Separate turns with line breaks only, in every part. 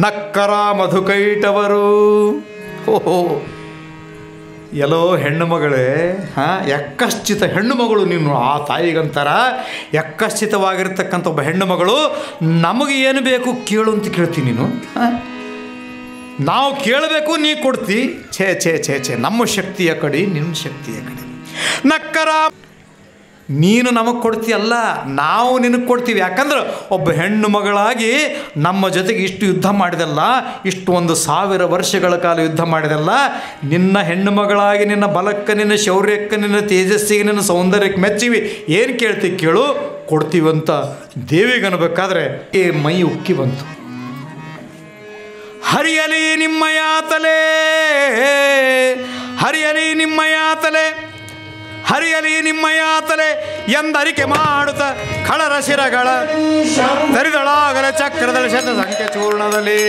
ನಕ್ಕರ ಮಧುಕೈಟವರು. ಓಹೋ, ಎಲ್ಲೋ ಹೆಣ್ಣು ಮಗಳೇ, ಯಕ್ಕಶ್ಚಿತ ಹೆಣ್ಣು ಮಗಳು ನೀನು. ಆ ತಾಯಿಗಂತಾರ ಯಕ್ಕಶ್ಚಿತವಾಗಿರ್ತಕ್ಕಂಥ ಒಬ್ಬ ಹೆಣ್ಣು ಮಗಳು. ನಮಗೆ ಏನು ಬೇಕು ಕೇಳು ಅಂತ ಕೇಳ್ತೀನಿ ನೀನು. ನಾವು ಕೇಳಬೇಕು, ನೀ ಕೊಡ್ತಿ. ಛೇ ಛೇ ಛೇ ಛೇ, ನಮ್ಮ ಶಕ್ತಿಯ ಕಡೆ ನಿನ್ನ ಶಕ್ತಿಯ ಕಡೆ. ನಕ್ಕರ, ನೀನು ನಮಗೆ ಕೊಡ್ತೀಯಲ್ಲ, ನಾವು ನಿನಗೆ ಕೊಡ್ತೀವಿ. ಯಾಕಂದ್ರೆ ಒಬ್ಬ ಹೆಣ್ಣು ಮಗಳಾಗಿ ನಮ್ಮ ಜೊತೆಗೆ ಇಷ್ಟು ಯುದ್ಧ ಮಾಡಿದಲ್ಲ, ಇಷ್ಟು 1000 ವರ್ಷಗಳ ಕಾಲ ಯುದ್ಧ ಮಾಡಿದಲ್ಲ, ನಿನ್ನ ಹೆಣ್ಣು ಮಗಳಾಗಿ ನಿನ್ನ ಬಲಕ್ಕೆ, ನಿನ್ನ ಶೌರ್ಯಕ್ಕೆ, ನಿನ್ನ ತೇಜಸ್ಸಿಗೆ, ನಿನ್ನ ಸೌಂದರ್ಯಕ್ಕೆ ಮೆಚ್ಚಿವಿ. ಏನು ಕೇಳ್ತೀವಿ ಕೇಳು, ಕೊಡ್ತೀವಂತ ದೇವಿಗೆ ಅನ್ಬೇಕಾದ್ರೆ ಮೈ ಉಕ್ಕಿ ಬಂತು. ಹರಿಯಲಿ ನಿಮ್ಮಯ ತಲೆ, ಹರಿಯಲಿ ನಿಮ್ಮಯ ತಲೆ, ಹರಿಯಲಿ ನಿಮ್ಮಯ ತಲೆ ಎಂದರಿಕೆ ಮಾಡುತ್ತ ಖಳರ ಶಿರಗಳ ತರಿದಳಾಗಲ ಚಕ್ರದಲ್ಲಿ ಶತ ಸಂಖ್ಯೆ ಚೂರ್ಣದಲ್ಲಿ.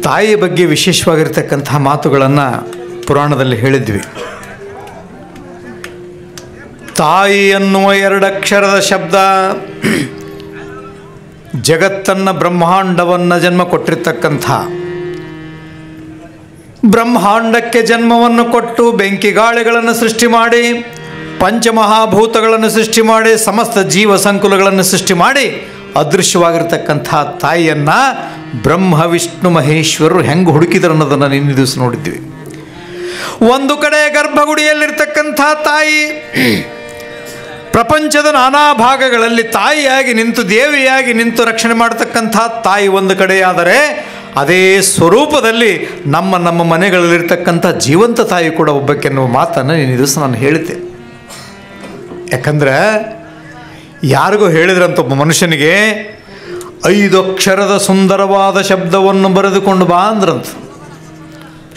ತಾಯಿಯ ಬಗ್ಗೆ ವಿಶೇಷವಾಗಿರ್ತಕ್ಕಂಥ ಮಾತುಗಳನ್ನು ಪುರಾಣದಲ್ಲಿ ಹೇಳಿದ್ವಿ. ತಾಯಿ ಎನ್ನುವ 2 ಅಕ್ಷರದ ಶಬ್ದ ಜಗತ್ತನ್ನು, ಬ್ರಹ್ಮಾಂಡವನ್ನು ಜನ್ಮ ಕೊಟ್ಟಿರ್ತಕ್ಕಂಥ, ಬ್ರಹ್ಮಾಂಡಕ್ಕೆ ಜನ್ಮವನ್ನು ಕೊಟ್ಟು ಬೆಂಕಿ ಗಾಳಿಗಳನ್ನು ಸೃಷ್ಟಿ ಮಾಡಿ, ಪಂಚಮಹಾಭೂತಗಳನ್ನು ಸೃಷ್ಟಿ ಮಾಡಿ, ಸಮಸ್ತ ಜೀವ ಸಂಕುಲಗಳನ್ನು ಸೃಷ್ಟಿ ಮಾಡಿ ಅದೃಶ್ಯವಾಗಿರ್ತಕ್ಕಂಥ ತಾಯಿಯನ್ನು ಬ್ರಹ್ಮ ವಿಷ್ಣು ಮಹೇಶ್ವರರು ಹೆಂಗೆ ಹುಡುಕಿದ್ರು ಅನ್ನೋದನ್ನು ನಿನ್ನೆ ದಿವಸ ನೋಡಿದ್ವಿ. ಒಂದು ಕಡೆ ಗರ್ಭಗುಡಿಯಲ್ಲಿರ್ತಕ್ಕಂಥ ತಾಯಿ ಪ್ರಪಂಚದ ನಾನಾ ಭಾಗಗಳಲ್ಲಿ ತಾಯಿಯಾಗಿ ನಿಂತು, ದೇವಿಯಾಗಿ ನಿಂತು ರಕ್ಷಣೆ ಮಾಡತಕ್ಕಂಥ ತಾಯಿ ಒಂದು ಕಡೆಯಾದರೆ, ಅದೇ ಸ್ವರೂಪದಲ್ಲಿ ನಮ್ಮ ಮನೆಗಳಲ್ಲಿರ್ತಕ್ಕಂಥ ಜೀವಂತ ತಾಯಿ ಕೂಡ ಒಬ್ಬಕ್ಕೆನ್ನುವ ಮಾತನ್ನು ನಿನ್ನೆ ದಿವಸ ನಾನು ಹೇಳಿದ್ದೆ. ಯಾಕಂದರೆ ಯಾರಿಗೂ ಹೇಳಿದ್ರಂತ ಒಬ್ಬ ಮನುಷ್ಯನಿಗೆ 5 ಅಕ್ಷರದ ಸುಂದರವಾದ ಶಬ್ದವನ್ನು ಬರೆದುಕೊಂಡು ಬಾ ಅಂದ್ರಂತ.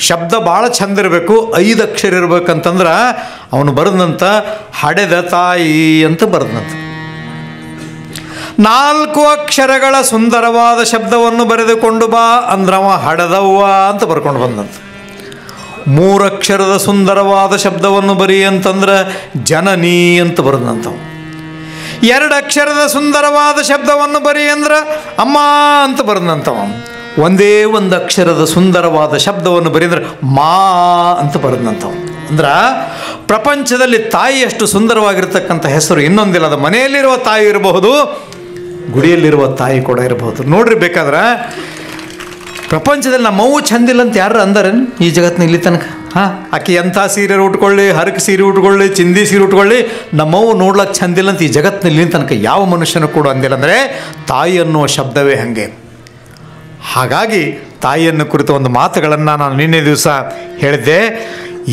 ಶಬ್ದ ಭಾಳ ಚಂದ ಇರಬೇಕು, 5 ಅಕ್ಷರ ಇರ್ಬೇಕಂತಂದ್ರೆ ಅವನು ಬರೆದಂತ ಹಡೆದ ತಾಯಿ ಅಂತ ಬರೆದಂತ. 4 ಅಕ್ಷರಗಳ ಸುಂದರವಾದ ಶಬ್ದವನ್ನು ಬರೆದುಕೊಂಡು ಬಾ ಅಂದ್ರವ ಹಡದವ್ವ ಅಂತ ಬರ್ಕೊಂಡು ಬಂದಂತ. 3 ಅಕ್ಷರದ ಸುಂದರವಾದ ಶಬ್ದವನ್ನು ಬರಿ ಅಂತಂದ್ರೆ ಜನನಿ ಅಂತ ಬರೆದಂಥವು. 2 ಅಕ್ಷರದ ಸುಂದರವಾದ ಶಬ್ದವನ್ನು ಬರಿ ಅಂದ್ರೆ ಅಮ್ಮ ಅಂತ ಬರೆದಂಥವ. ಒಂದೇ 1 ಅಕ್ಷರದ ಸುಂದರವಾದ ಶಬ್ದವನ್ನು ಬರಿ ಅಂದ್ರೆ ಮಾ ಅಂತ ಬರೆದಂಥವು. ಅಂದ್ರೆ ಪ್ರಪಂಚದಲ್ಲಿ ತಾಯಿಯಷ್ಟು ಸುಂದರವಾಗಿರ್ತಕ್ಕಂಥ ಹೆಸರು ಇನ್ನೊಂದಿಲ್ಲ. ಅದು ಮನೆಯಲ್ಲಿರುವ ತಾಯಿ ಇರಬಹುದು, ಗುಡಿಯಲ್ಲಿರುವ ತಾಯಿ ಕೂಡ ಇರಬಹುದು. ನೋಡ್ರಿ, ಬೇಕಾದ್ರೆ ಪ್ರಪಂಚದಲ್ಲಿ ನಮ್ಮವು ಚಂದಿಲ್ಲ ಅಂತ ಯಾರು ಅಂದರೆ ಈ ಜಗತ್ತಿನ ಇಲ್ಲಿ ತನಕ. ಆಕೆ ಎಂಥ ಸೀರೆ ಉಟ್ಕೊಳ್ಳಿ, ಹರಕೆ ಸೀರೆ ಉಟ್ಕೊಳ್ಳಿ, ಚಿಂದಿ ಸೀರೆ ಉಟ್ಕೊಳ್ಳಿ, ನಮ್ಮವು ನೋಡ್ಲಿಕ್ಕೆ ಚಂದಿಲ್ಲ ಅಂತ ಈ ಜಗತ್ತಿನಲ್ಲಿ ಇಲ್ಲಿ ತನಕ ಯಾವ ಮನುಷ್ಯನೂ ಕೂಡ ಅಂದಿಲ್ಲ. ಅಂದರೆ ತಾಯಿ ಅನ್ನುವ ಶಬ್ದವೇ ಹಾಗೆ. ಹಾಗಾಗಿ ತಾಯಿಯನ್ನು ಕುರಿತ ಒಂದು ಮಾತುಗಳನ್ನು ನಾನು ನಿನ್ನೆ ದಿವಸ ಹೇಳಿದ್ದೆ.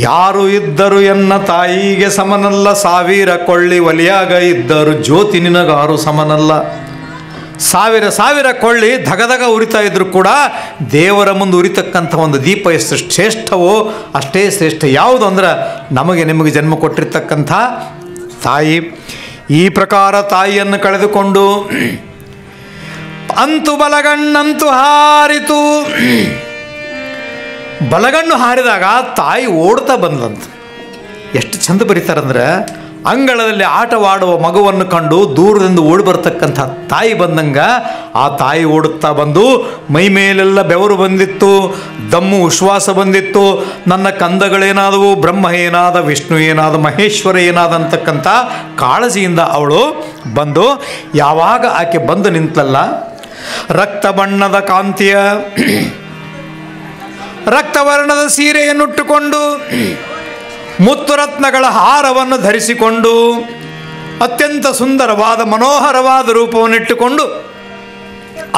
ಯಾರು ಇದ್ದರು ಎನ್ನ ತಾಯಿಗೆ ಸಮನಲ್ಲ, 1000 ಕೊಳ್ಳಿ ಒಲಿಯಾಗ ಇದ್ದರು ಜ್ಯೋತಿ ನಿನಗಾರು ಸಮನಲ್ಲ. 1000 ಕೊಳ್ಳಿ ಧಗಧಗ ಉರಿತಾ ಇದ್ರು ಕೂಡ ದೇವರ ಮುಂದೆ ಉರಿತಕ್ಕಂಥ ಒಂದು ದೀಪ ಎಷ್ಟು ಶ್ರೇಷ್ಠವೋ ಅಷ್ಟೇ ಶ್ರೇಷ್ಠ ಯಾವುದು ಅಂದ್ರೆ ನಿಮಗೆ ಜನ್ಮ ಕೊಟ್ಟಿರ್ತಕ್ಕಂಥ ತಾಯಿ. ಈ ಪ್ರಕಾರ ತಾಯಿಯನ್ನು ಕಳೆದುಕೊಂಡು ಅಂತು ಬಲಗಣ್ಣಂತೂ ಹಾರಿತು. ಬಲಗಣ್ಣು ಹಾರಿದಾಗ ತಾಯಿ ಓಡ್ತಾ ಬಂದಂತ. ಎಷ್ಟು ಚಂದ ಬರೀತಾರಂದ್ರೆ, ಅಂಗಳದಲ್ಲಿ ಆಟವಾಡುವ ಮಗುವನ್ನು ಕಂಡು ದೂರದಿಂದ ಓಡಿ ಬರ್ತಕ್ಕಂಥ ತಾಯಿ ಬಂದಂಗೆ ಆ ತಾಯಿ ಓಡುತ್ತಾ ಬಂದು ಮೈ ಮೇಲೆಲ್ಲ ಬೆವರು ಬಂದಿತ್ತು, ದಮ್ಮು ಉಶ್ವಾಸ ಬಂದಿತ್ತು. ನನ್ನ ಕಂದಗಳೇನಾದವು, ಬ್ರಹ್ಮ ಏನಾದ, ವಿಷ್ಣು ಏನಾದ, ಮಹೇಶ್ವರ ಏನಾದ ಅಂತಕ್ಕಂಥ ಕಾಳಜಿಯಿಂದ ಅವಳು ಬಂದು, ಯಾವಾಗ ಆಕೆ ಬಂದು ನಿಂತಲ್ಲ, ರಕ್ತ ಬಣ್ಣದ ಕಾಂತಿಯ ರಕ್ತವರ್ಣದ ಸೀರೆಯನ್ನುಟ್ಟುಕೊಂಡು ಮುತ್ತುರತ್ನಗಳ ಹಾರವನ್ನು ಧರಿಸಿಕೊಂಡು ಅತ್ಯಂತ ಸುಂದರವಾದ ಮನೋಹರವಾದ ರೂಪವನ್ನಿಟ್ಟುಕೊಂಡು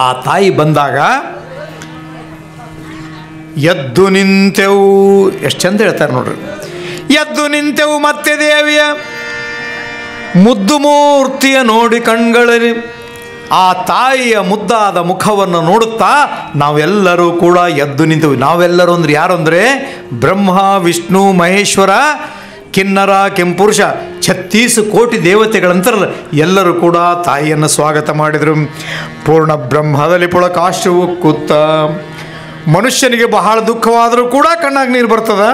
ಆ ತಾಯಿ ಬಂದಾಗ ಎದ್ದು ನಿಂತೆವು. ಎಷ್ಟು ಚಂದ ಹೇಳ್ತಾರೆ ನೋಡ್ರಿ. ಎದ್ದು ನಿಂತೆವು ಮತ್ತೆ ದೇವಿಯ ಮುದ್ದು ಮೂರ್ತಿಯ ನೋಡಿ ಕಣ್ಗಳಲ್ಲಿ ಆ ತಾಯಿಯ ಮುದ್ದಾದ ಮುಖವನ್ನು ನೋಡುತ್ತಾ ನಾವೆಲ್ಲರೂ ಕೂಡ ಎದ್ದು ನಿಂತೆವು. ನಾವೆಲ್ಲರೂ ಅಂದ್ರೆ ಯಾರು ಅಂದರೆ ಬ್ರಹ್ಮ, ವಿಷ್ಣು, ಮಹೇಶ್ವರ, ಕಿನ್ನರ, ಕೆಂಪುರುಷ, 36 ಕೋಟಿ ದೇವತೆಗಳಂತಾರಲ್ಲ, ಎಲ್ಲರೂ ಕೂಡ ತಾಯಿಯನ್ನು ಸ್ವಾಗತ ಮಾಡಿದರು. ಪೂರ್ಣ ಬ್ರಹ್ಮದಲ್ಲಿ ಪುಳಕಾಶವು ಕೂತ ಮನುಷ್ಯನಿಗೆ ಬಹಳ ದುಃಖವಾದರೂ ಕೂಡ ಕಣ್ಣಾಗ ನೀರು ಬರ್ತದೆ,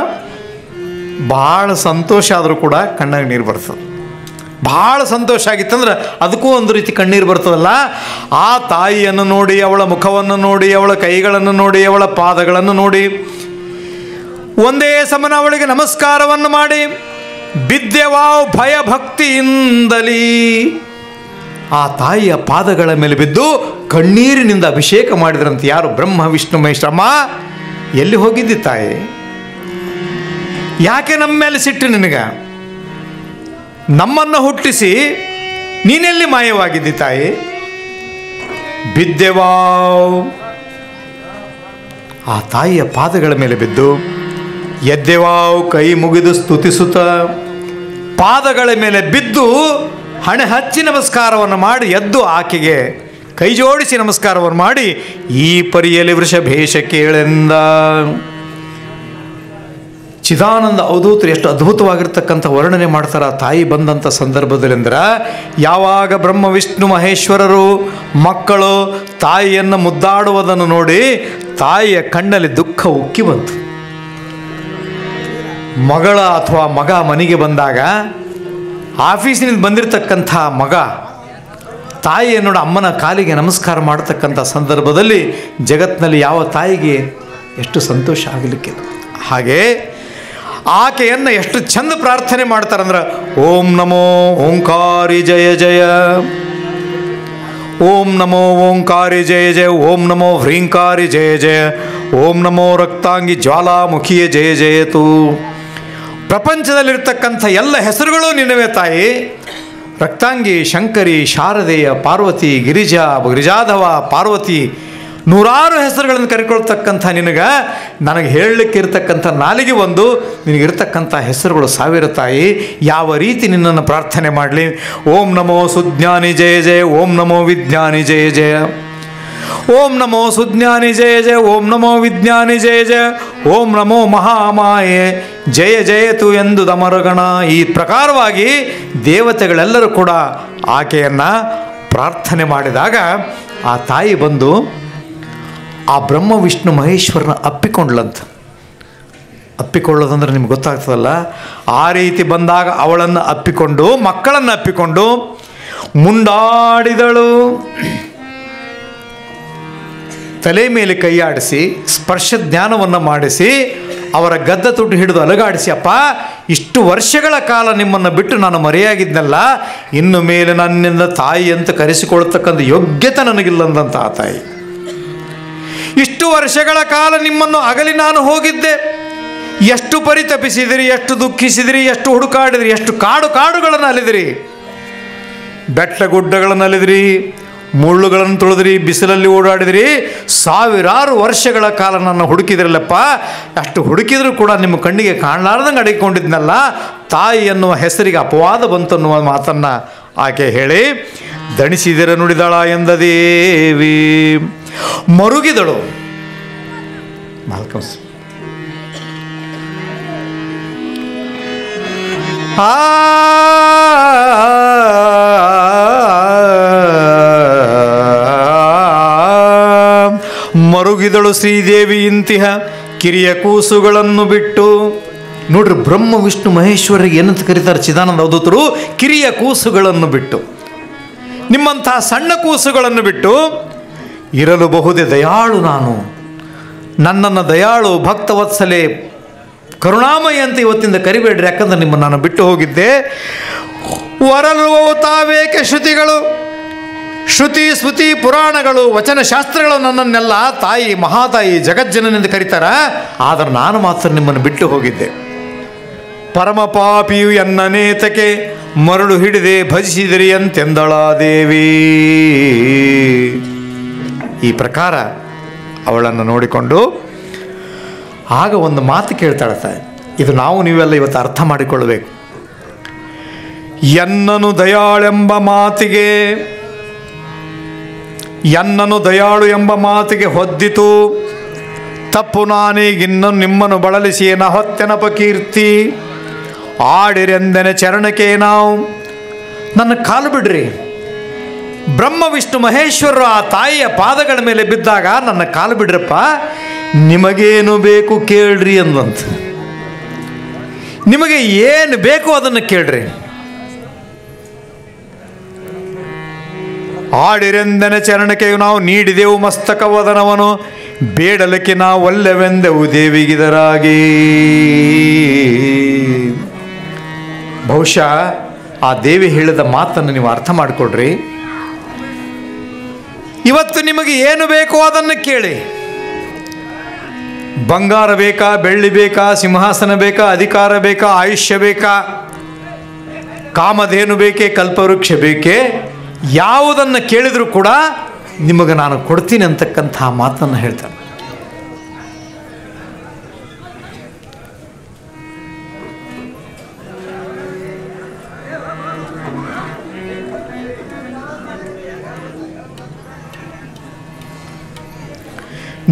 ಬಹಳ ಸಂತೋಷ ಆದರೂ ಕೂಡ ಕಣ್ಣಾಗ ನೀರು ಬರ್ತದೆ. ಭಾಳ ಸಂತೋಷ ಆಗಿತ್ತಂದ್ರೆ ಅದಕ್ಕೂ ಒಂದು ರೀತಿ ಕಣ್ಣೀರು ಬರ್ತದಲ್ಲ. ಆ ತಾಯಿಯನ್ನು ನೋಡಿ, ಅವಳ ಮುಖವನ್ನು ನೋಡಿ, ಅವಳ ಕೈಗಳನ್ನು ನೋಡಿ, ಅವಳ ಪಾದಗಳನ್ನು ನೋಡಿ ಒಂದೇ ಸಮನ ಅವಳಿಗೆ ನಮಸ್ಕಾರವನ್ನು ಮಾಡಿ ಬಿದ್ದೆವಾವ್ ಭಯಭಕ್ತಿಯಿಂದಲೀ ಆ ತಾಯಿಯ ಪಾದಗಳ ಮೇಲೆ ಬಿದ್ದು ಕಣ್ಣೀರಿನಿಂದ ಅಭಿಷೇಕ ಮಾಡಿದ್ರಂತೆ. ಯಾರು? ಬ್ರಹ್ಮ ವಿಷ್ಣು ಮಹೇಶ್ವರಮ್ಮ. ಎಲ್ಲಿ ಹೋಗಿದ್ದಿ ತಾಯಿ? ಯಾಕೆ ನಮ್ಮ ಮೇಲೆ ಸಿಟ್ಟು ನಿನಗೆ? ನಮ್ಮನ್ನು ಹುಟ್ಟಿಸಿ ನೀನೆಲ್ಲಿ ಮಾಯವಾಗಿದ್ದಿ ತಾಯಿ? ಬಿದ್ದೆವಾವ್ ಆ ತಾಯಿಯ ಪಾದಗಳ ಮೇಲೆ ಬಿದ್ದು ಎದ್ದೆವಾವ್ ಕೈ ಮುಗಿದು ಸ್ತುತಿಸುತ್ತ ಪಾದಗಳ ಮೇಲೆ ಬಿದ್ದು ಹಣೆ ಹಚ್ಚಿ ನಮಸ್ಕಾರವನ್ನು ಮಾಡಿ ಎದ್ದು ಆಕೆಗೆ ಕೈ ಜೋಡಿಸಿ ನಮಸ್ಕಾರವನ್ನು ಮಾಡಿ ಈ ಪರಿಯಲ್ಲಿ ವೃಷಭೇಶ ಕೇಳೆಂದ. ಚಿದಾನಂದ ಅವಧೂತರು ಎಷ್ಟು ಅದ್ಭುತವಾಗಿರ್ತಕ್ಕಂಥ ವರ್ಣನೆ ಮಾಡ್ತಾರೆ ಆ ತಾಯಿ ಬಂದಂಥ ಸಂದರ್ಭದಲ್ಲಿ. ಅಂದ್ರೆ ಯಾವಾಗ ಬ್ರಹ್ಮ ವಿಷ್ಣು ಮಹೇಶ್ವರರು ಮಕ್ಕಳು ತಾಯಿಯನ್ನು ಮುದ್ದಾಡುವುದನ್ನು ನೋಡಿ ತಾಯಿಯ ಕಣ್ಣಲ್ಲಿ ದುಃಖ ಉಕ್ಕಿ ಬಂತು. ಮಗಳ ಅಥವಾ ಮಗ ಮನೆಗೆ ಬಂದಾಗ ಆಫೀಸಿನಿಂದ ಬಂದಿರತಕ್ಕಂಥ ಮಗ ತಾಯಿಯನ್ನು ಅಮ್ಮನ ಕಾಲಿಗೆ ನಮಸ್ಕಾರ ಮಾಡತಕ್ಕಂಥ ಸಂದರ್ಭದಲ್ಲಿ ಜಗತ್ತಿನಲ್ಲಿ ಯಾವ ತಾಯಿಗೆ ಎಷ್ಟು ಸಂತೋಷ ಆಗಲಿಕ್ಕೆ. ಹಾಗೆ ಆಕೆಯನ್ನು ಎಷ್ಟು ಚಂದ ಪ್ರಾರ್ಥನೆ ಮಾಡ್ತಾರಂದ್ರೆ ಓಂ ನಮೋ ಓಂಕಾರಿ ಜಯ ಜಯ, ಓಂ ನಮೋ ಓಂಕಾರಿ ಜಯ ಜಯ, ಓಂ ನಮೋ ಹ್ರೀಂಕಾರಿ ಜಯ ಜಯ, ಓಂ ನಮೋ ರಕ್ತಾಂಗಿ ಜ್ವಾಲಾಮುಖಿಯ ಜಯ ಜಯತು. ಪ್ರಪಂಚದಲ್ಲಿರ್ತಕ್ಕಂಥ ಎಲ್ಲ ಹೆಸರುಗಳು ನಿನ್ನವೇ ತಾಯಿ. ರಕ್ತಾಂಗಿ, ಶಂಕರಿ, ಶಾರದೆಯ, ಪಾರ್ವತಿ, ಗಿರಿಜಾಧವ, ಪಾರ್ವತಿ, ನೂರಾರು ಹೆಸರುಗಳನ್ನು ಕರಿಕೊಳ್ತಕ್ಕಂಥ ನಿನಗೆ ನನಗೆ ಹೇಳಲಿಕ್ಕಿರ್ತಕ್ಕಂಥ ನಾಲಿಗೆ ಒಂದು, ನಿನಗಿರ್ತಕ್ಕಂಥ ಹೆಸರುಗಳು ಸಾವಿರ ತಾಯಿ. ಯಾವ ರೀತಿ ನಿನ್ನನ್ನು ಪ್ರಾರ್ಥನೆ ಮಾಡಲಿ? ಓಂ ನಮೋ ಸುಜ್ಞಾನಿ ಜಯ ಜಯ, ಓಂ ನಮೋ ವಿಜ್ಞಾನಿ ಜಯ ಜಯ, ಓಂ ನಮೋ ಸುಜ್ಞಾನಿ ಜಯ ಜಯ, ಓಂ ನಮೋ ವಿಜ್ಞಾನಿ ಜಯ ಜಯ, ಓಂ ನಮೋ ಮಹಾಮಾಯೆ ಜಯ ಜಯತು ಎಂದು ದಮರಗಣ. ಈ ಪ್ರಕಾರವಾಗಿ ದೇವತೆಗಳೆಲ್ಲರೂ ಕೂಡ ಆಕೆಯನ್ನು ಪ್ರಾರ್ಥನೆ ಮಾಡಿದಾಗ ಆ ತಾಯಿ ಬಂದು ಆ ಬ್ರಹ್ಮ ವಿಷ್ಣು ಮಹೇಶ್ವರನ ಅಪ್ಪಿಕೊಂಡ್ಲಂತ. ಅಪ್ಪಿಕೊಳ್ಳೋದಂದ್ರೆ ನಿಮ್ಗೆ ಗೊತ್ತಾಗ್ತದಲ್ಲ. ಆ ರೀತಿ ಬಂದಾಗ ಅವಳನ್ನು ಅಪ್ಪಿಕೊಂಡು ಮಕ್ಕಳನ್ನು ಅಪ್ಪಿಕೊಂಡು ಮುಂಡಾಡಿದಳು. ತಲೆ ಮೇಲೆ ಕೈಯಾಡಿಸಿ ಸ್ಪರ್ಶ ಜ್ಞಾನವನ್ನು ಮಾಡಿಸಿ ಅವರ ಗದ್ದ ತುಟ್ಟು ಹಿಡಿದು ಅಲಗಾಡಿಸಿ, ಅಪ್ಪ ಇಷ್ಟು ವರ್ಷಗಳ ಕಾಲ ನಿಮ್ಮನ್ನು ಬಿಟ್ಟು ನಾನು ಮರೆಯಾಗಿದ್ನಲ್ಲ, ಇನ್ನು ಮೇಲೆ ನನ್ನಿಂದ ತಾಯಿ ಅಂತ ಕರೆಸಿಕೊಳ್ತಕ್ಕಂಥ ಯೋಗ್ಯತೆ ನನಗಿಲ್ಲಂದಂತ ಆ ತಾಯಿ. ಇಷ್ಟು ವರ್ಷಗಳ ಕಾಲ ನಿಮ್ಮನ್ನು ಅಗಲಿ ನಾನು ಹೋಗಿದ್ದೆ, ಎಷ್ಟು ಪರಿತಪಿಸಿದಿರಿ, ಎಷ್ಟು ದುಃಖಿಸಿದಿರಿ, ಎಷ್ಟು ಹುಡುಕಾಡಿದಿರಿ, ಎಷ್ಟು ಕಾಡುಗಳನ್ನು ಅಲಿದಿರಿ, ಬೆಟ್ಟ ಗುಡ್ಡಗಳನ್ನು ಅಲಿದಿರಿ, ಮುಳ್ಳುಗಳನ್ನು ತುಳಿದ್ರಿ, ಬಿಸಿಲಲ್ಲಿ ಓಡಾಡಿದ್ರಿ, ಸಾವಿರಾರು ವರ್ಷಗಳ ಕಾಲ ನನ್ನ ಹುಡುಕಿದ್ರಲ್ಲಪ್ಪ. ಅಷ್ಟು ಹುಡುಕಿದ್ರೂ ಕೂಡ ನಿಮ್ಮ ಕಣ್ಣಿಗೆ ಕಾಣಲಾರ್ದಂಗೆ ಅಡಗಿಕೊಂಡಿದ್ನಲ್ಲ, ತಾಯಿ ಎನ್ನುವ ಹೆಸರಿಗೆ ಅಪವಾದ ಬಂತು ಅನ್ನುವ ಮಾತನ್ನು ಆಕೆ ಹೇಳಿ ದಣಿಸಿದಿರ ನುಡಿದಳ ಎಂದ ದೇವಿ. ಮರುಗಿದಳು. ಮಾಲ್ಕಮ್ಸ್ ಮರುಗಿದಳು ಶ್ರೀದೇವಿ ಇಂತಿಹ ಕಿರಿಯ ಕೂಸುಗಳನ್ನು ಬಿಟ್ಟು. ನೋಡ್ರಿ, ಬ್ರಹ್ಮ ವಿಷ್ಣು ಮಹೇಶ್ವರಿಗೆ ಏನಂತ ಕರೀತಾರೆ ಚಿದಾನಂದ ಅವಧೂತರು? ಕಿರಿಯ ಕೂಸುಗಳನ್ನು ಬಿಟ್ಟು, ನಿಮ್ಮಂಥ ಸಣ್ಣ ಕೂಸುಗಳನ್ನು ಬಿಟ್ಟು ಇರಲು ಬಹುದೇ ದಯಾಳು ನಾನು, ನನ್ನನ್ನು ದಯಾಳು ಭಕ್ತವತ್ಸಲೆ ಕರುಣಾಮಯ ಅಂತ ಇವತ್ತಿಂದ ಕರಿಬೇಡ್ರಿ, ಯಾಕಂದ್ರೆ ನಿಮ್ಮನ್ನು ನಾನು ಬಿಟ್ಟು ಹೋಗಿದ್ದೆ. ವರಲು ತಾವೇಕೆ ಶ್ರುತಿಗಳು, ಶ್ರುತಿ ಸ್ಮೃತಿ ಪುರಾಣಗಳು ವಚನಶಾಸ್ತ್ರಗಳು ನನ್ನನ್ನೆಲ್ಲ ತಾಯಿ ಮಹಾತಾಯಿ ಜಗಜ್ಜನನೆಂದು ಕರೀತಾರ, ಆದರೆ ನಾನು ಮಾತ್ರ ನಿಮ್ಮನ್ನು ಬಿಟ್ಟು ಹೋಗಿದ್ದೆ. ಪರಮ ಪಾಪಿಯು ಎನ್ನನೇತಕ್ಕೆ ಮರಳು ಹಿಡಿದೆ ಭಜಿಸಿದಿರಿ ಅಂತೆಂದಳ ದೇವಿ. ಈ ಪ್ರಕಾರ ಅವಳನ್ನು ನೋಡಿಕೊಂಡು ಆಗ ಒಂದು ಮಾತು ಕೇಳ್ತಾಳೆ ತಾಯಿ. ಇದು ನಾವು ನೀವೆಲ್ಲ ಇವತ್ತು ಅರ್ಥ ಮಾಡಿಕೊಳ್ಳಬೇಕು. ಎನ್ನನು ದಯಾಳೆಂಬ ಮಾತಿಗೆ, ಎನ್ನನು ದಯಾಳು ಎಂಬ ಮಾತಿಗೆ ಹೊದ್ದಿತು ತಪ್ಪು ನಾನೀಗಿನ್ನು ನಿಮ್ಮನ್ನು ಬಳಲಿಸಿ ಏನ ಹೊತ್ತೆನಪ ಕೀರ್ತಿ ಆಡಿರೆಂದನೆ ಚರಣಕ್ಕೆ ನಾವು. ನನ್ನ ಕಾಲು ಬಿಡ್ರಿ. ಬ್ರಹ್ಮ ವಿಷ್ಣು ಮಹೇಶ್ವರರು ಆ ತಾಯಿಯ ಪಾದಗಳ ಮೇಲೆ ಬಿದ್ದಾಗ ನನ್ನ ಕಾಲು ಬಿಡ್ರಪ್ಪ, ನಿಮಗೇನು ಬೇಕು ಕೇಳ್ರಿ ಅಂದಂತ. ನಿಮಗೆ ಏನು ಬೇಕು ಅದನ್ನು ಕೇಳ್ರಿ. ಆಡಿರೆಂದನೆ ಚರಣಕ್ಕೆ ನಾವು ನೀಡಿದೆವು ಮಸ್ತಕವದನವನು, ಬೇಡಲಕ್ಕೆ ನಾವು ಒಲ್ಲೆವೆಂದೆವು ದೇವಿಗಿದರಾಗಿ. ಬಹುಶಃ ಆ ದೇವಿ ಹೇಳಿದ ಮಾತನ್ನು ನೀವು ಅರ್ಥ ಮಾಡಿಕೊಡ್ರಿ. ಇವತ್ತು ನಿಮಗೆ ಏನು ಬೇಕೋ ಅದನ್ನು ಕೇಳಿ. ಬಂಗಾರ ಬೇಕಾ, ಬೆಳ್ಳಿ ಬೇಕಾ, ಸಿಂಹಾಸನ ಬೇಕಾ, ಅಧಿಕಾರ ಬೇಕಾ, ಆಯುಷ್ಯ ಬೇಕಾ, ಕಾಮಧೇನು ಬೇಕೇ, ಕಲ್ಪವೃಕ್ಷ ಬೇಕೇ, ಯಾವುದನ್ನು ಕೇಳಿದರೂ ಕೂಡ ನಿಮಗೆ ನಾನು ಕೊಡ್ತೀನಿ ಅಂತಕ್ಕಂಥ ಮಾತನ್ನು ಹೇಳ್ತಾನೆ.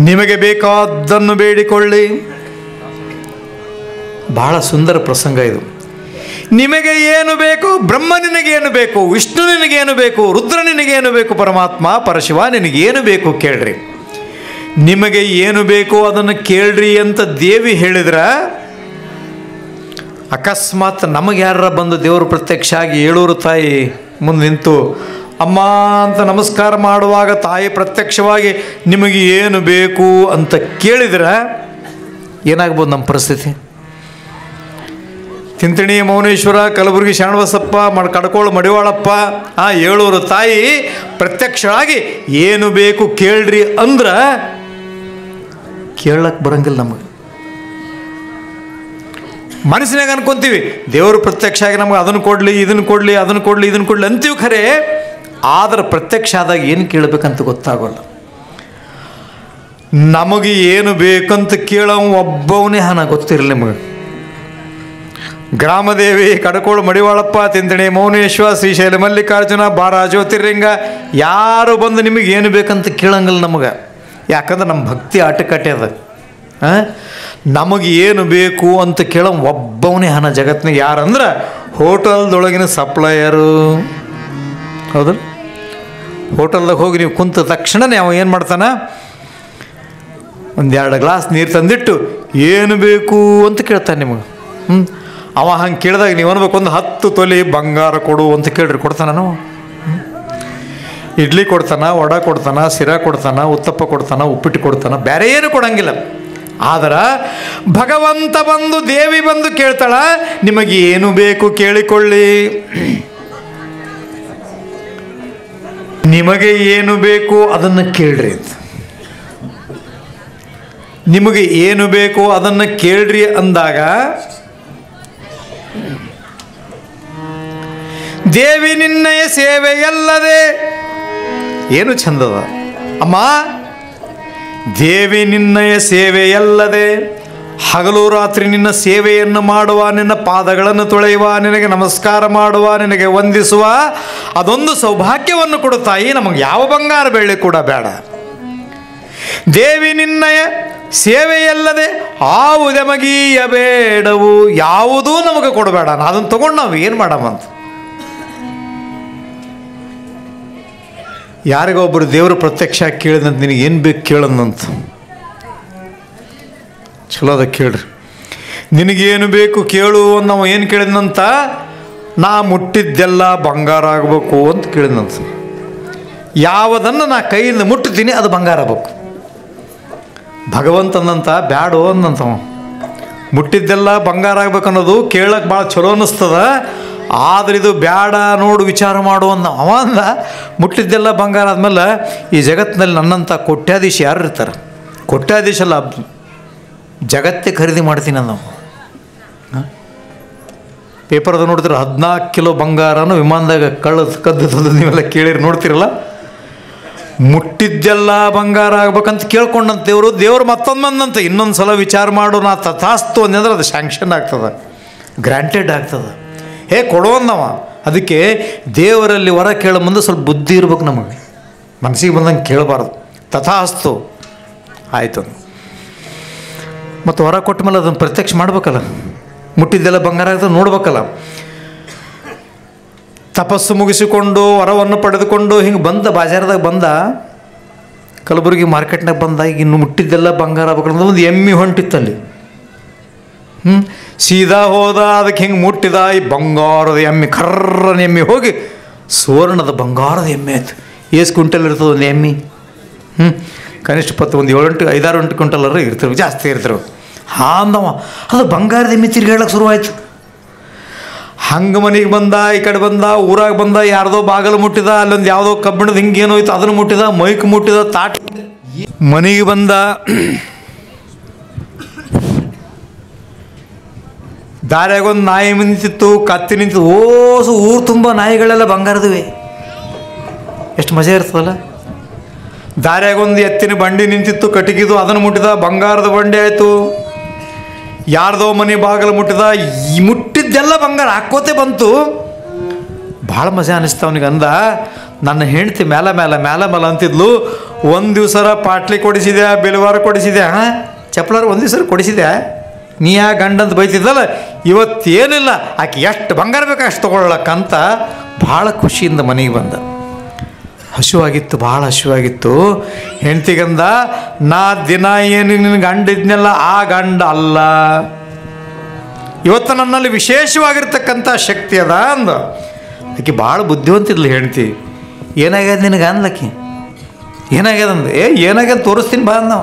ನಿಮಗೆ ಬೇಕಾದ್ದನ್ನು ಬೇಡಿಕೊಳ್ಳಿ. ಬಹಳ ಸುಂದರ ಪ್ರಸಂಗ ಇದು. ನಿಮಗೆ ಏನು ಬೇಕು, ಬ್ರಹ್ಮ ನಿನಗೇನು ಬೇಕು, ವಿಷ್ಣು ನಿನಗೇನು ಬೇಕು, ರುದ್ರ ನಿನಗೇನು ಬೇಕು, ಪರಮಾತ್ಮ ಪರಶಿವ ನಿನಗೇನು ಬೇಕು ಕೇಳ್ರಿ. ನಿಮಗೆ ಏನು ಬೇಕು ಅದನ್ನು ಕೇಳ್ರಿ ಅಂತ ದೇವಿ ಹೇಳಿದ್ರೆ, ಅಕಸ್ಮಾತ್ ನಮಗೆ ಯಾರ ಬಂದು ದೇವರು ಪ್ರತ್ಯಕ್ಷ ಆಗಿ ಏಳೂರು ತಾಯಿ ಮುಂದೆ ನಿಂತು ಅಮ್ಮ ಅಂತ ನಮಸ್ಕಾರ ಮಾಡುವಾಗ ತಾಯಿ ಪ್ರತ್ಯಕ್ಷವಾಗಿ ನಿಮಗೆ ಏನು ಬೇಕು ಅಂತ ಕೇಳಿದ್ರೆ ಏನಾಗ್ಬೋದು ನಮ್ಮ ಪರಿಸ್ಥಿತಿ? ತಿಂತಣಿ ಮೌನೇಶ್ವರ, ಕಲಬುರಗಿ ಶರಣಬಸಪ್ಪ, ಕಡಕೋಳ ಮಡಿವಾಳಪ್ಪ, ಏಳೂರು ತಾಯಿ ಪ್ರತ್ಯಕ್ಷವಾಗಿ ಏನು ಬೇಕು ಕೇಳ್ರಿ ಅಂದ್ರೆ ಕೇಳಕ್ಕೆ ಬರಂಗಿಲ್ಲ ನಮಗೆ. ಮನಸ್ಸಿನಾಗ ಅನ್ಕೊಂತೀವಿ ದೇವರು ಪ್ರತ್ಯಕ್ಷ ಆಗಿ ನಮಗೆ ಅದನ್ನು ಕೊಡಲಿ, ಇದನ್ನು ಕೊಡಲಿ, ಅದನ್ನು ಕೊಡಲಿ, ಇದನ್ನು ಕೊಡಲಿ ಅಂತೀವಿ. ಖರೆ ಆದರೆ ಪ್ರತ್ಯಕ್ಷ ಆದಾಗ ಏನು ಕೇಳಬೇಕಂತ ಗೊತ್ತಾಗೋಲ್ಲ. ನಮಗೆ ಏನು ಬೇಕಂತ ಕೇಳೋ ಒಬ್ಬವನೇ ಹಣ ಗೊತ್ತಿರಲಿ ನಮಗೆ. ಗ್ರಾಮದೇವಿ, ಕಡಕೋಳ ಮಡಿವಾಳಪ್ಪ, ತಿಂತಣಿ ಮೌನೇಶ್ವರ, ಶ್ರೀಶೈಲ ಮಲ್ಲಿಕಾರ್ಜುನ, ಬಾರ ಜ್ಯೋತಿರ್ಲಿಂಗ ಯಾರು ಬಂದು ನಿಮಗೆ ಏನು ಬೇಕಂತ ಕೇಳಂಗಿಲ್ಲ ನಮಗೆ. ಯಾಕಂದ್ರೆ ನಮ್ಮ ಭಕ್ತಿ ಆಟಕಟ್ಟೆ ಅದ. ನಮಗೆ ಏನು ಬೇಕು ಅಂತ ಕೇಳೋ ಒಬ್ಬವನೇ ಹಣ ಜಗತ್ತಿನಾಗ. ಯಾರಂದ್ರೆ ಹೋಟೆಲ್ದೊಳಗಿನ ಸಪ್ಲೈಯರು. ಹೌದು, ಹೋಟೆಲ್ದಾಗ ಹೋಗಿ ನೀವು ಕುಂತ ತಕ್ಷಣನೇ ಅವ ಏನು ಮಾಡ್ತಾನೆ, ಒಂದೆರಡು ಗ್ಲಾಸ್ ನೀರು ತಂದಿಟ್ಟು ಏನು ಬೇಕು ಅಂತ ಕೇಳ್ತಾನೆ ನಿಮಗೆ. ಅವ ಹಂಗೆ ಕೇಳಿದಾಗ ನೀವು ಅನ್ಬೇಕು, ಒಂದು 10 ತೊಲೆ ಬಂಗಾರ ಕೊಡು ಅಂತ ಕೇಳ್ರಿ, ಕೊಡ್ತಾನ ನಾವು? ಇಡ್ಲಿ ಕೊಡ್ತಾನ, ವಡೆ ಕೊಡ್ತಾನ, ಸಿರಾ ಕೊಡ್ತಾನ, ಉತ್ತಪ್ಪ ಕೊಡ್ತಾನ, ಉಪ್ಪಿಟ್ಟು ಕೊಡ್ತಾನ, ಬೇರೆ ಏನು ಕೊಡಂಗಿಲ್ಲ. ಆದ್ರೆ ಭಗವಂತ ಬಂದು, ದೇವಿ ಬಂದು ಕೇಳ್ತಾಳ, ನಿಮಗೆ ಏನು ಬೇಕು ಕೇಳಿಕೊಳ್ಳಿ. ನಿಮಗೆ ಏನು ಬೇಕು ಅದನ್ನು ಕೇಳ್ರಿ ಅಂತ. ನಿಮಗೆ ಏನು ಬೇಕು ಅದನ್ನು ಕೇಳ್ರಿ ಅಂದಾಗ ದೇವಿ ನಿನ್ನಯ ಸೇವೆಯಲ್ಲದೆ ಏನು ಚಂದದ ಅಮ್ಮ. ದೇವಿ ನಿನ್ನಯ ಸೇವೆಯಲ್ಲದೆ ಹಗಲು ರಾತ್ರಿ ನಿನ್ನ ಸೇವೆಯನ್ನು ಮಾಡುವ, ನಿನ್ನ ಪಾದಗಳನ್ನು ತೊಳೆಯುವ, ನಿನಗೆ ನಮಸ್ಕಾರ ಮಾಡುವ, ನಿನಗೆ ವಂದಿಸುವ ಅದೊಂದು ಸೌಭಾಗ್ಯವನ್ನು ಕೊಡು ತಾಯಿ. ನಮಗೆ ಯಾವ ಬಂಗಾರ ಬೆಳ್ಳಿ ಕೂಡ ಬೇಡ. ದೇವಿ ನಿನ್ನಯ ಸೇವೆಯಲ್ಲದೆ ಆವುದೆಮಗೀಯ ಬೇಡವು, ಯಾವುದೂ ನಮಗೆ ಕೊಡಬೇಡ. ಅದನ್ನು ತಗೊಂಡು ನಾವು ಏನು ಮಾಡಮಂತ. ಯಾರಿಗೊಬ್ಬರು ದೇವರು ಪ್ರತ್ಯಕ್ಷ ಕೇಳಿದಂತ ನಿನಗೆ ಏನು ಬೇಕು ಕೇಳಂದಂತ. ಚಲೋ ಅದ ಕೇಳ್ರಿ. ನಿನಗೇನು ಬೇಕು ಕೇಳು ಅಂತ ನಾವು ಏನು ಕೇಳಿದಂತ, ನಾ ಮುಟ್ಟಿದ್ದೆಲ್ಲ ಬಂಗಾರ ಆಗಬೇಕು ಅಂತ ಕೇಳಿದಂತ. ಯಾವುದನ್ನು ನಾ ಕೈಯಿಂದ ಮುಟ್ತೀನಿ ಅದು ಬಂಗಾರ ಆಗಬೇಕು. ಭಗವಂತನಂತ ಬ್ಯಾಡೋ ಅಂದಂತವ. ಮುಟ್ಟಿದ್ದೆಲ್ಲ ಬಂಗಾರ ಆಗ್ಬೇಕು ಅನ್ನೋದು ಕೇಳಕ್ಕೆ ಭಾಳ ಚಲೋ ಅನ್ನಿಸ್ತದ. ಆದರೆ ಇದು ಬ್ಯಾಡ, ನೋಡು ವಿಚಾರ ಮಾಡು ಅಂದ ಅವ. ಅಂದ ಮುಟ್ಟಿದ್ದೆಲ್ಲ ಬಂಗಾರ ಆದಮೇಲೆ ಈ ಜಗತ್ತಿನಲ್ಲಿ ನನ್ನಂಥ ಕೋಟ್ಯಾಧೀಶ ಯಾರು ಇರ್ತಾರೆ? ಕೋಟ್ಯಾಧೀಶ ಅಲ್ಲ, ಜಗತ್ತೇ ಖರೀದಿ ಮಾಡ್ತೀನಿ ಅಂದ. ಪೇಪರ್ದ ನೋಡ್ತೀರ, 14 ಕಿಲೋ ಬಂಗಾರನು ವಿಮಾನದಾಗ ಕದ್ದು ನೀವೆಲ್ಲ ಕೇಳಿರಿ, ನೋಡ್ತಿರಲ್ಲ. ಮುಟ್ಟಿದ್ದೆಲ್ಲ ಬಂಗಾರ ಆಗ್ಬೇಕಂತ ಕೇಳ್ಕೊಂಡಂತ ದೇವರು ಮತ್ತೊಂದು ಮಂದಂತ ಇನ್ನೊಂದು ಸಲ ವಿಚಾರ ಮಾಡು, ನಾ ತಥಾಸ್ತು ಅಂದಂದ್ರೆ ಅದು ಸ್ಯಾಂಕ್ಷನ್ ಆಗ್ತದೆ, ಗ್ರಾಂಟೆಡ್ ಆಗ್ತದೆ. ಕೊಡೋಂದವ. ಅದಕ್ಕೆ ದೇವರಲ್ಲಿ ವರ ಕೇಳೋ ಮುಂದೆ ಸ್ವಲ್ಪ ಬುದ್ಧಿ ಇರ್ಬೇಕು ನಮಗೆ. ಮನಸ್ಸಿಗೆ ಬಂದಂಗೆ ಕೇಳಬಾರ್ದು. ತಥಾಸ್ತು ಆಯಿತು. ಮತ್ತು ವರ ಕೊಟ್ಟ ಮೇಲೆ ಅದನ್ನು ಪ್ರತ್ಯಕ್ಷ ಮಾಡ್ಬೇಕಲ್ಲ. ಮುಟ್ಟಿದ್ದೆಲ್ಲ ಬಂಗಾರ ಆಗ್ತದೆ ನೋಡ್ಬೇಕಲ್ಲ. ತಪಸ್ಸು ಮುಗಿಸಿಕೊಂಡು ವರವನ್ನು ಪಡೆದುಕೊಂಡು ಹಿಂಗೆ ಬಂದ, ಬಾಜಾರದಾಗ ಬಂದ, ಕಲಬುರಗಿ ಮಾರ್ಕೆಟ್ನಾಗ ಬಂದ. ಈಗ ಇನ್ನು ಮುಟ್ಟಿದ್ದೆಲ್ಲ ಬಂಗಾರ ಆಗ್ಬೇಕಂದ್ರೆ ಒಂದು ಎಮ್ಮೆ ಹೊಂಟಿತ್ತಲ್ಲಿ. ಸೀದಾ ಹೋದ, ಅದಕ್ಕೆ ಹಿಂಗೆ ಮುಟ್ಟಿದ. ಈ ಬಂಗಾರದ ಎಮ್ಮೆ, ಕರ್ರನ ಎಮ್ಮೆ ಹೋಗಿ ಸುವರ್ಣದ ಬಂಗಾರದ ಎಮ್ಮೆ ಆಯ್ತು. ಎಷ್ಟು ಕ್ವಿಂಟಲ್ ಇರ್ತದೆ ಒಂದು ಎಮ್ಮೆ? ಕನಿಷ್ಠ ಒಂದು 7-8 ಕ್ವಿಂಟಲರು ಇರ್ತವೆ, ಜಾಸ್ತಿ ಇರ್ತವೆ. ಅಂದವ ಅದು ಬಂಗಾರದ ಎಮ್ಮೆ ತಿರ್ಗಾಡಕ್ಕೆ ಶುರುವಾಯ್ತು. ಹಂಗೆ ಮನೆಗೆ ಬಂದ, ಈ ಕಡೆ ಬಂದ, ಊರಾಗ ಬಂದ, ಯಾರ್ದೋ ಬಾಗಲು ಮುಟ್ಟಿದ, ಅಲ್ಲೊಂದು ಯಾವುದೋ ಕಬ್ಬಿಣದ ಹಿಂಗೆ ಏನೋ ಇತ್ತು ಅದನ್ನು ಮುಟ್ಟಿದ, ಮೈಕ್ ಮುಟ್ಟಿದ, ತಾಟ ಮನೆಗೆ ಬಂದ. ದಾರ್ಯಾಗೊಂದು ನಾಯಿ ನಿಂತಿತ್ತು, ಕತ್ತಿ ನಿಂತಿತ್ತು. ಓಸು ಊರು ತುಂಬ ನಾಯಿಗಳೆಲ್ಲ ಬಂಗಾರದವೆ. ಎಷ್ಟು ಮಜಾ ಇರ್ತದಲ್ಲ. ದಾರ್ಯಾಗೊಂದು ಎತ್ತಿನ ಬಂಡಿ ನಿಂತಿತ್ತು, ಕಟ್ಟಿಗಿದು, ಅದನ್ನು ಮುಟ್ಟಿದ, ಬಂಗಾರದ ಬಂಡಿ ಆಯಿತು. ಯಾರ್ದೋ ಮನೆ ಬಾಗಿಲು ಮುಟ್ಟಿದ, ಈ ಮುಟ್ಟಿದ್ದೆಲ್ಲ ಬಂಗಾರ ಹಾಕೋತೆ ಬಂತು. ಭಾಳ ಮಜಾ ಅನ್ನಿಸ್ತು ಅವನಿಗೆ. ಅಂದ ನನ್ನ ಹೆಂಡ್ತಿ ಮೇಲ ಅಂತಿದ್ಲು. ಒಂದು ದಿವಸರ ಪಾಟ್ಲಿ ಕೊಡಿಸಿದೆ, ಬಿಲ್ವಾರ ಕೊಡಿಸಿದೆ, ಚಪ್ಪಲಾರ ಒಂದು ದಿವಸ ಕೊಡಿಸಿದೆ. ನೀ ಆ ಗಂಡಂತ ಬೈತಿದ್ದಲ್ಲ, ಇವತ್ತೇನಿಲ್ಲ, ಆಕೆ ಎಷ್ಟು ಬಂಗಾರ ಬೇಕು ಅಷ್ಟು ತೊಗೊಳ್ಳಕ್ಕಂತ ಭಾಳ ಖುಷಿಯಿಂದ ಮನೆಗೆ ಬಂದ. ಹಸುವಾಗಿತ್ತು, ಭಾಳ ಹಸುವಾಗಿತ್ತು. ಹೆಂಡ್ತಿಗಂದ, ನಾ ದಿನ ಏನು ನಿನ್ನ ಗಂಡ ಇದ್ನೆಲ್ಲ ಆ ಗಂಡ ಅಲ್ಲ, ಇವತ್ತು ನನ್ನಲ್ಲಿ ವಿಶೇಷವಾಗಿರ್ತಕ್ಕಂಥ ಶಕ್ತಿ ಅದ ಅಂದ. ಆಕೆ ಭಾಳ ಬುದ್ಧಿವಂತಿದ್ಲು ಹೆಂಡ್ತಿ. ಏನಾಗ್ಯದ ನಿನಗೆ ಅಂದ್ಲಕ್ಕಿ. ಏನಾಗ್ಯದ ಅಂದ. ಏನಾಗ್ಯದ ತೋರಿಸ್ತೀನಿ ಬಾ ಅಂದ.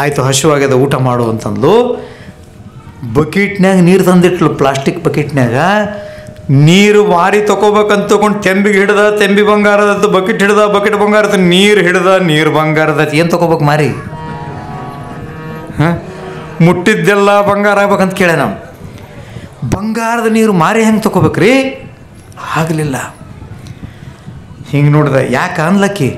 ಆಯಿತು, ಹಸುವಾಗ್ಯದ, ಊಟ ಮಾಡು ಅಂತಂದ್ಲು. ಬಕೀಟ್ನ್ಯಾಗ ನೀರು ತಂದಿಟ್ಲು, ಪ್ಲಾಸ್ಟಿಕ್ ಬಕೀಟ್ನ್ಯಾಗ. ನೀರು ಮಾರಿ ತೊಗೋಬೇಕಂತ ತೊಗೊಂಡು ತೆಂಬಿಗೆ ಹಿಡ್ದ, ತೆಂಬಿ ಬಂಗಾರದತ್ತು. ಬಕೆಟ್ ಹಿಡ್ದ, ಬಕೆಟ್ ಬಂಗಾರದ. ನೀರು ಹಿಡ್ದ, ನೀರು ಬಂಗಾರದತ್ತು. ಏನು ತೊಗೋಬೇಕು ಮಾರಿ? ಮುಟ್ಟಿದ್ದೆಲ್ಲ ಬಂಗಾರ ಆಗ್ಬೇಕಂತ ಕೇಳ. ನಾವು ಬಂಗಾರದ ನೀರು ಮಾರಿ ಹೆಂಗೆ ತೊಗೋಬೇಕ್ರಿ? ಆಗಲಿಲ್ಲ. ಹಿಂಗೆ ನೋಡಿದೆ. ಯಾಕೆ ಅನ್ಲಕ್ಕಿ?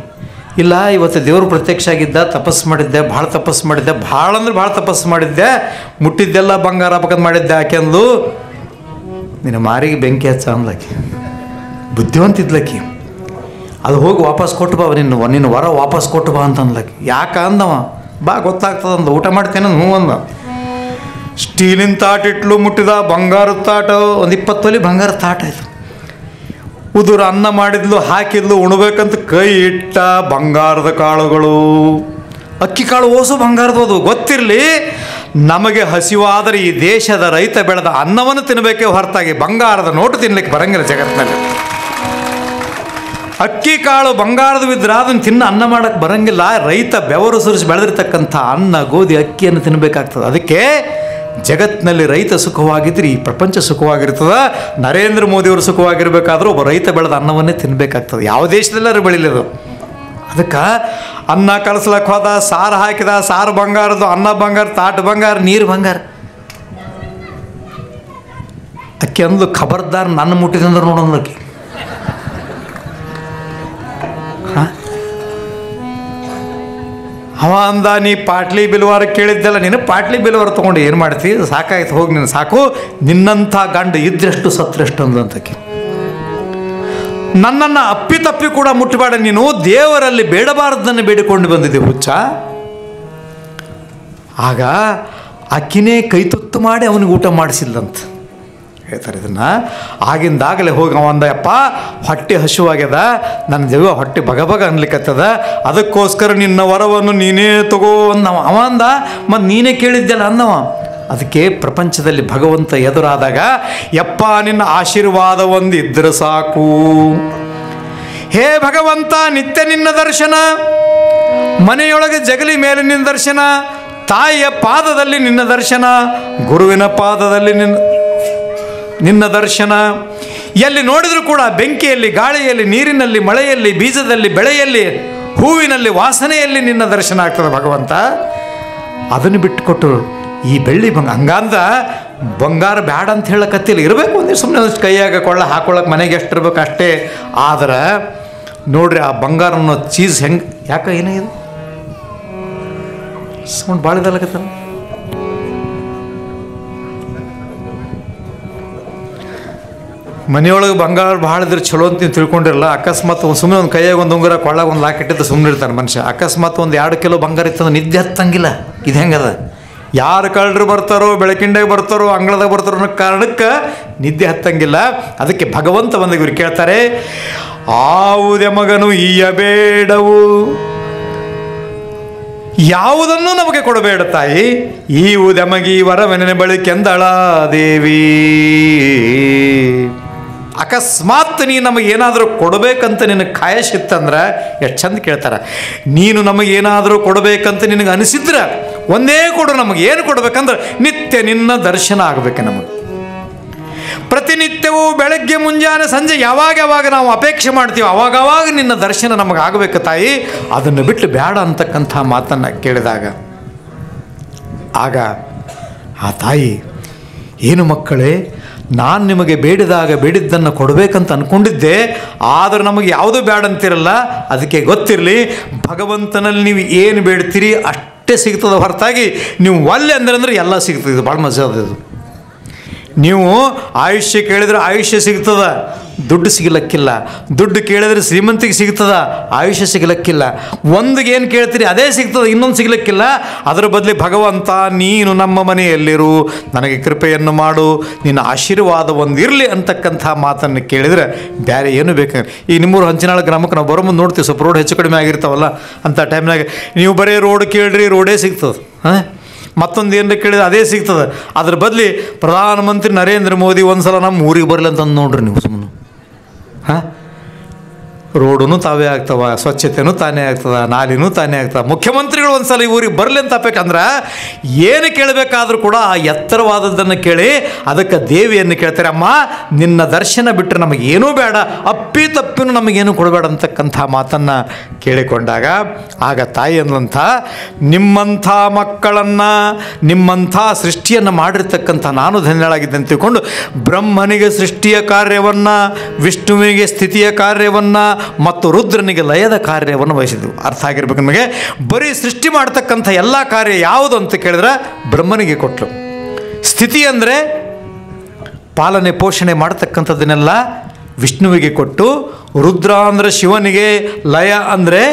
ಇಲ್ಲ, ಇವತ್ತು ದೇವರು ಪ್ರತ್ಯಕ್ಷ ಆಗಿದ್ದ, ತಪಸ್ಸು ಮಾಡಿದ್ದೆ, ಭಾಳ ತಪಸ್ಸು ಮಾಡಿದ್ದೆ, ಭಾಳ ಅಂದ್ರೆ ಭಾಳ ತಪಸ್ಸು ಮಾಡಿದ್ದೆ, ಮುಟ್ಟಿದ್ದೆಲ್ಲ ಬಂಗಾರ ಆಗ್ಬೇಕಂತ ಮಾಡಿದ್ದೆ. ಯಾಕೆಂದು ನಿನ್ನ ಮಾರಿಗೆ ಬೆಂಕಿ ಹಚ್ಚ ಅಂದ್ಲಕ್ಕಿ. ಬುದ್ಧಿವಂತಿದ್ಲಕ್ಕಿ. ಅದು ಹೋಗಿ ವಾಪಸ್ ಕೊಟ್ಟು ಬಾ, ನಿನ್ನ ವರ ವಾಪಸ್ ಕೊಟ್ಟು ಬಾ ಅಂತ ಅಂದ್ಲಕ್ಕಿ. ಯಾಕೆ ಅಂದವ? ಬಾ ಗೊತ್ತಾಗ್ತದಂದ. ಊಟ ಮಾಡ್ತೇನೆ ಹ್ಞೂ ಅಂದ. ಸ್ಟೀಲಿನ ತಾಟ ಇಟ್ಲು, ಮುಟ್ಟಿದ. ಬಂಗಾರದ ತಾಟ, ಒಂದು 20 ತೊಲಿ ಬಂಗಾರದ ತಾಟ ಆಯಿತು. ಉದುರ ಅನ್ನ ಮಾಡಿದ್ಲು, ಹಾಕಿದ್ಲು, ಉಣ್ಬೇಕಂತ ಕೈ ಇಟ್ಟ. ಬಂಗಾರದ ಕಾಳುಗಳು, ಅಕ್ಕಿ ಕಾಳು ಓಸು ಬಂಗಾರದದು. ಗೊತ್ತಿರಲಿ, ನಮಗೆ ಹಸಿವಾದರೆ ಈ ದೇಶದ ರೈತ ಬೆಳೆದ ಅನ್ನವನ್ನು ತಿನ್ನಬೇಕೇ ಹೊರತಾಗಿ ಬಂಗಾರದ ನೋಟು ತಿನ್ನಲಿಕ್ಕೆ ಬರಂಗಿಲ್ಲ ಜಗತ್ತಿನಲ್ಲಿ. ಅಕ್ಕಿ ಕಾಳು ಬಂಗಾರದವಿದ್ರೆ ಅದನ್ನು ತಿನ್ನ ಅನ್ನ ಮಾಡೋಕ್ಕೆ ಬರಂಗಿಲ್ಲ. ರೈತ ಬೆವರು ಸುರಿಸಿ ಬೆಳೆದಿರ್ತಕ್ಕಂಥ ಅನ್ನ, ಗೋಧಿ, ಅಕ್ಕಿಯನ್ನು ತಿನ್ನಬೇಕಾಗ್ತದೆ. ಅದಕ್ಕೆ ಜಗತ್ತಿನಲ್ಲಿ ರೈತ ಸುಖವಾಗಿದ್ದರೆ ಈ ಪ್ರಪಂಚ ಸುಖವಾಗಿರ್ತದೆ. ನರೇಂದ್ರ ಮೋದಿಯವರು ಸುಖವಾಗಿರಬೇಕಾದ್ರೂ ಒಬ್ಬ ರೈತ ಬೆಳೆದ ಅನ್ನವನ್ನೇ ತಿನ್ನಬೇಕಾಗ್ತದೆ. ಯಾವ ದೇಶದಲ್ಲರೂ ಬೆಳಿಲಿದು. ಅದಕ್ಕೆ ಅನ್ನ ಕಲಸ್ಲಕ್ಕೆ ಹೋದ, ಸಾರು ಹಾಕಿದ, ಸಾರು ಬಂಗಾರದು, ಅನ್ನ ಬಂಗಾರ, ತಾಟ ಬಂಗಾರ, ನೀರು ಬಂಗಾರ. ಅಕ್ಕಿ ಅಂದ್ಲು, ಖಬರ್ದಾರ್ ನನ್ನ ಮುಟ್ಟಿದಂದ್ರೆ ನೋಡೋನ್ಲಕ್ಕಿ. ಅವ ಅಂದ, ನೀ ಪಾಟ್ಲಿ ಬಿಲ್ವಾರ ಕೇಳಿದ್ದೆಲ್ಲ, ನೀನು ಪಾಟ್ಲಿ ಬಿಲ್ವಾರ ತೊಗೊಂಡು ಏನು ಮಾಡ್ತೀವಿ? ಸಾಕಾಯ್ತು, ಹೋಗಿ ನೀನು ಸಾಕು. ನಿನ್ನಂಥ ಗಂಡು ಇದ್ರೆಷ್ಟು ಸತ್ರೆಷ್ಟು ಅಂದಂತಕ್ಕೆ. ನನ್ನನ್ನು ಅಪ್ಪಿತಪ್ಪಿ ಕೂಡ ಮುಟ್ಟಬೇಡ, ನೀನು ದೇವರಲ್ಲಿ ಬೇಡಬಾರದನ್ನು ಬೇಡಿಕೊಂಡು ಬಂದಿದ್ದೆ ಹುಚ್ಚ. ಆಗ ಅಕ್ಕಿನೇ ಕೈ ತುತ್ತು ಮಾಡಿ ಅವನಿಗೆ ಊಟ ಮಾಡಿಸಿಲ್ಲಂತ ಹೇಳ್ತಾರೆ ಇದನ್ನು. ಆಗಿಂದಾಗಲೇ ಹೋಗಿ ಅವಂದ, ಯಪ್ಪ ಹೊಟ್ಟೆ ಹಸುವಾಗ್ಯದ, ನನ್ನ ದೇವ ಹೊಟ್ಟೆ ಬಗಬಗ ಅನ್ಲಿಕ್ಕತ್ತದ, ಅದಕ್ಕೋಸ್ಕರ ನಿನ್ನ ವರವನ್ನು ನೀನೇ ತಗೋ ಅಂದವ. ಅವಂದ, ಮತ್ತು ನೀನೇ ಕೇಳಿದ್ದೆಲ್ಲ ಅಂದವ. ಅದಕ್ಕೆ ಪ್ರಪಂಚದಲ್ಲಿ ಭಗವಂತ ಎದುರಾದಾಗ, ಯಪ್ಪ ನಿನ್ನ ಆಶೀರ್ವಾದ ಒಂದಿದ್ರೆ ಸಾಕು. ಹೇ ಭಗವಂತ, ನಿತ್ಯ ನಿನ್ನ ದರ್ಶನ, ಮನೆಯೊಳಗೆ ಜಗಲಿ ಮೇಲೆ ನಿನ್ನ ದರ್ಶನ, ತಾಯಿಯ ಪಾದದಲ್ಲಿ ನಿನ್ನ ದರ್ಶನ, ಗುರುವಿನ ಪಾದದಲ್ಲಿ ನಿನ್ನ ದರ್ಶನ. ಎಲ್ಲಿ ನೋಡಿದರೂ ಕೂಡ ಬೆಂಕಿಯಲ್ಲಿ, ಗಾಳಿಯಲ್ಲಿ, ನೀರಿನಲ್ಲಿ, ಮಳೆಯಲ್ಲಿ, ಬೀಜದಲ್ಲಿ, ಬೆಳೆಯಲ್ಲಿ, ಹೂವಿನಲ್ಲಿ, ವಾಸನೆಯಲ್ಲಿ ನಿನ್ನ ದರ್ಶನ ಆಗ್ತದೆ ಭಗವಂತ. ಅದನ್ನು ಬಿಟ್ಟುಕೊಟ್ಟರು ಈ ಬೆಳ್ಳಿ ಹಂಗಂದ ಬಂಗಾರ ಬ್ಯಾಡ ಅಂತ ಹೇಳಕತ್ತಿಲ್ಲ. ಇರಬೇಕು ಒಂದೇ, ಸುಮ್ಮನೆ ಒಂದಿಷ್ಟು ಕೈಯಾಗ ಕೊಳ್ಳ ಹಾಕೊಳ್ಳೋಕೆ ಮನೆಗೆ ಎಷ್ಟು ಇರ್ಬೇಕು ಅಷ್ಟೇ. ಆದ್ರೆ ನೋಡ್ರಿ ಆ ಬಂಗಾರ ಅನ್ನೋ ಚೀಸ್ ಹೆಂಗೆ, ಯಾಕೆ ಏನಾಗಿದೆ ಸೌಂಡ್ ಭಾಳ ಇದಲ್ಲಕತ್ತಲ್ಲ. ಮನೆಯೊಳಗೆ ಬಂಗಾರ ಭಾಳ ಇದ್ರೆ ಚಲೋ ಅಂತ ನೀವು ತಿಳ್ಕೊಂಡಿರಲ್ಲ. ಅಕಸ್ಮಾತ್ ಸುಮ್ಮನೆ ಒಂದು ಕೈಯಾಗ ಒಂದು ಉಂಗುರ, ಕೊಳ್ಳಾಗ ಒಂದು ಲಾಕ್ ಇಟ್ಟಿದ್ದು ಸುಮ್ಮನೆ ಇರ್ತಾನೆ ಮನುಷ್ಯ. ಅಕಸ್ಮಾತ್ ಒಂದು 2 ಕಿಲೋ ಬಂಗಾರ ಇತ್ತಂದ್ರೆ ನಿದ್ದೆ ಹತ್ತಂಗಿಲ್ಲ. ಇದು ಹೆಂಗದ? ಯಾರು ಕಳ್ಳರು ಬರ್ತಾರೋ, ಬೆಳಕಿಂಡಾಗ ಬರ್ತಾರೋ, ಅಂಗಳದಾಗ ಬರ್ತಾರೋ ಅನ್ನೋ ಕಾರಣಕ್ಕೆ ನಿದ್ದೆ ಹತ್ತಂಗಿಲ್ಲ. ಅದಕ್ಕೆ ಭಗವಂತ ಬಂದಾಗ ಇವ್ರು ಕೇಳ್ತಾರೆ, ಆವುದೇ ಮಗನು ಈಯಬೇಡವು, ಯಾವುದನ್ನು ನಮಗೆ ಕೊಡಬೇಡ ತಾಯಿ. ಈ ಉದಮಗಿ ವರವನ ಬಳಿಕೆಂದಳ ದೇವಿ. ಅಕಸ್ಮಾತ್ ನೀ ನಮಗೇನಾದರೂ ಕೊಡಬೇಕಂತ ನಿನಗೆ ಕಾಯಸಿತ್ತಂದ್ರೆ ಎಷ್ಟು ಚಂದ ಕೇಳ್ತಾರೆ. ನೀನು ನಮಗೇನಾದರೂ ಕೊಡಬೇಕಂತ ನಿನಗೆ ಅನಿಸಿದ್ರೆ ಒಂದೇ ಕೊಡು, ನಮಗೆ ಏನು ಕೊಡಬೇಕಂದ್ರೆ ನಿತ್ಯ ನಿನ್ನ ದರ್ಶನ ಆಗಬೇಕು. ನಮಗೆ ಪ್ರತಿನಿತ್ಯವೂ ಬೆಳಗ್ಗೆ ಮುಂಜಾನೆ ಸಂಜೆ ಯಾವಾಗ ನಾವು ಅಪೇಕ್ಷೆ ಮಾಡ್ತೀವಿ ಅವಾಗವಾಗ ನಿನ್ನ ದರ್ಶನ ನಮಗೆ ಆಗಬೇಕು ತಾಯಿ, ಅದನ್ನು ಬಿಟ್ಟು ಬೇಡ ಅಂತಕ್ಕಂಥ ಮಾತನ್ನು ಕೇಳಿದಾಗ ಆಗ ಆ ತಾಯಿ, ಏನು ಮಕ್ಕಳೇ, ನಾನು ನಿಮಗೆ ಬೇಡಿದ್ದನ್ನು ಕೊಡಬೇಕಂತ ಅಂದ್ಕೊಂಡಿದ್ದೆ, ಆದರೆ ನಮಗೆ ಯಾವುದೂ ಬೇಡ ಅಂತಿರಲ್ಲ. ಅದಕ್ಕೆ ಗೊತ್ತಿರಲಿ, ಭಗವಂತನಲ್ಲಿ ನೀವು ಏನು ಬೇಡ್ತೀರಿ ಅಷ್ಟೇ ಸಿಗ್ತದೆ ಹೊರತಾಗಿ ನೀವು ಒಲ್ಲೆ ಅಂದ್ರೆ ಎಲ್ಲ ಸಿಗ್ತದೆ. ಇದು ಭಾಳ ಮಜಾ ಅದು. ನೀವು ಆಯುಷ್ಯ ಕೇಳಿದ್ರೆ ಆಯುಷ್ಯ ಸಿಗ್ತದ, ದುಡ್ಡು ಸಿಗಲಕ್ಕಿಲ್ಲ. ದುಡ್ಡು ಕೇಳಿದ್ರೆ ಶ್ರೀಮಂತಿಗೆ ಸಿಗ್ತದ, ಆಯುಷ್ಯ ಸಿಗಲಕ್ಕಿಲ್ಲ. ಒಂದಿಗೆ ಏನು ಕೇಳ್ತೀರಿ ಅದೇ ಸಿಗ್ತದೆ, ಇನ್ನೊಂದು ಸಿಗಲಿಕ್ಕಿಲ್ಲ. ಅದರ ಬದಲಿ ಭಗವಂತ ನೀನು ನಮ್ಮ ಮನೆಯಲ್ಲಿರು, ನನಗೆ ಕೃಪೆಯನ್ನು ಮಾಡು, ನಿನ್ನ ಆಶೀರ್ವಾದ ಒಂದಿರಲಿ ಅಂತಕ್ಕಂಥ ಮಾತನ್ನು ಕೇಳಿದರೆ ಬೇರೆ ಏನು ಬೇಕು. ಈ ನಿಮ್ಮೂರು ಹಂಚಿನಾಳ ಗ್ರಾಮಕ್ಕೆ ನಾವು ಬರೋ ಮುಂದೆ ನೋಡ್ತೀವಿ, ಸ್ವಲ್ಪ ರೋಡ್ ಹೆಚ್ಚು ಕಡಿಮೆ ಆಗಿರ್ತಾವಲ್ಲ, ಅಂಥ ಟೈಮ್ನಾಗ ನೀವು ಬರೀ ರೋಡ್ ಕೇಳ್ರಿ, ರೋಡೇ ಸಿಗ್ತದೆ. ಮತ್ತೊಂದು ಏನರ ಕೇಳಿದ್ರೆ ಅದೇ ಸಿಗ್ತದೆ. ಅದ್ರ ಬದಲಿ ಪ್ರಧಾನಮಂತ್ರಿ ನರೇಂದ್ರ ಮೋದಿ ಒಂದು ಸಲ ನಮ್ಮ ಊರಿಗೆ ಬರಲಿ ಅಂತಂದು ನೋಡ್ರಿ ನೀವು ಸುಮ್ಮನೆ. ರೋಡೂ ತಾವೇ ಆಗ್ತವೆ, ಸ್ವಚ್ಛತೆಯೂ ತಾನೇ ಆಗ್ತದೆ, ನಾಲಿನೂ ತಾನೇ ಆಗ್ತದೆ. ಮುಖ್ಯಮಂತ್ರಿಗಳು ಒಂದು ಸಲ ಈ ಊರಿಗೆ ಬರಲಿ ಅಂತ ಅಪ್ಪಬೇಕಂದ್ರೆ ಏನು ಕೇಳಬೇಕಾದ್ರೂ ಕೂಡ ಆ ಎತ್ತರವಾದದ್ದನ್ನು ಕೇಳಿ ಅದಕ್ಕೆ ದೇವಿಯನ್ನು ಕೇಳ್ತಾರೆ, ಅಮ್ಮ ನಿನ್ನ ದರ್ಶನ ಬಿಟ್ಟರೆ ನಮಗೇನೂ ಬೇಡ, ಅಪ್ಪಿ ತಪ್ಪಿನೂ ನಮಗೇನು ಕೊಡಬೇಡ ಅಂತಕ್ಕಂಥ ಮಾತನ್ನು ಕೇಳಿಕೊಂಡಾಗ ಆಗ ತಾಯಿ ಅಂದ್ಲಂಥ, ನಿಮ್ಮಂಥ ಮಕ್ಕಳನ್ನು, ನಿಮ್ಮಂಥ ಸೃಷ್ಟಿಯನ್ನು ಮಾಡಿರ್ತಕ್ಕಂಥ ನಾನು ಧನ್ಯಳಾಗಿದ್ದೆ ಅಂತ ತಿಳ್ಕೊಂಡು ಬ್ರಹ್ಮನಿಗೆ ಸೃಷ್ಟಿಯ ಕಾರ್ಯವನ್ನು, ವಿಷ್ಣುವಿಗೆ ಸ್ಥಿತಿಯ ಕಾರ್ಯವನ್ನು ಮತ್ತು ರುದ್ರನಿಗೆ ಲಯದ ಕಾರ್ಯವನ್ನು ವಹಿಸಿದ್ವು. ಅರ್ಥ ಆಗಿರ್ಬೇಕು ನಮಗೆ. ಬರೀ ಸೃಷ್ಟಿ ಮಾಡ್ತಕ್ಕಂಥ ಎಲ್ಲ ಕಾರ್ಯ ಯಾವುದು ಅಂತ ಕೇಳಿದ್ರೆ ಬ್ರಹ್ಮನಿಗೆ ಕೊಟ್ಟರು. ಸ್ಥಿತಿ ಅಂದರೆ ಪಾಲನೆ ಪೋಷಣೆ ಮಾಡ್ತಕ್ಕಂಥದ್ದನ್ನೆಲ್ಲ ವಿಷ್ಣುವಿಗೆ ಕೊಟ್ಟು, ರುದ್ರ ಅಂದರೆ ಶಿವನಿಗೆ, ಲಯ ಅಂದರೆ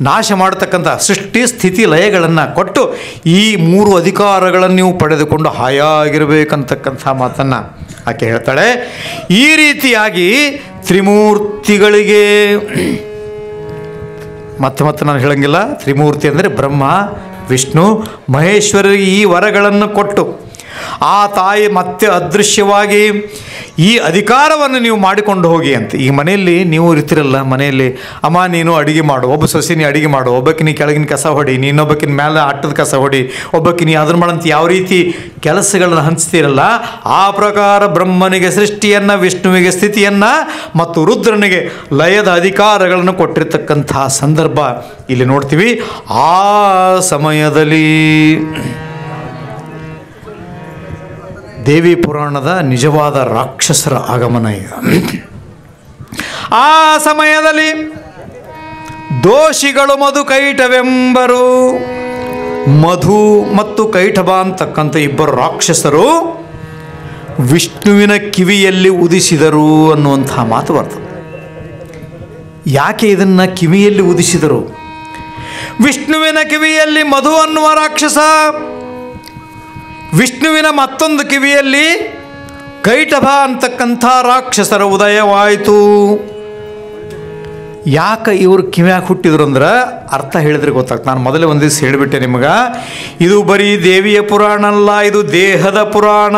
ನಾಶ ಮಾಡ್ತಕ್ಕಂಥ ಸೃಷ್ಟಿ ಸ್ಥಿತಿ ಲಯಗಳನ್ನು ಕೊಟ್ಟು ಈ 3 ಅಧಿಕಾರಗಳನ್ನು ನೀವು ಪಡೆದುಕೊಂಡು ಹಾಯಾಗಿರಬೇಕಂತಕ್ಕಂಥ ಮಾತನ್ನು ಆಕೆ ಹೇಳ್ತಾಳೆ. ಈ ರೀತಿಯಾಗಿ ತ್ರಿಮೂರ್ತಿಗಳಿಗೆ, ಮತ್ತೆ ನಾನು ಹೇಳಂಗಿಲ್ಲ, ತ್ರಿಮೂರ್ತಿ ಅಂದರೆ ಬ್ರಹ್ಮ ವಿಷ್ಣು ಮಹೇಶ್ವರಿಗೆ ಈ ವರಗಳನ್ನು ಕೊಟ್ಟು ಆ ತಾಯಿ ಮತ್ತೆ ಅದೃಶ್ಯವಾಗಿ ಈ ಅಧಿಕಾರವನ್ನು ನೀವು ಮಾಡಿಕೊಂಡು ಹೋಗಿ ಅಂತ. ಈ ಮನೆಯಲ್ಲಿ ನೀವು ಇರ್ತಿರಲ್ಲ, ಮನೆಯಲ್ಲಿ ಅಮ್ಮ ನೀನು ಅಡುಗೆ ಮಾಡು, ಒಬ್ಬ ಸೊಸೆ ನೀ ಅಡುಗೆ ಮಾಡು, ಒಬ್ಬಕ್ಕಿನಿ ಕೆಳಗಿನ ಕಸ ಹೊಡಿ, ಇನ್ನೊಬ್ಬಕ್ಕಿನ ಮೇಲೆ ಅಟ್ಟದ ಕಸ ಹೊಡಿ, ಒಬ್ಬಕ್ಕಿನಿ ಅದನ್ನು ಮಾಡಂತ ಯಾವ ರೀತಿ ಕೆಲಸಗಳನ್ನು ಹಂಚ್ತಿರಲ್ಲ, ಆ ಪ್ರಕಾರ ಬ್ರಹ್ಮನಿಗೆ ಸೃಷ್ಟಿಯನ್ನು, ವಿಷ್ಣುವಿಗೆ ಸ್ಥಿತಿಯನ್ನು ಮತ್ತು ರುದ್ರನಿಗೆ ಲಯದ ಅಧಿಕಾರಗಳನ್ನು ಕೊಟ್ಟಿರ್ತಕ್ಕಂತಹ ಸಂದರ್ಭ ಇಲ್ಲಿ ನೋಡ್ತೀವಿ. ಆ ಸಮಯದಲ್ಲಿ ದೇವಿ ಪುರಾಣದ ನಿಜವಾದ ರಾಕ್ಷಸರ ಆಗಮನ ಈಗ. ಆ ಸಮಯದಲ್ಲಿ ದೋಷಿಗಳು ಮಧು ಕೈಟವೆಂಬರು, ಮಧು ಮತ್ತು ಕೈಟಭ ಅಂತಕ್ಕಂಥ ಇಬ್ಬರು ರಾಕ್ಷಸರು ವಿಷ್ಣುವಿನ ಕಿವಿಯಲ್ಲಿ ಉದಿಸಿದರು ಅನ್ನುವಂಥ ಮಾತು ಬರ್ತದೆ. ಯಾಕೆ ಇದನ್ನು ಕಿವಿಯಲ್ಲಿ ಉದಿಸಿದರು? ವಿಷ್ಣುವಿನ ಕಿವಿಯಲ್ಲಿ ಮಧು ಅನ್ನುವ ರಾಕ್ಷಸ, ವಿಷ್ಣುವಿನ ಮತ್ತೊಂದು ಕಿವಿಯಲ್ಲಿ ಕೈಟಭ ಅಂತಕ್ಕಂಥ ರಾಕ್ಷಸರ ಉದಯವಾಯಿತು. ಯಾಕೆ ಇವರು ಕಿವ್ಯಾಗ ಹುಟ್ಟಿದ್ರು ಅಂದ್ರೆ ಅರ್ಥ ಹೇಳಿದ್ರೆ ಗೊತ್ತಾಗ್ತದೆ. ನಾನು ಮೊದಲೇ ಒಂದು ದಿವಸ ಹೇಳಿಬಿಟ್ಟೆ ನಿಮಗೆ, ಇದು ಬರೀ ದೇವಿಯ ಪುರಾಣ ಅಲ್ಲ, ಇದು ದೇಹದ ಪುರಾಣ.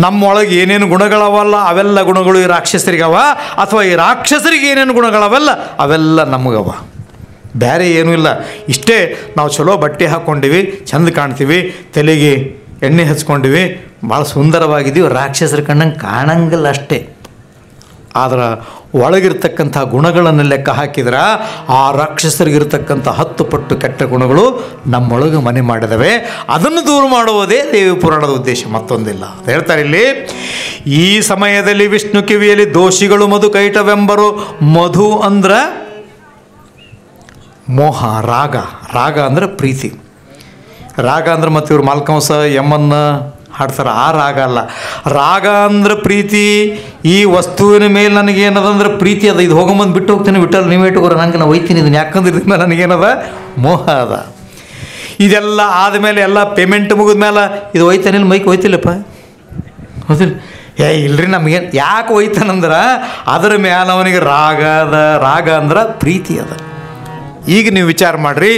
ನಮ್ಮೊಳಗೆ ಏನೇನು ಗುಣಗಳವಲ್ಲ ಅವೆಲ್ಲ ಗುಣಗಳು ಈ ರಾಕ್ಷಸರಿಗವ, ಅಥವಾ ಈ ರಾಕ್ಷಸರಿಗೆ ಏನೇನು ಗುಣಗಳವೆಲ್ಲ ಅವೆಲ್ಲ ನಮಗವ, ಬೇರೆ ಏನೂ ಇಲ್ಲ. ಇಷ್ಟೇ, ನಾವು ಚಲೋ ಬಟ್ಟೆ ಹಾಕ್ಕೊಂಡಿವಿ, ಚಂದ ಕಾಣ್ತೀವಿ, ತಲೆಗೆ ಎಣ್ಣೆ ಹಚ್ಕೊಂಡಿವಿ, ಭಾಳ ಸುಂದರವಾಗಿದ್ದೀವಿ, ರಾಕ್ಷಸರ ಕಣ್ಣಂಗೆ ಕಾಣಂಗಿಲ್ಲ ಅಷ್ಟೇ. ಆದ್ರೆ ಒಳಗಿರ್ತಕ್ಕಂಥ ಗುಣಗಳನ್ನು ಲೆಕ್ಕ ಹಾಕಿದ್ರೆ ಆ ರಾಕ್ಷಸರಿಗಿರ್ತಕ್ಕಂಥ 10 ಪಟ್ಟು ಕೆಟ್ಟ ಗುಣಗಳು ನಮ್ಮೊಳಗೆ ಮನೆ ಮಾಡಿದವೆ. ಅದನ್ನು ದೂರ ಮಾಡುವುದೇ ದೇವಿ ಪುರಾಣದ ಉದ್ದೇಶ, ಮತ್ತೊಂದಿಲ್ಲ ಅಂತ ಹೇಳ್ತಾರೆ ಇಲ್ಲಿ. ಈ ಸಮಯದಲ್ಲಿ ವಿಷ್ಣು ಕಿವಿಯಲ್ಲಿ ದೋಷಿಗಳು ಮಧು ಕೈಟವೆಂಬರು. ಮಧು ಅಂದ್ರೆ ಮೋಹ, ರಾಗ. ರಾಗ ಅಂದರೆ ಪ್ರೀತಿ. ರಾಗ ಅಂದ್ರೆ ಮತ್ತು ಇವ್ರು ಮಾಲ್ಕಂಸ ಯಮ್ಮನ್ನ ಹಾಡ್ತಾರೆ, ಆ ರಾಗ ಅಲ್ಲ. ರಾಗ ಅಂದ್ರೆ ಪ್ರೀತಿ. ಈ ವಸ್ತುವಿನ ಮೇಲೆ ನನಗೇನದಂದ್ರೆ ಪ್ರೀತಿ ಅದ, ಇದು ಹೋಗೊಂಬಂದು ಬಿಟ್ಟು ಹೋಗ್ತೀನಿ, ಬಿಟ್ಟಲ್ಲಿ ನೀವೇ ಇಟ್ಟುಕೋರ, ನಂಗೆ ನಾವು ಒಯ್ತೀನಿ ಇದನ್ನು, ಯಾಕಂದ್ರೆ ಇದನ್ನ ನನಗೇನದ ಮೋಹ ಅದ. ಇದೆಲ್ಲ ಆದಮೇಲೆ ಎಲ್ಲ ಪೇಮೆಂಟ್ ಮುಗಿದ ಮೇಲೆ ಇದು ಒಯ್ತಾನಿಲ್ಲ, ಮೈಕ್ ಒಯ್ತಿಲ್ಲಪ್ಪ, ಹೌದಿಲ್ಲ? ಇಲ್ರಿ ನಮಗೇನು ಯಾಕೆ ಒಯ್ತಾನಂದ್ರೆ ಅದರ ಮೇಲೆ ಅವನಿಗೆ ರಾಗ ಅದ. ರಾಗ ಅಂದ್ರೆ ಪ್ರೀತಿ ಅದ. ಈಗ ನೀವು ವಿಚಾರ ಮಾಡಿರಿ,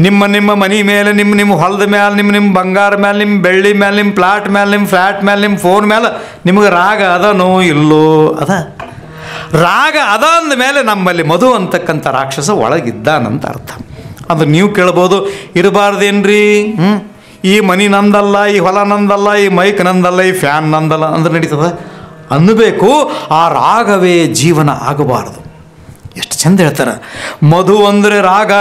ನಿಮ್ಮ ಮನೆ ಮೇಲೆ, ನಿಮ್ಮ ಹೊಲದ ಮೇಲೆ, ನಿಮ್ಮ ಬಂಗಾರ ಮೇಲೆ, ನಿಮ್ಮ ಬೆಳ್ಳಿ ಮೇಲೆ, ನಿಮ್ಮ ಪ್ಲಾಟ್ ಮೇಲೆ, ನಿಮ್ಮ ಫ್ಲ್ಯಾಟ್ ಮೇಲೆ, ನಿಮ್ಮ ಫೋನ್ ಮೇಲೆ ನಿಮಗೆ ರಾಗ ಅದನೋ ಇಲ್ಲೋ? ಅದ ರಾಗ ಅದ ಅಂದ ಮೇಲೆ ನಮ್ಮಲ್ಲಿ ಮಧು ಅಂತಕ್ಕಂಥ ರಾಕ್ಷಸ ಒಳಗಿದ್ದಾನಂತ ಅರ್ಥ. ಅದು ನೀವು ಕೇಳ್ಬೋದು, ಇರಬಾರ್ದೇನ್ರಿ, ಈ ಮನೆ ನಂದಲ್ಲ, ಈ ಹೊಲ ನಂದಲ್ಲ, ಈ ಮೈಕ್ ನಂದಲ್ಲ, ಈ ಫ್ಯಾನ್ ನಂದಲ್ಲ ಅಂದ್ರೆ ನಡೀತದ ಅನ್ನಬೇಕು. ಆ ರಾಗವೇ ಜೀವನ ಆಗಬಾರ್ದು. ಎಷ್ಟು ಚಂದ ಹೇಳ್ತಾರೆ, ಮಧು ಅಂದರೆ ರಾಗ,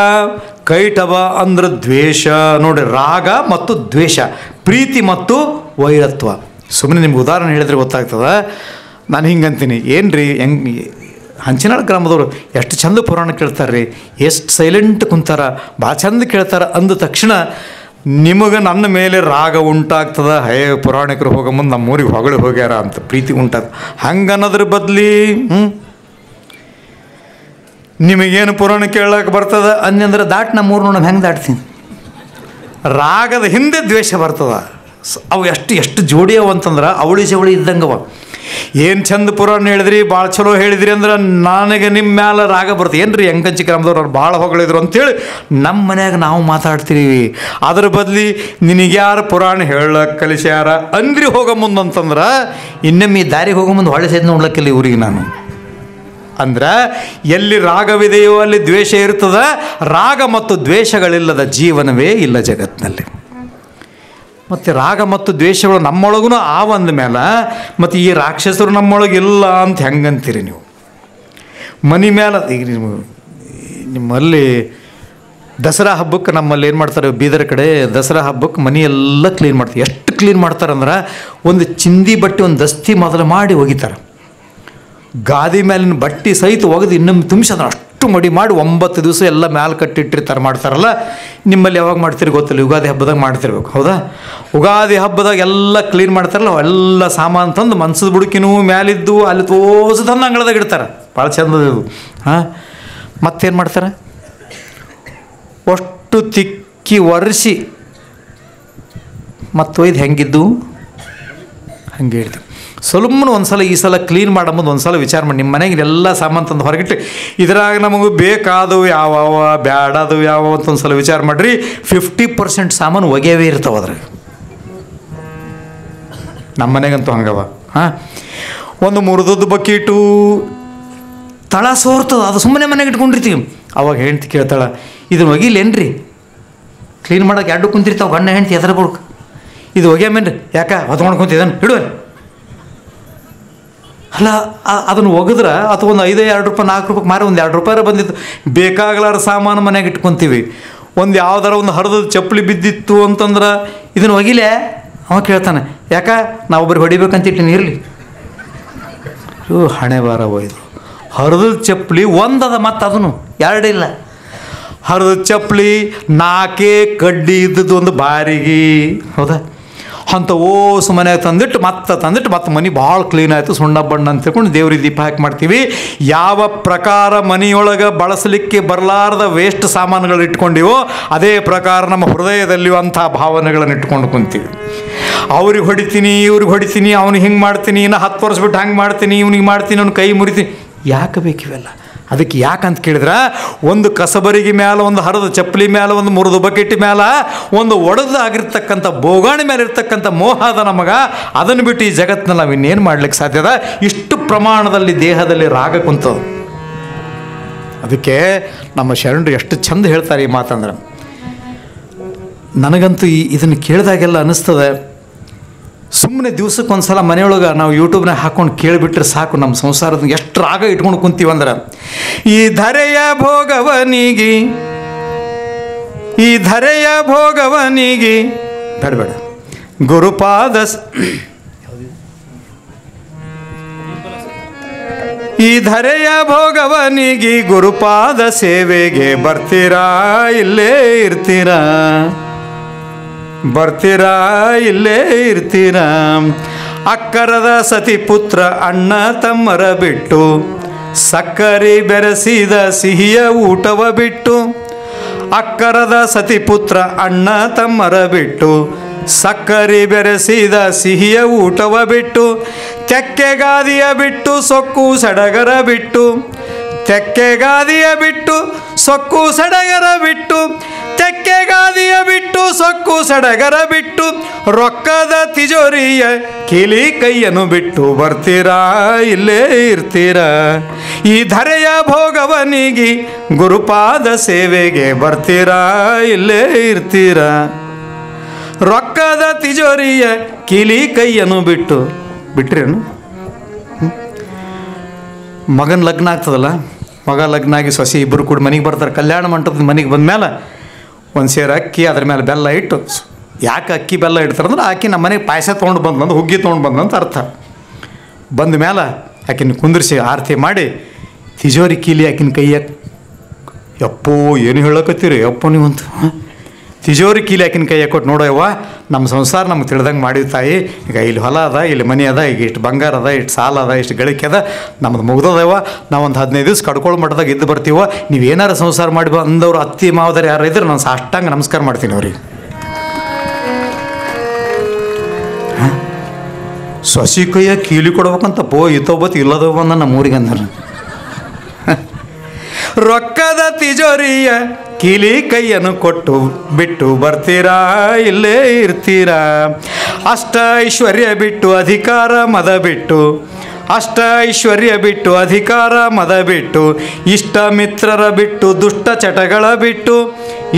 ಕೈಟವ ಅಂದ್ರೆ ದ್ವೇಷ. ನೋಡಿ, ರಾಗ ಮತ್ತು ದ್ವೇಷ, ಪ್ರೀತಿ ಮತ್ತು ವೈರತ್ವ. ಸುಮ್ಮನೆ ನಿಮ್ಗೆ ಉದಾಹರಣೆ ಹೇಳಿದ್ರೆ ಗೊತ್ತಾಗ್ತದೆ. ನಾನು ಹಿಂಗಂತೀನಿ, ಏನ್ರಿ ಹೆಂಗೆ ಹಂಚಿನಾಳ ಗ್ರಾಮದವರು ಎಷ್ಟು ಚಂದ ಪುರಾಣ ಕೇಳ್ತಾರೆ ರೀ, ಎಷ್ಟು ಸೈಲೆಂಟ್ ಕುಂತಾರ, ಭಾಳ ಚಂದ ಕೇಳ್ತಾರೆ ಅಂದ ತಕ್ಷಣ ನಿಮಗೆ ನನ್ನ ಮೇಲೆ ರಾಗ ಉಂಟಾಗ್ತದ. ಪುರಾಣಿಕರು ಹೋಗೋ ಮುಂದೆ ನಮ್ಮೂರಿಗೆ ಹೊಗಳು ಹೋಗ್ಯಾರ ಅಂತ ಪ್ರೀತಿ ಉಂಟಾಗ್ತದೆ. ಹಂಗೆ ಅನ್ನೋದ್ರ ಬದಲಿ ನಿಮಗೇನು ಪುರಾಣ ಕೇಳಕ್ಕೆ ಬರ್ತದೆ ಅನ್ನಂದ್ರೆ ದಾಟ್ ನಮ್ಮೂರು ನೋಡಿ ಹೆಂಗೆ ದಾಟ್ತೀನಿ. ರಾಗದ ಹಿಂದೆ ದ್ವೇಷ ಬರ್ತದ. ಅವು ಎಷ್ಟು ಜೋಡಿ ಅವ ಅಂತಂದ್ರೆ ಅವಳಿ ಜವಳಿ ಇದ್ದಂಗವ. ಏನು ಚಂದ ಪುರಾಣ ಹೇಳಿದ್ರಿ, ಭಾಳ ಚಲೋ ಹೇಳಿದ್ರಿ ಅಂದ್ರೆ ನನಗೆ ನಿಮ್ಮ ಮ್ಯಾಲೆ ರಾಗ ಬರ್ತದೆ. ಏನು ರೀ ಹೆಂಗಂಚಿ ಗ್ರಾಮದವ್ರು ಅವ್ರು ಭಾಳ ಹೊಗಳಿದ್ರು ಅಂತೇಳಿ ನಮ್ಮ ಮನ್ಯಾಗ ನಾವು ಮಾತಾಡ್ತೀವಿ. ಅದ್ರ ಬದಲಿ ನಿನಗೆ ಯಾರು ಪುರಾಣ ಹೇಳಕ್ಕೆ ಕಲಿಸ್ಯಾರ ಅಂದ್ರಿ ಹೋಗೋ ಮುಂದೆ ಅಂತಂದ್ರೆ ಇನ್ನೊಮ್ಮೆ ದಾರಿಗೆ ಹೋಗೋ ಮುಂದೆ ಹೊಳೆ ಸೇದ್ ನೋಡ್ಲಕ್ಕಿಲ್ಲ ಇವ್ರಿಗೆ ನಾನು. ಅಂದ್ರೆ ಎಲ್ಲಿ ರಾಗವಿದೆಯೋ ಅಲ್ಲಿ ದ್ವೇಷ ಇರ್ತದೆ. ರಾಗ ಮತ್ತು ದ್ವೇಷಗಳಿಲ್ಲದ ಜೀವನವೇ ಇಲ್ಲ ಜಗತ್ತಿನಲ್ಲಿ. ಮತ್ತು ರಾಗ ಮತ್ತು ದ್ವೇಷಗಳು ನಮ್ಮೊಳಗೂ ಆವಂದ ಮೇಲೆ ಮತ್ತು ಈ ರಾಕ್ಷಸರು ನಮ್ಮೊಳಗಿಲ್ಲ ಅಂತ ಹೆಂಗಂತೀರಿ ನೀವು? ಮನೆ ಮೇಲೆ ಈಗ ನಿಮ್ಮಲ್ಲಿ ದಸರಾ ಹಬ್ಬಕ್ಕೆ ನಮ್ಮಲ್ಲಿ ಏನು ಮಾಡ್ತಾರೆ, ಬೀದರ್ ಕಡೆ ದಸರಾ ಹಬ್ಬಕ್ಕೆ ಮನೆಯೆಲ್ಲ ಕ್ಲೀನ್ ಮಾಡ್ತಾರೆ. ಎಷ್ಟು ಕ್ಲೀನ್ ಮಾಡ್ತಾರಂದ್ರೆ ಒಂದು ಚಿಂದಿ ಬಟ್ಟೆ ಒಂದು ದಸ್ತಿ ಮೊದಲು ಮಾಡಿ ಒಗಿತಾರೆ. ಗಾದಿ ಮೇಲಿನ ಬಟ್ಟೆ ಸಹಿತ ಒಗೆದು ಇನ್ನೊಮ್ಮೆ ತುಂಬಿಸೋದು ಅಷ್ಟು ಮಡಿ ಮಾಡಿ 9 ದಿವಸ ಎಲ್ಲ ಮ್ಯಾಲೆ ಕಟ್ಟಿಟ್ಟಿರ್ತಾರೆ ಮಾಡ್ತಾರಲ್ಲ. ನಿಮ್ಮಲ್ಲಿ ಯಾವಾಗ ಮಾಡ್ತೀರಿ ಗೊತ್ತಿಲ್ಲ, ಯುಗಾದಿ ಹಬ್ಬದಾಗ ಮಾಡ್ತಿರ್ಬೇಕು, ಹೌದಾ? ಯುಗಾದಿ ಹಬ್ಬದಾಗ ಎಲ್ಲ ಕ್ಲೀನ್ ಮಾಡ್ತಾರಲ್ಲ, ಎಲ್ಲ ಸಾಮಾನು ತಂದು ಮನ್ಸದ ಬುಡುಕಿನೂ ಮ್ಯಾಲಿದ್ದು ಅಲ್ಲಿ ತೋಸು ತಂದು ಅಂಗಳದಾಗ ಇಡ್ತಾರೆ. ಭಾಳ ಚಂದದು. ಹಾಂ, ಮತ್ತೇನು ಮಾಡ್ತಾರೆ, ಅಷ್ಟು ತಿಕ್ಕಿ ಒರೆಸಿ ಮತ್ತು ಒಯ್ದು ಹೆಂಗಿದ್ದು ಹಂಗೆ ಹಿಡ್ದು ಸುಮ್ಮನೆ ಒಂದು ಸಲ ಈ ಸಲ ಕ್ಲೀನ್ ಮಾಡಂಬುದು ಒಂದು ಸಲ ವಿಚಾರ ಮಾಡಿ. ನಿಮ್ಮ ಮನೆಗೆ ಎಲ್ಲ ಸಾಮಾನು ತಂದು ಹೊರಗಿಟ್ಟು ಇದ್ರಾಗ ನಮಗೆ ಬೇಕಾದವು ಯಾವ ಬ್ಯಾಡದು ಯಾವ ಅಂತ ಒಂದು ಸಲ ವಿಚಾರ ಮಾಡಿರಿ. 50% ಸಾಮಾನು ಒಗೆಯವೇ ಇರ್ತಾವೆ ಅದ್ರಾಗ. ನಮ್ಮ ಮನೆಗಂತೂ ಹಂಗವ. ಹಾಂ, ಒಂದು ಮುರಿದದ್ದು ಬಕೀಟು ತಳ ಸೋರ್ತದ, ಅದು ಸುಮ್ಮನೆ ಮನೆಗೆ ಇಟ್ಕೊಂಡಿರ್ತೀವಿ. ಅವಾಗ ಹೆಂಡ್ತಿ ಕೇಳ್ತಾಳೆ, ಇದನ್ನು ಒಗಿಲೇನ್ರಿ? ಕ್ಲೀನ್ ಮಾಡೋಕೆ ಎರಡು ಕುಂತಿರ್ತಾವೆ ಗಂಡ ಹೆಂಡ್ತಿ ಎದ್ರ ಬುಡ್ಕ, ಇದು ಒಗ್ಯಾಮೇನ್ರಿ? ಯಾಕೆ ಹೊತ್ಕೊಂಡು ಕುಂತಿದ್ದಾನೆ ಇಡುವ ಅಲ್ಲ. ಅದನ್ನು ಒಗೆದ್ರೆ ಅಥವಾ ಒಂದು 5, 2 ರೂಪಾಯಿ 4 ರೂಪಾಯಿ ಮಾರಿ ಒಂದು 2 ರೂಪಾಯಿ ಬಂದಿತ್ತು. ಬೇಕಾಗಲಾರ ಸಾಮಾನು ಮನೆಗೆ ಇಟ್ಕೊತೀವಿ. ಒಂದು ಯಾವ್ದಾರ ಒಂದು ಹರಿದ ಚಪ್ಪಲಿ ಬಿದ್ದಿತ್ತು ಅಂತಂದ್ರೆ ಇದನ್ನು ಒಗಿಲೆ ಅವ ಕೇಳ್ತಾನೆ, ಯಾಕೆ ನಾವೊಬ್ಬರಿಗೆ ಹೊಡಿಬೇಕಂತಿಟ್ಟು ಇರಲಿ. ಹಣೆ ಬಾರ ಒಯ್ದು ಹರಿದ ಚಪ್ಪಲಿ ಒಂದದ, ಮತ್ತು ಅದನ್ನು 2 ಇಲ್ಲ. ಹರಿದ ಚಪ್ಪಲಿ 4 ಕಡ್ಡಿ ಇದ್ದದ್ದು ಒಂದು ಬಾರಿಗೆ, ಹೌದಾ? ಅಂತ ಓಸು ಮನೆಗೆ ತಂದಿಟ್ಟು ಮತ್ತೆ ಮನೆ ಭಾಳ ಕ್ಲೀನ್ ಆಯಿತು, ಸುಣ್ಣ ಬಣ್ಣ ಅಂತ ತಿಳ್ಕೊಂಡು ದೇವ್ರಿಗೆ ದೀಪ ಹಾಕಿ ಮಾಡ್ತೀವಿ. ಯಾವ ಪ್ರಕಾರ ಮನೆಯೊಳಗೆ ಬಳಸಲಿಕ್ಕೆ ಬರಲಾರ್ದ ವೇಸ್ಟ್ ಸಾಮಾನುಗಳು ಇಟ್ಕೊಂಡಿವೋ ಅದೇ ಪ್ರಕಾರ ನಮ್ಮ ಹೃದಯದಲ್ಲಿಯೂ ಅಂಥ ಭಾವನೆಗಳನ್ನು ಇಟ್ಕೊಂಡು ಕುಂತೀವಿ. ಅವ್ರಿಗೆ ಹೊಡಿತೀನಿ, ಇವ್ರಿಗೆ ಹೊಡಿತೀನಿ, ಅವ್ನಿಗೆ ಹಿಂಗೆ ಮಾಡ್ತೀನಿ, ಇನ್ನು 10 ವರ್ಷ ಬಿಟ್ಟು ಹಂಗೆ ಮಾಡ್ತೀನಿ, ಇವ್ನಿಗೆ ಮಾಡ್ತೀನಿ, ಅವ್ನ ಕೈ ಮುರಿತೀನಿ. ಯಾಕೆ ಬೇಕಿವೆಲ್ಲ? ಅದಕ್ಕೆ ಯಾಕಂತ ಕೇಳಿದ್ರೆ, ಒಂದು ಕಸಬರಿಗೆ ಮೇಲೆ, ಒಂದು ಹರಿದ ಚಪ್ಪಲಿ ಮೇಲೆ, ಒಂದು ಮುರಿದು ಬಕೆಟ್ ಮೇಲೆ, ಒಂದು ಒಡೆದಾಗಿರ್ತಕ್ಕಂಥ ಬೋಗಾಣಿ ಮೇಲೆ ಇರ್ತಕ್ಕಂಥ ಮೋಹ ಅದ ನಮಗೆ. ಅದನ್ನು ಬಿಟ್ಟು ಈ ಜಗತ್ತಿನಲ್ಲಿ ನಾವು ಇನ್ನೇನು ಮಾಡ್ಲಿಕ್ಕೆ ಸಾಧ್ಯದ? ಇಷ್ಟು ಪ್ರಮಾಣದಲ್ಲಿ ದೇಹದಲ್ಲಿ ರಾಗ ಕುಂತದು. ಅದಕ್ಕೆ ನಮ್ಮ ಶರಣರು ಎಷ್ಟು ಚಂದ ಹೇಳ್ತಾರೆ ಈ ಮಾತಂದ್ರೆ, ನನಗಂತೂ ಇದನ್ನು ಕೇಳಿದಾಗೆಲ್ಲ ಅನ್ನಿಸ್ತದೆ, ಸುಮ್ಮನೆ ದಿವ್ಸಕ್ಕೆ ಸಲ ಮನೆಯೊಳಗೆ ನಾವು ಯೂಟ್ಯೂಬ್ನಾಗ ಹಾಕ್ಕೊಂಡು ಕೇಳಿಬಿಟ್ರೆ ಸಾಕು, ನಮ್ಮ ಸಂಸಾರದ ಎಷ್ಟು ರಾಗ ಇಟ್ಕೊಂಡು ಕುಂತೀವಂದ್ರೆ. ಈ ಧರೆಯ ಭೋಗವನಿಗಿ ಬೇಡ ಗುರುಪಾದ, ಈ ಧರೆಯ ಭೋಗವನಿಗಿ ಗುರುಪಾದ ಸೇವೆಗೆ ಬರ್ತೀರಾ ಇಲ್ಲೇ ಇರ್ತೀರಾ? ಅಕ್ಕರದ ಸತಿ ಪುತ್ರ ಅಣ್ಣ ತಮ್ಮರ ಬಿಟ್ಟು, ಸಕ್ಕರೆ ಬೆರೆಸಿದ ಸಿಹಿಯ ಊಟವ ಬಿಟ್ಟು. ಅಕ್ಕರದ ಸತಿ ಪುತ್ರ ಅಣ್ಣ ತಮ್ಮರ ಬಿಟ್ಟು, ಸಕ್ಕರೆ ಬೆರೆಸಿದ ಸಿಹಿಯ ಊಟವ ಬಿಟ್ಟು. ತೆಕ್ಕೆಗಾದಿಯ ಬಿಟ್ಟು, ಸೊಕ್ಕು ಸಡಗರ ಬಿಟ್ಟು. ತೆಕ್ಕೆಗಾದಿಯ ಬಿಟ್ಟು ಸೊಕ್ಕು ಸಡಗರ ಬಿಟ್ಟು, ತೆಕ್ಕೆಗಾದಿಯ ಬಿಟ್ಟು ಸೊಕ್ಕು ಸಡಗರ ಬಿಟ್ಟು, ರೊಕ್ಕದ ತಿಜೋರಿಯ ಕೀಲಿ ಕೈಯನ್ನು ಬಿಟ್ಟು ಬರ್ತೀರಾ ಇಲ್ಲೇ ಇರ್ತೀರಾ. ಈ ಧರೆಯ ಭೋಗವನಿಗಿ ಗುರುಪಾದ ಸೇವೆಗೆ ಬರ್ತೀರಾ ಇಲ್ಲೇ ಇರ್ತೀರಾ. ರೊಕ್ಕದ ತಿಜೋರಿಯ ಕೀಲಿ ಕೈಯನ್ನು ಬಿಟ್ಟು ಬಿಟ್ರೇನು. ಮಗನ ಲಗ್ನ ಆಗ್ತದಲ್ಲ, ಮಗ ಲಗ್ನ ಆಗಿ ಸೊಸೆ ಇಬ್ಬರು ಕೂಡ ಮನೆಗೆ ಬರ್ತಾರೆ. ಕಲ್ಯಾಣ ಮಂಟಪದ ಮನೆಗೆ ಬಂದಮೇಲೆ ಒಂದು ಸೇರು ಅಕ್ಕಿ, ಅದ್ರ ಮೇಲೆ ಬೆಲ್ಲ ಇಟ್ಟು, ಯಾಕೆ ಅಕ್ಕಿ ಬೆಲ್ಲ ಇಡ್ತಾರಂದ್ರೆ ಆಕಿ ನಮ್ಮ ಮನೆಗೆ ಪಾಯಸ ತೊಗೊಂಡು ಬಂದಂದು, ಹುಗ್ಗಿ ತೊಗೊಂಡು ಬಂದಂತ ಅರ್ಥ. ಬಂದ ಮೇಲೆ ಆಕಿನ ಕುಂದಿರಿಸಿ ಆರತಿ ಮಾಡಿ ತಿಜೋರಿ ಕೀಲಿ ಆಕಿನ ಕೈಯ, ಯಪ್ಪೋ ಏನು ಹೇಳಕತ್ತೀರಿ ಯಪ್ಪ ನೀವಂತ, ತಿಜೋರಿ ಕೀಲಿ ಆಕಿನ ಕೈಯ ಕೊಟ್ಟು, ನೋಡೋಯವ್ವ ನಮ್ಮ ಸಂಸಾರ ನಮ್ಗೆ ತಿಳಿದಂಗೆ ಮಾಡಿದ ತಾಯಿ, ಈಗ ಇಲ್ಲಿ ಹೊಲ ಅದ, ಇಲ್ಲಿ ಮನೆ ಅದ, ಈಗ ಇಷ್ಟು ಬಂಗಾರ ಅದ, ಇಷ್ಟು ಸಾಲ ಅದ, ಇಷ್ಟು ಗಳಿಕೆ ಅದ, ನಮ್ದು ಮುಗ್ದದವ, ನಾವೊಂದು 15 ದಿವ್ಸ ಕಡ್ಕೊಳ್ಳೋ ಮಟ್ಟದಾಗ ಇದ್ದು ಬರ್ತೀವ, ನೀವು ಏನಾರು ಸಂಸಾರ ಮಾಡಿ ಅಂದವ್ರು ಅತ್ತಿ ಮಾವದಾರ ಯಾರು ಇದ್ರೆ ನಾನು ಸಾಷ್ಟಾಂಗ ನಮಸ್ಕಾರ ಮಾಡ್ತೀನಿ ಅವ್ರಿಗೆ. ಸೊಸಿ ಕೈಯ ಕೀಲಿ ಕೊಡ್ಬೇಕಂತ ಇತ್ತೊಬ್ಬತ್ತು ಇಲ್ಲದವ ನಮ್ಮ ಊರಿಗೆ ಅಂದಾರ. ರೊಕ್ಕದ ತಿಜೋರಿಯ ಕೀಲಿ ಕೈಯನ್ನು ಕೊಟ್ಟು ಬಿಟ್ಟು ಬರ್ತೀರಾ ಇಲ್ಲೇ ಇರ್ತೀರಾ. ಅಷ್ಟ ಐಶ್ವರ್ಯ ಬಿಟ್ಟು ಅಧಿಕಾರ ಮದ ಬಿಟ್ಟು, ಅಷ್ಟ ಐಶ್ವರ್ಯ ಬಿಟ್ಟು ಅಧಿಕಾರ ಮದ ಬಿಟ್ಟು, ಇಷ್ಟ ಮಿತ್ರರ ಬಿಟ್ಟು ದುಷ್ಟ ಚಟಗಳ ಬಿಟ್ಟು,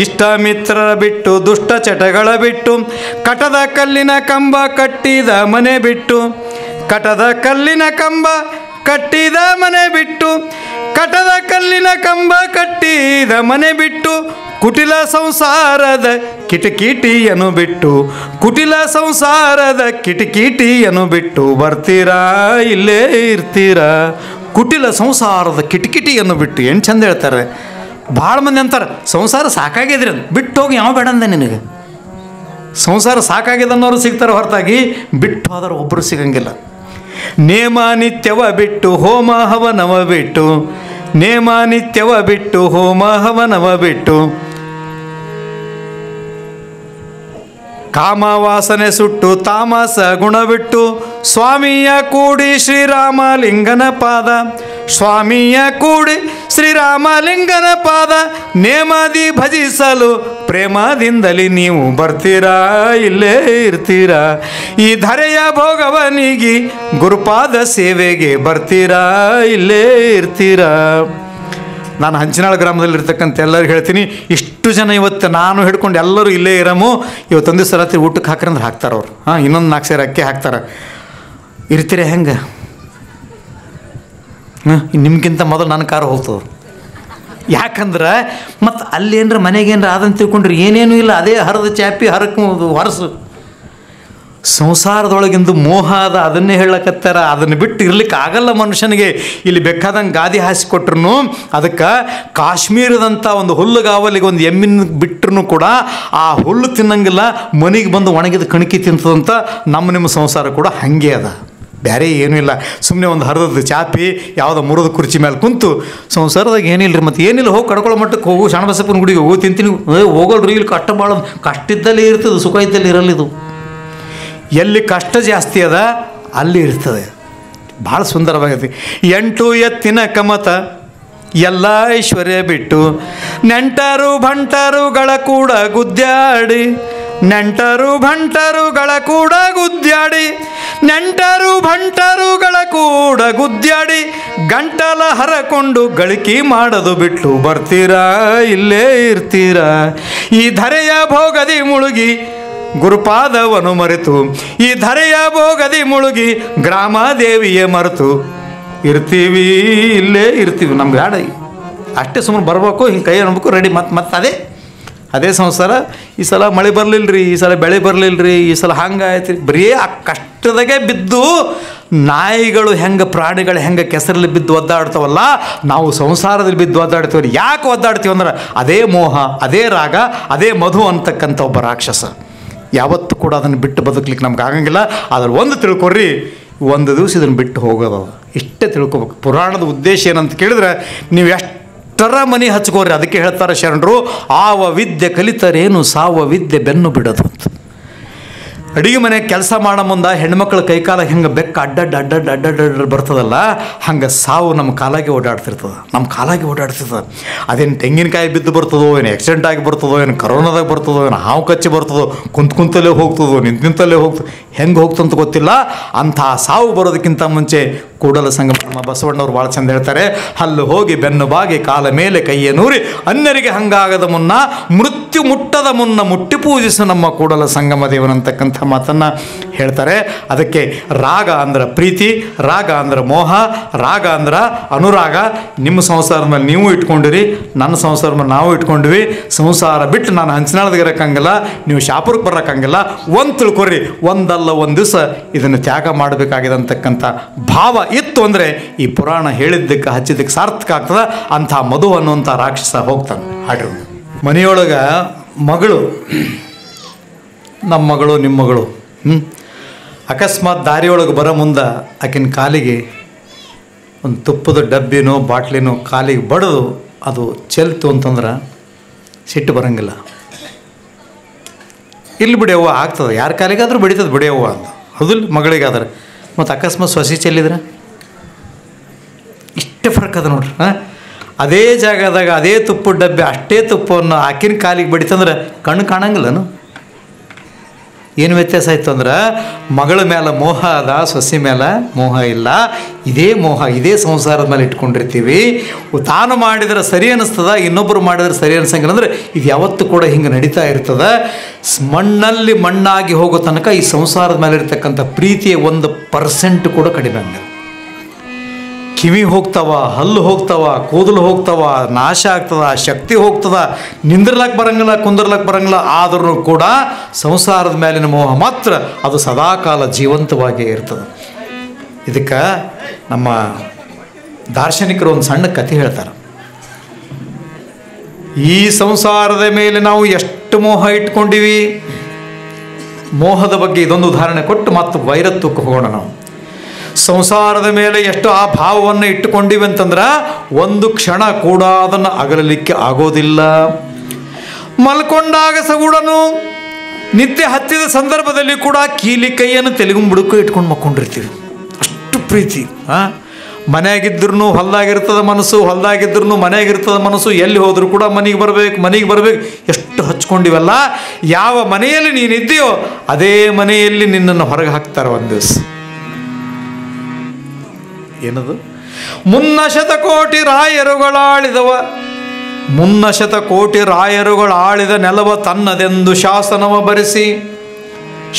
ಇಷ್ಟ ಮಿತ್ರರ ಬಿಟ್ಟು ದುಷ್ಟ ಚಟಗಳ ಬಿಟ್ಟು, ಕಟದ ಕಲ್ಲಿನ ಕಂಬ ಕಟ್ಟಿದ ಮನೆ ಬಿಟ್ಟು, ಕಟದ ಕಲ್ಲಿನ ಕಂಬ ಕಟ್ಟಿದ ಮನೆ ಬಿಟ್ಟು, ಕಟದ ಕಲ್ಲಿನ ಕಂಬ ಕಟ್ಟಿದ ಮನೆ ಬಿಟ್ಟು, ಕುಟಿಲ ಸಂಸಾರದ ಕಿಟಕಿಟಿಯನ್ನು ಬಿಟ್ಟು, ಕುಟಿಲ ಸಂಸಾರದ ಕಿಟಕಿಟಿಯನ್ನು ಬಿಟ್ಟು ಬರ್ತೀರಾ ಇಲ್ಲೇ ಇರ್ತೀರಾ. ಕುಟಿಲ ಸಂಸಾರದ ಕಿಟಕಿಟಿಯನ್ನು ಬಿಟ್ಟು, ಏನು ಚಂದ ಹೇಳ್ತಾರೆ. ಭಾಳ ಮಂದಿ ಅಂತಾರೆ ಸಂಸಾರ ಸಾಕಾಗಿದ್ರಿ ಬಿಟ್ಟು ಹೋಗಿ ಯಾವ ಬೇಡ ಅಂದೆ ನಿನಗೆ. ಸಂಸಾರ ಸಾಕಾಗಿದೆ ಅನ್ನೋರು ಸಿಗ್ತಾರೆ ಹೊರತಾಗಿ ಬಿಟ್ಟು ಹೋದ್ರೆ ಒಬ್ಬರು ಸಿಗಂಗಿಲ್ಲ. ನೇಮ ನಿತ್ಯವ ಬಿಟ್ಟು ಹೋಮ ಹವನವ ಬಿಟ್ಟು, ನೇಮ ನಿತ್ಯವ ಬಿಟ್ಟು ಹೋಮ ಹವನವ ಬಿಟ್ಟು, ಕಾಮ ವಾಸನೆ ಸುಟ್ಟು ತಾಮಸ ಗುಣ ಬಿಟ್ಟು, ಸ್ವಾಮಿಯ ಕೂಡಿ ಶ್ರೀರಾಮಲಿಂಗನ ಪಾದ, ಸ್ವಾಮಿಯ ಕೂಡಿ ಶ್ರೀರಾಮಲಿಂಗನ ಪಾದ, ನೇಮದಿ ಭಜಿಸಲು ಪ್ರೇಮದಿಂದಲೇ ನೀವು ಬರ್ತೀರಾ ಇಲ್ಲೇ ಇರ್ತೀರಾ. ಈ ಧರೆಯ ಭೋಗವನಿಗಿ ಗುರುಪಾದ ಸೇವೆಗೆ ಬರ್ತೀರಾ ಇಲ್ಲೇ ಇರ್ತೀರಾ. ನಾನು ಹಂಚಿನಾಳ ಗ್ರಾಮದಲ್ಲಿರ್ತಕ್ಕಂಥ ಎಲ್ಲರಿಗೂ ಹೇಳ್ತೀನಿ, ಇಷ್ಟು ಜನ ಇವತ್ತು ನಾನು ಹಿಡ್ಕೊಂಡು ಎಲ್ಲರೂ ಇಲ್ಲೇ ಇರಮು, ಇವತ್ತೊಂದು ದಿವಸ ರಾತ್ರಿ ಊಟಕ್ಕೆ ಹಾಕ್ರಂದ್ರೆ ಹಾಕ್ತಾರೆ ಅವ್ರು. ಇನ್ನೊಂದು 4 ಸೇರು ಅಕ್ಕಿ ಹಾಕ್ತಾರೆ. ಇರ್ತೀರಿ ಹೆಂಗೆ? ನಿಮ್ಗಿಂತ ಮೊದಲು ನನ್ನ ಕಾರು ಹೋಗ್ತದೆ. ಯಾಕಂದ್ರೆ ಮತ್ತು ಅಲ್ಲೇನ್ರ ಮನೆಗೇನ್ರ ಆದಂತ ತಿಳ್ಕೊಂಡ್ರಿ ಏನೇನೂ ಇಲ್ಲ, ಅದೇ ಹರಿದ ಚಾಪಿ ಹರಕು ಹೊರಸು. ಸಂಸಾರದೊಳಗಿಂದು ಮೋಹ ಅದ, ಅದನ್ನೇ ಹೇಳಕತ್ತಾರ. ಅದನ್ನು ಬಿಟ್ಟು ಇರ್ಲಿಕ್ಕೆ ಆಗಲ್ಲ ಮನುಷ್ಯನಿಗೆ. ಇಲ್ಲಿ ಬೇಕಾದಂಗೆ ಗಾದಿ ಹಾಸಿಕೊಟ್ರು ಅದಕ್ಕೆ ಕಾಶ್ಮೀರದಂಥ ಒಂದು ಹುಲ್ಲುಗಾವಲಿಗೆ ಒಂದು ಎಮ್ಮಿನ ಬಿಟ್ಟರು ಕೂಡ ಆ ಹುಲ್ಲು ತಿನ್ನಂಗಿಲ್ಲ, ಮನೆಗೆ ಬಂದು ಒಣಗಿದ ಕಣಕಿ ತಿಂತದಂತ. ನಿಮ್ಮ ಸಂಸಾರ ಕೂಡ ಹಾಗೆ ಅದ, ಬೇರೆ ಏನೂ ಇಲ್ಲ. ಸುಮ್ಮನೆ ಒಂದು ಹರಿದ ಚಾಪಿ ಯಾವುದೋ ಮುರಿದ ಕುರ್ಚಿ ಮೇಲೆ ಕುಂತು ಸಂಸಾರದಾಗ ಏನಿಲ್ಲ ರೀ. ಮತ್ತು ಏನಿಲ್ಲ, ಹೋಗಿ ಕಡ್ಕೊಳ್ಳೋ ಮಟ್ಟಕ್ಕೆ ಹೋಗು, ಶರಣಬಸಪ್ಪನ ಗುಡಿಗೆ ಹೋಗು, ತಿಂತೀನಿ ಹೋಗೋಲ್ರಿ. ಇಲ್ಲಿ ಕಷ್ಟ ಭಾಳ, ಕಷ್ಟ ಇದ್ದಲ್ಲಿ ಇರ್ತದೆ, ಸುಖ ಇದ್ದಲ್ಲಿ ಇರಲಿದು. ಎಲ್ಲಿ ಕಷ್ಟ ಜಾಸ್ತಿ ಅದ ಅಲ್ಲಿ ಇರ್ತದೆ. ಭಾಳ ಸುಂದರವಾಗೈತಿ. 8 ಎತ್ತಿನ ಕಮತ ಎಲ್ಲ ಐಶ್ವರ್ಯ ಬಿಟ್ಟು, ನೆಂಟರು ಭಂಟರುಗಳ ಕೂಡ ಗುದ್ದಾಡಿ, ನೆಂಟರು ಭಂಟರುಗಳ ಕೂಡ ಗುದ್ದಾಡಿ, ನೆಂಟರು ಭಂಟರುಗಳ ಕೂಡ ಗುದ್ದಾಡಿ, ಗಂಟಲ ಹರಕೊಂಡು ಗಳಿಕೆ ಮಾಡೋದು ಬಿಟ್ಟು ಬರ್ತೀರಾ ಇಲ್ಲೇ ಇರ್ತೀರಾ. ಈ ಧರೆಯ ಭೋಗದಿ ಮುಳುಗಿ ಗುರುಪಾದವನು ಮರೆತು, ಈ ಧರೆಯ ಭೋಗದಿ ಮುಳುಗಿ ಗ್ರಾಮದೇವಿಯೇ ಮರೆತು ಇರ್ತೀವಿ ಇಲ್ಲೇ ಇರ್ತೀವಿ. ನಮ್ಗೆ ಬೇಡ ಅಷ್ಟೇ, ಸುಮ್ಮನೆ ಬರ್ಬೇಕು, ಹಿಂಗೆ ಕೈ ಅನ್ಬೇಕು, ರೆಡಿ. ಮತ್ತು ಅದೇ ಸಂಸಾರ. ಈ ಸಲ ಮಳೆ ಬರಲಿಲ್ಲ ರೀ, ಈ ಸಲ ಬೆಳೆ ಬರಲಿಲ್ಲ ರೀ, ಈ ಸಲ ಹಂಗಾಯ್ತು ರೀ. ಬರೀ ಆ ಕಷ್ಟದಾಗೆ ಬಿದ್ದು ನಾಯಿಗಳು ಹೆಂಗೆ, ಪ್ರಾಣಿಗಳು ಹೆಂಗೆ ಕೆಸರಲ್ಲಿ ಬಿದ್ದು ಒದ್ದಾಡ್ತಾವಲ್ಲ, ನಾವು ಸಂಸಾರದಲ್ಲಿ ಬಿದ್ದು ಒದ್ದಾಡ್ತೀವಿ. ಯಾಕೆ ಒದ್ದಾಡ್ತೀವಿ ಅಂದ್ರೆ ಅದೇ ಮೋಹ, ಅದೇ ರಾಗ, ಅದೇ ಮಧು ಅಂತಕ್ಕಂಥ ಒಬ್ಬ ರಾಕ್ಷಸ. ಯಾವತ್ತೂ ಕೂಡ ಅದನ್ನು ಬಿಟ್ಟು ಬದುಕಲಿಕ್ಕೆ ನಮ್ಗೆ ಆಗಂಗಿಲ್ಲ. ಅದ್ರಲ್ಲಿ ಒಂದು ತಿಳ್ಕೊಡ್ರಿ, ಒಂದು ದಿವಸ ಇದನ್ನು ಬಿಟ್ಟು ಹೋಗೋದು, ಇಷ್ಟೇ ತಿಳ್ಕೊಬೇಕು. ಪುರಾಣದ ಉದ್ದೇಶ ಏನಂತ ಕೇಳಿದ್ರೆ, ನೀವು ಎಷ್ಟರ ಮನೆ ಹಚ್ಕೋರಿ. ಅದಕ್ಕೆ ಹೇಳ್ತಾರೆ ಶರಣರು, ಆವ ವಿದ್ಯೆ ಕಲಿತರೇನು ಸಾವ ವಿದ್ಯೆ ಬೆನ್ನು ಬಿಡೋದು ಅಂತ. ಅಡುಗೆ ಮನೆಗೆ ಕೆಲಸ ಮಾಡೋ ಮುಂದೆ ಹೆಣ್ಮಕ್ಳ ಕೈಕಾಲ ಹೆಂಗೆ ಬೆಕ್ಕ ಅಡ್ಡಡ್ಡ ಬರ್ತದಲ್ಲ, ಹಂಗೆ ಸಾವು ನಮ್ಮ ಕಾಲಾಗೆ ಓಡಾಡ್ತಿರ್ತದೆ. ಅದೇನು ತೆಂಗಿನಕಾಯಿ ಬಿದ್ದು ಬರ್ತದೋ, ಏನು ಆಕ್ಸಿಡೆಂಟ್ ಆಗಿ ಬರ್ತದೋ, ಏನು ಕರೋನಾದಾಗ ಬರ್ತದೋ, ಏನು ಹಾವು ಕಚ್ಚಿ ಬರ್ತದೋ, ಕುಂತಲ್ಲೇ ಹೋಗ್ತದೋ, ನಿಂತಲ್ಲೇ ಹೋಗ್ತದೆ, ಹೆಂಗೆ ಹೋಗ್ತಂತ ಗೊತ್ತಿಲ್ಲ. ಅಂಥ ಸಾವು ಬರೋದಕ್ಕಿಂತ ಮುಂಚೆ ಕೂಡಲ ಸಂಗಮ ನಮ್ಮ ಬಸವಣ್ಣವ್ರು ಭಾಳ ಚಂದ ಹೇಳ್ತಾರೆ, ಹಲ್ಲು ಹೋಗಿ ಬೆನ್ನು ಬಾಗಿ ಕಾಲ ಮೇಲೆ ಕೈಯ ನೂರಿ ಅನ್ಯರಿಗೆ ಹಂಗಾಗದ ಮುನ್ನ ಮೃತ್ಯು ಮುಟ್ಟದ ಮುನ್ನ ಮುಟ್ಟಿ ಪೂಜಿಸು ನಮ್ಮ ಕೂಡಲ ಸಂಗಮ ದೇವನಂತಕ್ಕಂಥ ಮಾತನ್ನು ಹೇಳ್ತಾರೆ. ಅದಕ್ಕೆ ರಾಗ ಅಂದ್ರೆ ಪ್ರೀತಿ, ರಾಗ ಅಂದ್ರೆ ಮೋಹ, ರಾಗ ಅಂದ್ರೆ ಅನುರಾಗ. ನಿಮ್ಮ ಸಂಸಾರದ ಮೇಲೆ ನೀವು ಇಟ್ಕೊಂಡಿರಿ, ನನ್ನ ಸಂಸಾರದ ಮೇಲೆ ನಾವು ಇಟ್ಕೊಂಡ್ವಿ. ಸಂಸಾರ ಬಿಟ್ಟು ನಾನು ಹಂಚಿನಾಳದಾಗ ಇರೋಕ್ಕಂಗಿಲ್ಲ, ನೀವು ಶಾಪುರಕ್ಕೆ ಬರೋಕ್ಕಂಗಿಲ್ಲ. ಒಂದು ತಿಳ್ಕೊರಿ, ಒಂದಲ್ಲ ಒಂದು ದಿವಸ ಇದನ್ನು ತ್ಯಾಗ ಮಾಡಬೇಕಾಗಿದೆ ಅಂತಕ್ಕಂಥ ಭಾವ ಇತ್ತು ಅಂದರೆ ಈ ಪುರಾಣ ಹೇಳಿದ್ದಕ್ಕೆ ಹಚ್ಚಿದ್ದಕ್ಕೆ ಸಾರ್ಥಕ ಆಗ್ತದೆ. ಅಂಥ ಮಧು ಅನ್ನುವಂಥ ರಾಕ್ಷಸ ಹೋಗ್ತಾನೆ. ಹಾಡ್ರಿ, ಮನೆಯೊಳಗೆ ಮಗಳು, ನಮ್ಮ ಮಗಳು ನಿಮ್ಮ ಮಗಳು ಅಕಸ್ಮಾತ್ ದಾರಿಯೊಳಗೆ ಬರೋ ಮುಂದೆ ಆಕಿನ ಕಾಲಿಗೆ ಒಂದು ತುಪ್ಪದ ಡಬ್ಬಿನೋ ಬಾಟ್ಲಿನೋ ಕಾಲಿಗೆ ಬಡಿದು ಅದು ಚೆಲ್ತು ಅಂತಂದ್ರೆ ಸಿಟ್ಟು ಬರೋಂಗಿಲ್ಲ. ಇಲ್ಲಿ ಬಿಡಿಯವ್ವ ಆಗ್ತದೆ, ಯಾರ ಕಾಲಿಗಾದ್ರೂ ಬಡಿತದೆ ಬಿಡಿಯವ್ವ ಅಂತ, ಹೌದಿಲ್ಲ? ಮಗಳಿಗಾದ್ರೆ. ಮತ್ತು ಅಕಸ್ಮಾತ್ ಸೊಸಿ ಚೆಲ್ಲಿದ್ರೆ ಇಷ್ಟೇ ಫರ್ಕ್ ಅದ ನೋಡ್ರಿ. ಅದೇ ಜಾಗದಾಗ ಅದೇ ತುಪ್ಪದ ಡಬ್ಬಿ ಅಷ್ಟೇ ತುಪ್ಪವನ್ನು ಆಕಿನ ಕಾಲಿಗೆ ಬಡಿತಂದ್ರೆ ಕಣ್ಣು ಕಾಣಂಗಿಲ್ಲನು? ಏನು ವ್ಯತ್ಯಾಸ ಆಯಿತು ಅಂದ್ರೆ ಮಗಳ ಮೇಲೆ ಮೋಹ ಅದ, ಸೊಸೆ ಮೇಲೆ ಮೋಹ ಇಲ್ಲ. ಇದೇ ಮೋಹ, ಇದೇ ಸಂಸಾರದ ಮೇಲೆ ಇಟ್ಕೊಂಡಿರ್ತೀವಿ. ತಾನು ಮಾಡಿದ್ರೆ ಸರಿ ಅನ್ನಿಸ್ತದ, ಇನ್ನೊಬ್ಬರು ಮಾಡಿದ್ರೆ ಸರಿ ಅನ್ಸಂಗಿಲ್ಲ. ಅಂದರೆ ಇದು ಯಾವತ್ತೂ ಕೂಡ ಹಿಂಗೆ ನಡೀತಾ ಇರ್ತದೆ. ಮಣ್ಣಲ್ಲಿ ಮಣ್ಣಾಗಿ ಹೋಗೋ ತನಕ ಈ ಸಂಸಾರದ ಮೇಲೆ ಇರ್ತಕ್ಕಂಥ ಪ್ರೀತಿಯ 1% ಕೂಡ ಕಡಿಮೆ ಆಗಲ್ಲ. ಕಿವಿ ಹೋಗ್ತಾವ, ಹಲ್ಲು ಹೋಗ್ತಾವ, ಕೂದಲು ಹೋಗ್ತಾವ, ನಾಶ ಆಗ್ತದ, ಶಕ್ತಿ ಹೋಗ್ತದ, ನಿಂದಿರ್ಲಕ್ಕೆ ಬರಂಗಿಲ್ಲ, ಕುಂದಿರ್ಲಕ್ಕೆ ಬರಂಗಿಲ್ಲ. ಆದ್ರೂ ಕೂಡ ಸಂಸಾರದ ಮೇಲಿನ ಮೋಹ ಮಾತ್ರ ಅದು ಸದಾಕಾಲ ಜೀವಂತವಾಗಿಯೇ ಇರ್ತದೆ. ಇದಕ್ಕೆ ನಮ್ಮ ದಾರ್ಶನಿಕರು ಒಂದು ಸಣ್ಣ ಕಥೆ ಹೇಳ್ತಾರೆ. ಈ ಸಂಸಾರದ ಮೇಲೆ ನಾವು ಎಷ್ಟು ಮೋಹ ಇಟ್ಕೊಂಡಿವಿ, ಮೋಹದ ಬಗ್ಗೆ ಇದೊಂದು ಉದಾಹರಣೆ ಕೊಟ್ಟು ಮತ್ತು ವೈರತ್ವಕ್ಕೆ ಹೋಗೋಣ. ನಾವು ಸಂಸಾರದ ಮೇಲೆ ಎಷ್ಟು ಆ ಭಾವವನ್ನು ಇಟ್ಟುಕೊಂಡಿವಿ ಅಂತಂದ್ರೆ ಒಂದು ಕ್ಷಣ ಕೂಡ ಅದನ್ನು ಅಗಲಲಿಕ್ಕೆ ಆಗೋದಿಲ್ಲ. ಮಲ್ಕೊಂಡಾಗ ಸಗೂಡನು ನಿದ್ದೆ ಹತ್ತಿದ ಸಂದರ್ಭದಲ್ಲಿ ಕೂಡ ಕೀಲಿ ಕೈಯನ್ನು ತೆಲುಗು ಬುಡಕ್ಕೂ ಇಟ್ಕೊಂಡು ಮಕ್ಕೊಂಡಿರ್ತೀವಿ. ಅಷ್ಟು ಪ್ರೀತಿ. ಮನೆಯಾಗಿದ್ರೂ ಹೊಲ್ದಾಗಿರ್ತದ ಮನಸ್ಸು, ಹೊಲ್ದಾಗಿದ್ರೂ ಮನೆಯಾಗಿರ್ತದ ಮನಸ್ಸು. ಎಲ್ಲಿ ಹೋದರೂ ಕೂಡ ಮನೆಗೆ ಬರಬೇಕು. ಎಷ್ಟು ಹಚ್ಕೊಂಡಿವಲ್ಲ. ಯಾವ ಮನೆಯಲ್ಲಿ ನೀನಿದ್ದೀಯೋ ಅದೇ ಮನೆಯಲ್ಲಿ ನಿನ್ನನ್ನು ಹೊರಗೆ ಹಾಕ್ತಾರೆ ಒಂದು ದಿವಸ. ಏನದು? ಮುನ್ನ ಶತಕೋಟಿ ರಾಯರುಗಳ ಆಳಿದ ನೆಲವ ತನ್ನದೆಂದು ಶಾಸನವ ಬರೆಸಿ,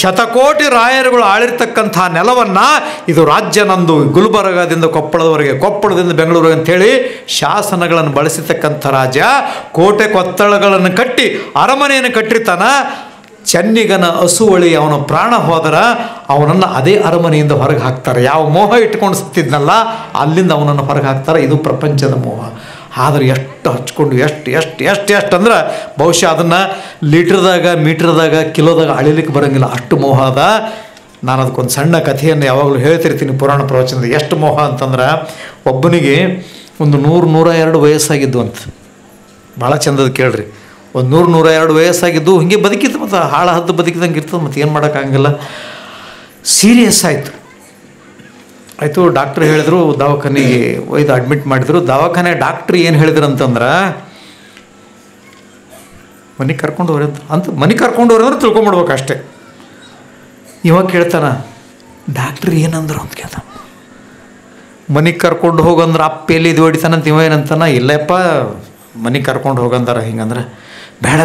ಶತಕೋಟಿ ರಾಯರುಗಳು ಆಳಿರ್ತಕ್ಕಂಥ ನೆಲವನ್ನು ಇದು ರಾಜ್ಯ ನಂದು, ಗುಲ್ಬರ್ಗದಿಂದ ಕೊಪ್ಪಳದವರೆಗೆ, ಕೊಪ್ಪಳದಿಂದ ಬೆಂಗಳೂರಿಗೆ ಅಂಥೇಳಿ ಶಾಸನಗಳನ್ನು ಬಳಸಿರ್ತಕ್ಕಂಥ ರಾಜ್ಯ ಕೋಟೆ ಕೊತ್ತಳಗಳನ್ನು ಕಟ್ಟಿ ಅರಮನೆಯನ್ನು ಕಟ್ಟಿರ್ತಾನ. ಚೆನ್ನಿಗನ ಹಸುವಳಿ ಅವನ ಪ್ರಾಣ ಹೋದರ ಅವನನ್ನು ಅದೇ ಅರಮನೆಯಿಂದ ಹೊರಗೆ ಹಾಕ್ತಾರೆ. ಯಾವ ಮೋಹ ಇಟ್ಕೊಂಡು ಸತ್ತಿದ್ನಲ್ಲ ಅಲ್ಲಿಂದ ಅವನನ್ನು ಹೊರಗೆ ಹಾಕ್ತಾರೆ. ಇದು ಪ್ರಪಂಚದ ಮೋಹ. ಆದರೆ ಎಷ್ಟು ಹಚ್ಕೊಂಡು ಎಷ್ಟು ಅಂದ್ರೆ ಬಹುಶಃ ಅದನ್ನು ಲೀಟ್ರದಾಗ, ಮೀಟ್ರದಾಗ, ಕಿಲೋದಾಗ ಅಳಿಲಿಕ್ಕೆ ಬರೋಂಗಿಲ್ಲ, ಅಷ್ಟು ಮೋಹ ಅದ. ನಾನು ಅದಕ್ಕೊಂದು ಸಣ್ಣ ಕಥೆಯನ್ನು ಯಾವಾಗಲೂ ಹೇಳ್ತಿರ್ತೀನಿ ಪುರಾಣ ಪ್ರವಚನದ. ಎಷ್ಟು ಮೋಹ ಅಂತಂದ್ರೆ, ಒಬ್ಬನಿಗೆ ಒಂದು 100-102 ವಯಸ್ಸಾಗಿದ್ದು ಅಂತ. ಭಾಳ ಚಂದದ ಕೇಳ್ರಿ. ಒಂದು 100-102 ವಯಸ್ಸಾಗಿದ್ದು ಹಿಂಗೆ ಬದುಕಿತ್ತು. ಮತ್ತು ಹಾಳು ಹದ್ದು ಬದುಕಿದಂಗೆ ಇರ್ತದೆ. ಮತ್ತು ಏನು ಮಾಡೋಕ್ಕಾಗಲ್ಲ. ಸೀರಿಯಸ್ ಆಯಿತು. ಡಾಕ್ಟ್ರ್ ಹೇಳಿದ್ರು, ದವಾಖಾನೆಗೆ ಒಯ್ದು ಅಡ್ಮಿಟ್ ಮಾಡಿದ್ರು. ದವಾಖಾನೆ ಡಾಕ್ಟ್ರ್ ಏನು ಹೇಳಿದ್ರು ಅಂತಂದ್ರೆ, ಮನೆಗೆ ಕರ್ಕೊಂಡು ಹೋಗ್ರಿ ಅಂತ. ಮನೆಗೆ ಕರ್ಕೊಂಡು ಹೋಗ್ರಿ ಅಂದ್ರೆ ತಿಳ್ಕೊಂಬಿಡ್ಬೇಕು ಅಷ್ಟೇ. ಇವಾಗ ಕೇಳ್ತಾನ, ಡಾಕ್ಟ್ರ್ ಏನಂದ್ರು ಅಂತ ಕೇಳ್ತಾನ. ಮನೆಗೆ ಕರ್ಕೊಂಡು ಹೋಗಂದ್ರೆ ಅಪ್ಪ ಎಲ್ಲಿ ಇದು ಹೊಡಿತಾನಂತ ಇವ ಏನಂತಾನ, ಇಲ್ಲಪ್ಪ ಮನೆಗೆ ಕರ್ಕೊಂಡು ಹೋಗಂದಾರ. ಹಿಂಗಂದ್ರೆ ಬೇಡ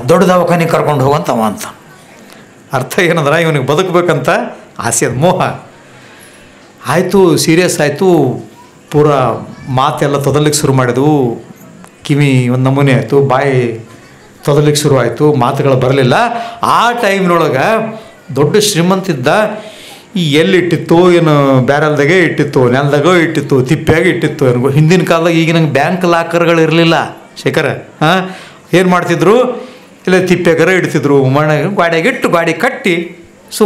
ದೊಡ್ಡ ದವಾಖಾನೆಗೆ ಕರ್ಕೊಂಡು ಹೋಗಂತವ ಅಂತ. ಅರ್ಥ ಏನಂದ್ರೆ ಇವನಿಗೆ ಬದುಕಬೇಕಂತ ಆಸೆ, ಅದು ಮೋಹ. ಆಯಿತು, ಸೀರಿಯಸ್ ಆಯಿತು. ಪೂರ ಮಾತೆಲ್ಲ ತೊದಲಿಕ್ಕೆ ಶುರು ಮಾಡಿದ್ವು. ಕಿವಿ ಒಂದು ನಮೂನೆ ಆಯಿತು, ಬಾಯಿ ತೊದಲಿಕ್ಕೆ ಶುರು ಆಯಿತು, ಮಾತುಗಳು ಬರಲಿಲ್ಲ. ಆ ಟೈಮ್ನೊಳಗೆ ದೊಡ್ಡ ಶ್ರೀಮಂತಿದ್ದ. ಈ ಎಲ್ಲಿಟ್ಟಿತ್ತು, ಏನು ಬ್ಯಾರಲ್ದಾಗೆ ಇಟ್ಟಿತ್ತು, ನೆಲದಾಗೋ ಇಟ್ಟಿತ್ತು, ತಿಪ್ಪಿಯಾಗಿ ಇಟ್ಟಿತ್ತು. ನನಗೂ ಹಿಂದಿನ ಕಾಲದಾಗ ಈಗ ನಂಗೆ ಬ್ಯಾಂಕ್ ಲಾಕರ್ಗಳು ಇರಲಿಲ್ಲ ಶೇಖರ. ಏನು ಮಾಡ್ತಿದ್ರು, ಇಲ್ಲ ತಿಪ್ಪ್ಯಾಗರ ಇಡ್ತಿದ್ರು, ಗಾಡಿಯಾಗ ಇಟ್ಟು ಗಾಡಿ ಕಟ್ಟಿ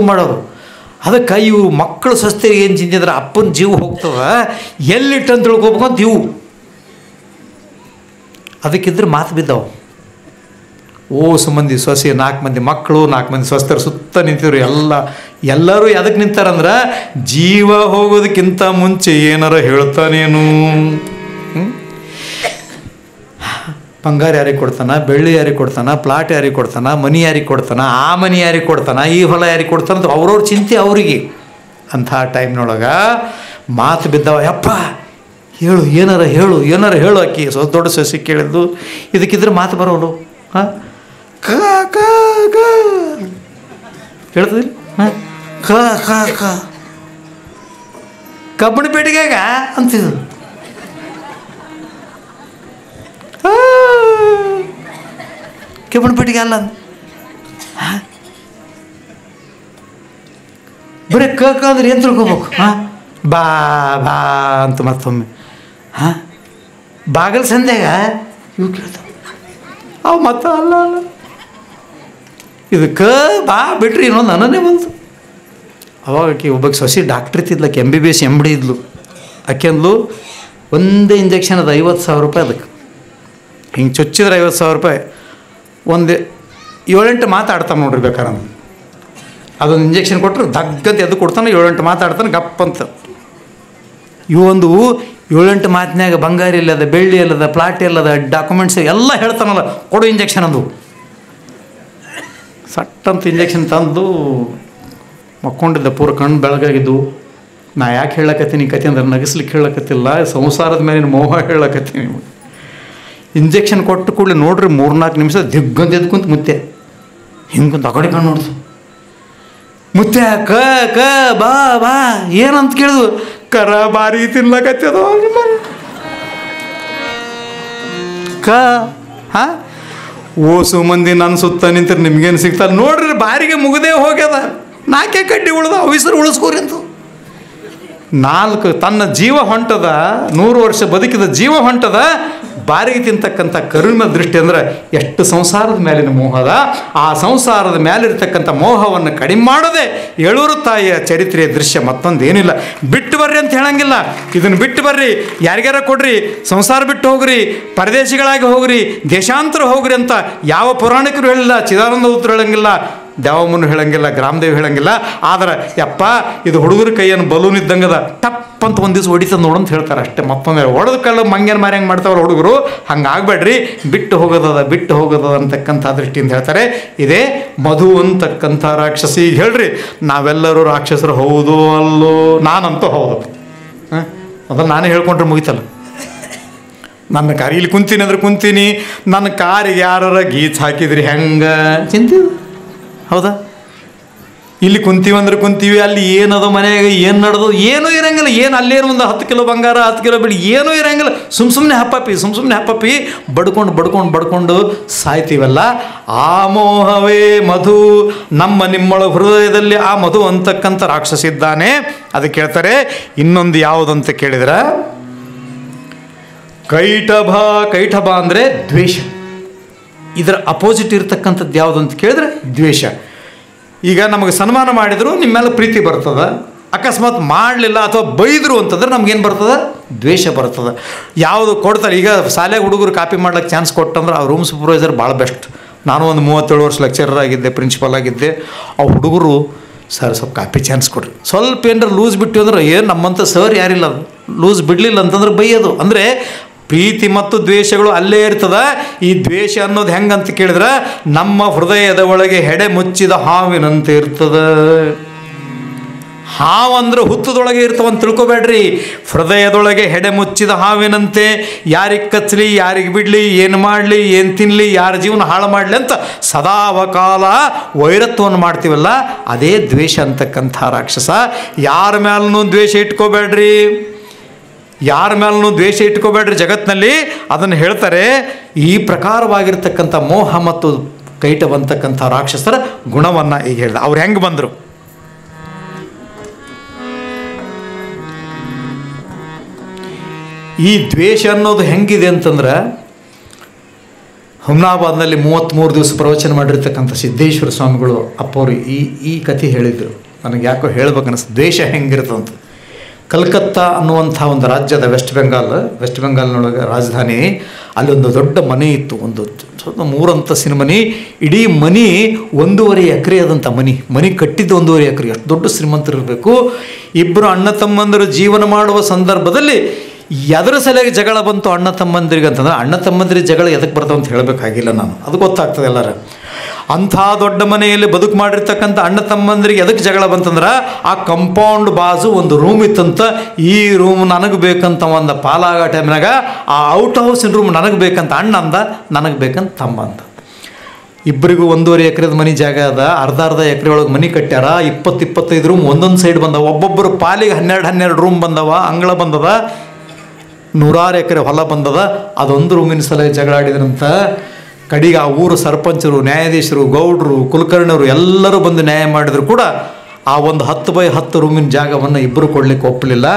ಮಾಡೋರು. ಅದಕ್ಕೆ ಇವು ಮಕ್ಕಳು ಸಸ್ತೆ ಏನು ಚಿಂತಿದ್ರೆ ಅಪ್ಪನ ಜೀವ ಹೋಗ್ತದ, ಎಲ್ಲಿಟ್ಟು ಅಂತ ತಿಳ್ಕೊಬೇಕಂತ ಇವು. ಅದಕ್ಕಿದ್ರೆ ಮಾತು ಬಿದ್ದವು. ಓಸು ಮಂದಿ ಸೊಸೆ, 4 ಮಂದಿ ಮಕ್ಕಳು, 4 ಮಂದಿ ಸ್ವಸ್ಥರು ಸುತ್ತ ನಿಂತಿದ್ರು. ಎಲ್ಲರೂ ಎದಕ್ಕೆ ನಿಂತಾರಂದ್ರೆ ಜೀವ ಹೋಗೋದಕ್ಕಿಂತ ಮುಂಚೆ ಏನಾರ ಹೇಳ್ತಾನೇನು, ಬಂಗಾರ ಯಾರಿಗೆ ಕೊಡ್ತಾನ, ಬೆಳ್ಳಿ ಯಾರಿಗೆ ಕೊಡ್ತಾನ, ಪ್ಲಾಟ್ ಯಾರಿಗೆ ಕೊಡ್ತಾನ, ಮನಿ ಯಾರಿಗೆ ಕೊಡ್ತಾನ, ಆ ಮನಿ ಯಾರಿಗೆ ಕೊಡ್ತಾನ, ಈ ಹೊಲ ಯಾರಿಗೆ ಕೊಡ್ತಾನ ಅಂತ ಅವ್ರವ್ರ ಚಿಂತೆ ಅವರಿಗೆ. ಅಂಥ ಟೈಮ್ನೊಳಗೆ ಮಾತು ಬಿದ್ದಾವ, ಯಪ್ಪ ಹೇಳು, ಏನಾರ ಹೇಳು ಅಕ್ಕಿ ದೊಡ್ಡ ಸೊಸಿ ಕೇಳಿದ್ದು. ಇದಕ್ಕಿದ್ರೆ ಮಾತು ಬರೋಳು, ಹಾಂ ಹೇಳ್ತದಿಲ್ಲ, ಹಾಂ ಕಬ್ಬಣ ಪೇಟೆಗಾಗ ಅಂತಿದ್ರು. ಕಬ್ಬಣ ಪೇಟೆಗೆ ಅಲ್ಲ ಬರೀ ಅಂದ್ರೆ ಏನು ತಿಳ್ಕೊಬೇಕು, ಹಾಂ ಬಾ ಅಂತ ಮತ್ತೊಮ್ಮೆ, ಹಾಂ ಬಾಗಲ್ ಸಂಧ್ಯಾಗ ಇವು ಕೇಳ್ತಾವ, ಅವು ಮತ್ತೆ ಅಲ್ಲ ಇದಕ್ಕೆ ಬಾ ಬಿಟ್ರಿ ಇನ್ನೊಂದು ಅನ್ನನೇ ಬಂತು. ಅವಾಗ ಆಕೆ ಒಬ್ಬಕ್ಕೆ ಸೊಸಿ ಡಾಕ್ಟ್ರ್ ಇತ್ತಿದ್ಲಕ್ಕೆ, MBBS MD ಇದ್ಲು. ಆಕೆ ಅಂದ್ಲು ಒಂದೇ ಇಂಜೆಕ್ಷನ್ ಅದು 50,000 ರೂಪಾಯಿ, ಅದಕ್ಕೆ ಹಿಂಗೆ ಚುಚ್ಚಿದ್ರೆ 50,000 ರೂಪಾಯಿ. ಒಂದು 7-8 ಮಾತಾಡ್ತಾನೆ ನೋಡ್ರಿ ಬೇಕಾರೆ. ಅದೊಂದು ಇಂಜೆಕ್ಷನ್ ಕೊಟ್ಟರು ದಗ್ಗಂತ ಎದ್ದು ಕೊಡ್ತಾನೆ, 7-8 ಮಾತಾಡ್ತಾನೆ ಗಪ್ಪಂತ. ಇವೊಂದು 7-8 ಮಾತಿನಾಗ ಬಂಗಾರ ಇಲ್ಲದ, ಬೆಳ್ಳಿ ಇಲ್ಲದ, ಪ್ಲಾಟ್ ಇಲ್ಲದ, ಡಾಕ್ಯುಮೆಂಟ್ಸ್ ಎಲ್ಲ ಹೇಳ್ತಾನಲ್ಲ, ಕೊಡು ಇಂಜೆಕ್ಷನ್ ಅಂದು. ಸಟ್ಟಂತ ಇಂಜೆಕ್ಷನ್ ತಂದು ಮಕ್ಕೊಂಡಿದ್ದ, ಪೂರ ಕಣ್ಣು ಬೆಳಗಾಗಿದ್ದು. ನಾ ಯಾಕೆ ಹೇಳಕತ್ತೀನಿ ಕತೆ ಅಂದ್ರೆ ನಗಿಸ್ಲಿಕ್ಕೆ ಹೇಳಕತ್ತಿಲ್ಲ, ಸಂಸಾರದ ಮೇಲಿನ ಮೋಹ ಹೇಳಕತ್ತೀನಿ. ಇಂಜೆಕ್ಷನ್ ಕೊಟ್ಟು ಕೂಡಲೇ ನೋಡ್ರಿ 3-4 ನಿಮಿಷ ದಿಗ್ಗಂತ ಎದ್ದು ಕುಂತು ಮುತ್ತೆ ಹಿಂಗೆ ಆ ಕಡೆ ಕಣ್ಣು ನೋಡ್ದು. ಮುತ್ತೆ ಕ ಬಾ ಏನಂತ ಕೇಳಿದು, ಕರ ಬಾರಿ ತಿನ್ಲಕತ್ತದ ಹಾಂ. ಓಸು ಮಂದಿ ನನ್ನ ಸುತ್ತ ನಿಂತಿರು, ನಿಮ್ಗೇನು ಸಿಗ್ತಾರೆ ನೋಡ್ರಿ, ಬಾರಿಗೆ ಮುಗದೇ ಹೋಗ್ಯದ, 4 ಕಡ್ಡಿ ಉಳ್ದ, ಅವಿಸರು ಉಳಿಸ್ಕೋರಿ ಅಂತ. 4 ತನ್ನ ಜೀವ ಹೊಂಟದ, 100 ವರ್ಷ ಬದುಕಿದ ಜೀವ ಹೊಂಟದ, ಬಾರಿಗೆ ತಿಂತಕ್ಕಂಥ ಕರುಣ ದೃಷ್ಟಿ ಅಂದ್ರೆ ಎಷ್ಟು ಸಂಸಾರದ ಮೇಲಿನ ಮೋಹದ. ಆ ಸಂಸಾರದ ಮೇಲಿರ್ತಕ್ಕಂಥ ಮೋಹವನ್ನು ಕಡಿಮೆ ಮಾಡೋದೇ ಏಳೂರು ತಾಯಿಯ ಚರಿತ್ರೆಯ ದೃಶ್ಯ, ಮತ್ತೊಂದು ಏನಿಲ್ಲ. ಬಿಟ್ಟು ಬರ್ರಿ ಅಂತ ಹೇಳಂಗಿಲ್ಲ, ಇದನ್ನು ಬಿಟ್ಟು ಬರ್ರಿ, ಯಾರಿಗಾರ ಕೊಡ್ರಿ, ಸಂಸಾರ ಬಿಟ್ಟು ಹೋಗ್ರಿ, ಪರದೇಶಿಗಳಾಗಿ ಹೋಗ್ರಿ, ದೇಶಾಂತರ ಹೋಗ್ರಿ ಅಂತ ಯಾವ ಪುರಾಣಿಕರು ಹೇಳಿಲ್ಲ, ಚಿದಾನಂದ ಉತ್ತರ ಹೇಳಂಗಿಲ್ಲ, ದ್ಯಾವಮ್ಮನು ಹೇಳಂಗಿಲ್ಲ, ಗ್ರಾಮದೇವ್ ಹೇಳಂಗಿಲ್ಲ. ಆದ್ರೆ ಯಪ್ಪ ಇದು ಹುಡುಗರ ಕೈಯನ್ನು ಬಲೂನ್ ಇದ್ದಂಗದ, ಟಪ್ ಅಂತ ಒಂದು ದಿವಸ ಹೊಡಿತದ ನೋಡಂತ ಹೇಳ್ತಾರೆ ಅಷ್ಟೇ. ಮತ್ತೊಂದು ಹೊಡೆದ ಕಳ್ಳ ಮಂಗ್ಯನ ಮಾರಿ ಹೆಂಗೆ ಮಾಡ್ತಾವ್ರ ಹುಡುಗರು, ಹಂಗೆ ಆಗಬೇಡ್ರಿ, ಬಿಟ್ಟು ಹೋಗೋದದ ಅಂತಕ್ಕಂಥ ದೃಷ್ಟಿಯಿಂದ ಹೇಳ್ತಾರೆ. ಇದೇ ಮಧು ಅಂತಕ್ಕಂಥ ರಾಕ್ಷಸಿ. ಹೇಳ್ರಿ, ನಾವೆಲ್ಲರೂ ರಾಕ್ಷಸರು ಹೌದು ಅಲ್ಲೋ? ನಾನಂತೂ ಹೌದು. ಅದನ್ನು ನಾನೇ ಹೇಳ್ಕೊಂಡ್ರೆ ಮುಗಿತಲ್ಲ. ನನ್ನ ಕಾರ್ ಇಲ್ಲಿ ಕುಂತೀನಿ ಅಂದ್ರೆ ಕುಂತೀನಿ, ನನ್ನ ಕಾರಿಗೆ ಯಾರ ಗೀಚ್ ಹಾಕಿದ್ರಿ ಹೆಂಗೆ ಚಿಂತೆ, ಹೌದಾ? ಇಲ್ಲಿ ಕುಂತೀವಂದ್ರೆ ಕುಂತೀವಿ, ಅಲ್ಲಿ ಏನದು ಮನೆಯಾಗ ಏನು ನಡೆದು ಏನೂ ಇರಂಗಿಲ್ಲ. ಏನು ಅಲ್ಲೇನು ಒಂದು 10 ಕಿಲೋ ಬಂಗಾರ, 10 ಕಿಲೋ ಬೆಳ್ಳಿ ಏನೂ ಇರಂಗಿಲ್ಲ. ಸುಮ್ಮನೆ ಹಪ್ಪಪ್ಪಿ ಬಡ್ಕೊಂಡು ಸಾಯ್ತೀವಲ್ಲ. ಆ ಮೋಹವೇ ಮಧು. ನಿಮ್ಮೊಳ ಹೃದಯದಲ್ಲಿ ಆ ಮಧು ಅಂತಕ್ಕಂಥ ರಾಕ್ಷಸಿದ್ದಾನೆ. ಅದಕ್ಕೆ ಹೇಳ್ತಾರೆ ಇನ್ನೊಂದು ಯಾವುದಂತ ಕೇಳಿದ್ರೆ ಕೈಠಭ ಅಂದರೆ ದ್ವೇಷ. ಇದರ ಅಪೋಸಿಟ್ ಇರ್ತಕ್ಕಂಥದ್ದು ಯಾವುದು ಅಂತ ಕೇಳಿದ್ರೆ ದ್ವೇಷ. ಈಗ ನಮಗೆ ಸನ್ಮಾನ ಮಾಡಿದ್ರು ನಿಮ್ಮೆಲ್ಲ ಪ್ರೀತಿ ಬರ್ತದೆ, ಅಕಸ್ಮಾತ್ ಮಾಡಲಿಲ್ಲ ಅಥವಾ ಬೈದರು ಅಂತಂದ್ರೆ ನಮ್ಗೇನು ಬರ್ತದೆ? ದ್ವೇಷ ಬರ್ತದೆ. ಯಾವುದು ಕೊಡ್ತಾರೆ, ಈಗ ಶಾಲೆಗೆ ಹುಡುಗರು ಕಾಪಿ ಮಾಡ್ಲಿಕ್ಕೆ ಚಾನ್ಸ್ ಕೊಟ್ಟಂದ್ರೆ ಆ ರೂಮ್ ಸೂಪರ್ವೈಸರ್ ಭಾಳ ಬೆಸ್ಟ್. ನಾನು ಒಂದು 37 ವರ್ಷ ಲೆಕ್ಚರರ್ ಆಗಿದ್ದೆ, ಪ್ರಿನ್ಸಿಪಾಲ್ ಆಗಿದ್ದೆ. ಆ ಹುಡುಗರು ಸರ್ ಸ್ವಲ್ಪ ಕಾಪಿ ಚಾನ್ಸ್ ಕೊಡ್ರಿ, ಸ್ವಲ್ಪ ಏನಾರ ಲೂಸ್ ಬಿಟ್ಟು ಅಂದ್ರೆ ಏನು ನಮ್ಮಂಥ ಸರ್ ಯಾರಿಲ್ಲ, ಲೂಸ್ ಬಿಡಲಿಲ್ಲ ಅಂತಂದ್ರೆ ಬೈಯೋದು. ಅಂದರೆ ಪ್ರೀತಿ ಮತ್ತು ದ್ವೇಷಗಳು ಅಲ್ಲೇ ಇರ್ತದೆ. ಈ ದ್ವೇಷ ಅನ್ನೋದು ಹೆಂಗಂತ ಕೇಳಿದ್ರೆ ನಮ್ಮ ಹೃದಯದ ಒಳಗೆ ಹೆಡೆ ಮುಚ್ಚಿದ ಹಾವಿನಂತೆ ಇರ್ತದೆ. ಹಾವಂದ್ರೆ ಹುತ್ತದೊಳಗೆ ಇರ್ತವಂತ ತಿಳ್ಕೊಬೇಡ್ರಿ. ಹೃದಯದೊಳಗೆ ಹೆಡೆ ಮುಚ್ಚಿದ ಹಾವಿನಂತೆ, ಯಾರಿಗೆ ಕಚ್ಚಲಿ, ಯಾರಿಗೆ ಬಿಡಲಿ, ಏನು ಮಾಡಲಿ, ಏನು ತಿನ್ನಲಿ, ಯಾರ ಜೀವನ ಹಾಳು ಮಾಡಲಿ ಅಂತ ಸದಾವಕಾಲ ವೈರತ್ವವನ್ನು ಮಾಡ್ತೀವಲ್ಲ, ಅದೇ ದ್ವೇಷ ಅಂತಕ್ಕಂಥ ರಾಕ್ಷಸ. ಯಾರ ಮೇಲೂ ದ್ವೇಷ ಇಟ್ಕೋಬೇಡ್ರಿ, ಯಾರ ಮೇಲೂ ದ್ವೇಷ ಇಟ್ಕೋಬೇಡ್ರಿ ಜಗತ್ತಿನಲ್ಲಿ. ಅದನ್ನು ಹೇಳ್ತಾರೆ. ಈ ಪ್ರಕಾರವಾಗಿರ್ತಕ್ಕಂಥ ಮೋಹ ಮತ್ತು ಕೈಟವಂತಕ್ಕಂಥ ರಾಕ್ಷಸರ ಗುಣವನ್ನು ಈಗ ಹೇಳಿದ. ಅವ್ರು ಹೆಂಗೆ ಬಂದರು? ಈ ದ್ವೇಷ ಅನ್ನೋದು ಹೆಂಗಿದೆ ಅಂತಂದ್ರೆ, ಹುಮ್ನಾಬಾದ್ನಲ್ಲಿ 33 ದಿವಸ ಪ್ರವಚನ ಮಾಡಿರ್ತಕ್ಕಂಥ ಸಿದ್ದೇಶ್ವರ ಸ್ವಾಮಿಗಳು ಅಪ್ಪವರು ಈ ಕಥೆ ಹೇಳಿದರು. ನನಗೆ ಯಾಕೋ ಹೇಳ್ಬೇಕನ್ನಿಸ್ತು ದ್ವೇಷ ಹೆಂಗಿರ್ತಂತ. ಕಲ್ಕತ್ತಾ ಅನ್ನುವಂಥ ಒಂದು ರಾಜ್ಯದ ವೆಸ್ಟ್ ಬೆಂಗಾಲ್ನೊಳಗೆ ರಾಜಧಾನಿ, ಅಲ್ಲೊಂದು ದೊಡ್ಡ ಮನೆ ಇತ್ತು. ಒಂದು 3 ಅಂತಸ್ತಿನ ಮನೆ, ಇಡೀ ಮನೆ 1.5 ಎಕರೆ ಆದಂಥ ಮನೆ ಕಟ್ಟಿದ್ದು 1.5 ಎಕರೆ. ಅಷ್ಟು ದೊಡ್ಡ ಶ್ರೀಮಂತರಿರಬೇಕು. ಇಬ್ಬರು ಅಣ್ಣ ತಮ್ಮಂದರು ಜೀವನ ಮಾಡುವ ಸಂದರ್ಭದಲ್ಲಿ ಎದರ ಸಲುವಾಗಿ ಜಗಳ ಬಂತು ಅಣ್ಣ ತಮ್ಮಂದಿರಿಗೆ ಅಂತಂದ್ರೆ, ಅಣ್ಣ ತಮ್ಮಂದಿರಿಗೆ ಜಗಳ ಎದಕ್ಕೆ ಬರ್ತಾವ ಅಂತ ಹೇಳಬೇಕಾಗಿಲ್ಲ ನಾನು, ಅದು ಗೊತ್ತಾಗ್ತದೆ ಎಲ್ಲರ. ಅಂಥ ದೊಡ್ಡ ಮನೆಯಲ್ಲಿ ಬದುಕು ಮಾಡಿರ್ತಕ್ಕಂಥ ಅಣ್ಣ ತಮ್ಮಂದಿರಿಗೆ ಎದಕ್ಕೆ ಜಗಳ ಬಂತಂದ್ರೆ, ಆ ಕಂಪೌಂಡ್ ಬಾಜು ಒಂದು ರೂಮ್ ಇತ್ತಂತ. ಈ ರೂಮ್ ನನಗೆ ಬೇಕಂತ ಒಂದು ಪಾಲಾಗೋ ಟೈಮ್ನಾಗ ಆ ಔಟ್ ಹೌಸಿನ ರೂಮ್ ನನಗೆ ಬೇಕಂತ ಅಣ್ಣ ಅಂದ, ನನಗೆ ಬೇಕಂತ ತಮ್ಮ ಅಂತ. ಇಬ್ಬರಿಗೂ 1.5 ಎಕರೆದ ಮನೆ ಜಾಗ ಅದ. ಅರ್ಧ ಎಕರೆ ಒಳಗೆ ಮನೆ ಕಟ್ಟ್ಯಾರ. 20-25 ರೂಮ್ ಒಂದೊಂದು ಸೈಡ್ ಬಂದವ. ಒಬ್ಬೊಬ್ಬರು ಪಾಲಿಗೆ 12 ರೂಮ್ ಬಂದವ, ಅಂಗಳ ಬಂದದ, 100 ಎಕರೆ ಹೊಲ ಬಂದದ. ಅದೊಂದು ರೂಮಿನ ಸಲ ಜಗಳ ಆಡಿದ್ರಂತ. ಕಡೆಗೆ ಆ ಊರು ಸರ್ಪಂಚರು, ನ್ಯಾಯಾಧೀಶರು, ಗೌಡ್ರು, ಕುಲಕರ್ಣಿಯವರು ಎಲ್ಲರೂ ಬಂದು ನ್ಯಾಯ ಮಾಡಿದ್ರು ಕೂಡ ಆ ಒಂದು 10x10 ರೂಮಿನ ಜಾಗವನ್ನು ಇಬ್ಬರು ಕೊಡ್ಲಿಕ್ಕೆ ಒಪ್ಪಲಿಲ್ಲ.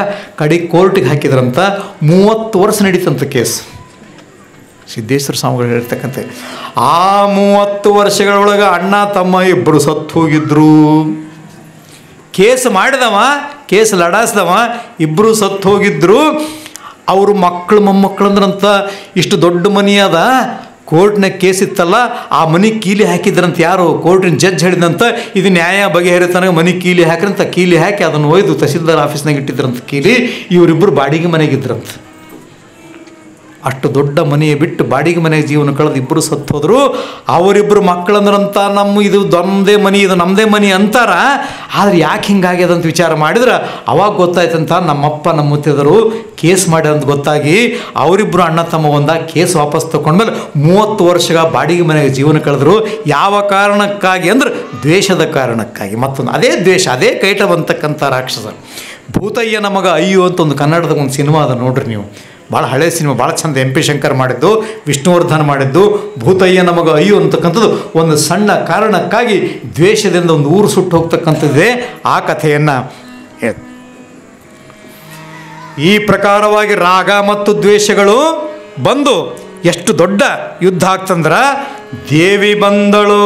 ಕಡೆಗೆ ಕೋರ್ಟಿಗೆ ಹಾಕಿದ್ರಂತ. 30 ವರ್ಷ ನಡೀತಂತ ಕೇಸ್. ಸಿದ್ದೇಶ್ವರ ಸ್ವಾಮಿಗಳು ಹೇಳ್ತಕ್ಕಂಥ ಆ 30 ವರ್ಷಗಳೊಳಗೆ ಅಣ್ಣ ತಮ್ಮ ಇಬ್ಬರು ಸತ್ತು ಹೋಗಿದ್ರು. ಕೇಸ್ ಮಾಡಿದವ, ಕೇಸ್ ಲಡಾಯಿಸಿದವ, ಇಬ್ಬರು ಸತ್ತು ಹೋಗಿದ್ರು. ಅವರು ಮಕ್ಕಳು ಮೊಮ್ಮಕ್ಕಳು ಅಂದ್ರಂತ. ಇಷ್ಟು ದೊಡ್ಡ ಮನೆ ಅದ, ಕೋರ್ಟ್ನಾಗ ಕೇಸ್ ಇತ್ತಲ್ಲ, ಆ ಮನೆ ಕೀಲಿ ಹಾಕಿದ್ರಂತ. ಯಾರು? ಕೋರ್ಟಿನ ಜಡ್ಜ್ ಹೇಳಿದಂತ, ಇದು ನ್ಯಾಯ ಬಗೆಹರಿತಾನೆ ಮನೆ ಕೀಲಿ ಹಾಕ್ರಂತ. ಕೀಲಿ ಹಾಕಿ ಅದನ್ನು ಒಯ್ದು ತಹಸೀಲ್ದಾರ್ ಆಫೀಸ್ನಾಗ ಇಟ್ಟಿದ್ರಂತ ಕೀಲಿ. ಇವರಿಬ್ಬರು ಬಾಡಿಗೆ ಮನೆಗಿದ್ರಂತ. ಅಷ್ಟು ದೊಡ್ಡ ಮನೆ ಬಿಟ್ಟು ಬಾಡಿಗೆ ಮನೆಗೆ ಜೀವನ ಕಳೆದು ಇಬ್ಬರು ಸತ್ತು ಹೋದರು. ಅವರಿಬ್ಬರು ಮಕ್ಕಳಂದ್ರಂತ, ನಮ್ಮ ಇದು ನಮ್ಮದೇ ಮನೆ, ಇದು ನಮ್ಮದೇ ಮನೆ ಅಂತಾರ. ಆದರೆ ಯಾಕೆ ಹಿಂಗಾಗ್ಯದಂತ ವಿಚಾರ ಮಾಡಿದ್ರೆ ಅವಾಗ ಗೊತ್ತಾಯ್ತಂತ, ನಮ್ಮಪ್ಪ ನಮ್ಮ ಮುತ್ತಿದರು ಕೇಸ್ ಮಾಡ್ಯಾರಂತ ಗೊತ್ತಾಗಿ ಅವರಿಬ್ಬರು ಅಣ್ಣ ತಮ್ಮ ಒಂದ ಕೇಸ್ ವಾಪಸ್ ತಗೊಂಡ್ಮೇಲೆ 30 ವರ್ಷಗಳ ಬಾಡಿಗೆ ಮನೆಗೆ ಜೀವನ ಕಳೆದ್ರು. ಯಾವ ಕಾರಣಕ್ಕಾಗಿ ಅಂದ್ರೆ ದ್ವೇಷದ ಕಾರಣಕ್ಕಾಗಿ. ಮತ್ತೊಂದು ಅದೇ ದ್ವೇಷ, ಅದೇ ಕೈಟ ಬಂತಕ್ಕಂಥ ರಾಕ್ಷಸ. ಭೂತಯ್ಯನ ಮಗ ಅಯ್ಯೋ ಅಂತ ಒಂದು ಕನ್ನಡದ ಒಂದು ಸಿನಿಮಾ ಅದ ನೋಡ್ರಿ ನೀವು. ಭಾಳ ಹಳೆ ಸಿನಿಮಾ, ಭಾಳ ಚಂದ. MP ಶಂಕರ್ ಮಾಡಿದ್ದು, ವಿಷ್ಣುವರ್ಧನ್ ಮಾಡಿದ್ದು. ಭೂತಯ್ಯನ ಮಗ ಅಯ್ಯೋ ಅಂತಕ್ಕಂಥದ್ದು ಒಂದು ಸಣ್ಣ ಕಾರಣಕ್ಕಾಗಿ ದ್ವೇಷದಿಂದ ಒಂದು ಊರು ಸುಟ್ಟು ಹೋಗ್ತಕ್ಕಂಥದ್ದೇ. ಆ ಕಥೆಯನ್ನು ಈ ಪ್ರಕಾರವಾಗಿ ರಾಗ ಮತ್ತು ದ್ವೇಷಗಳು ಬಂದು ಎಷ್ಟು ದೊಡ್ಡ ಯುದ್ಧ ಆಗ್ತಂದ್ರ, ದೇವಿ ಬಂದಳು.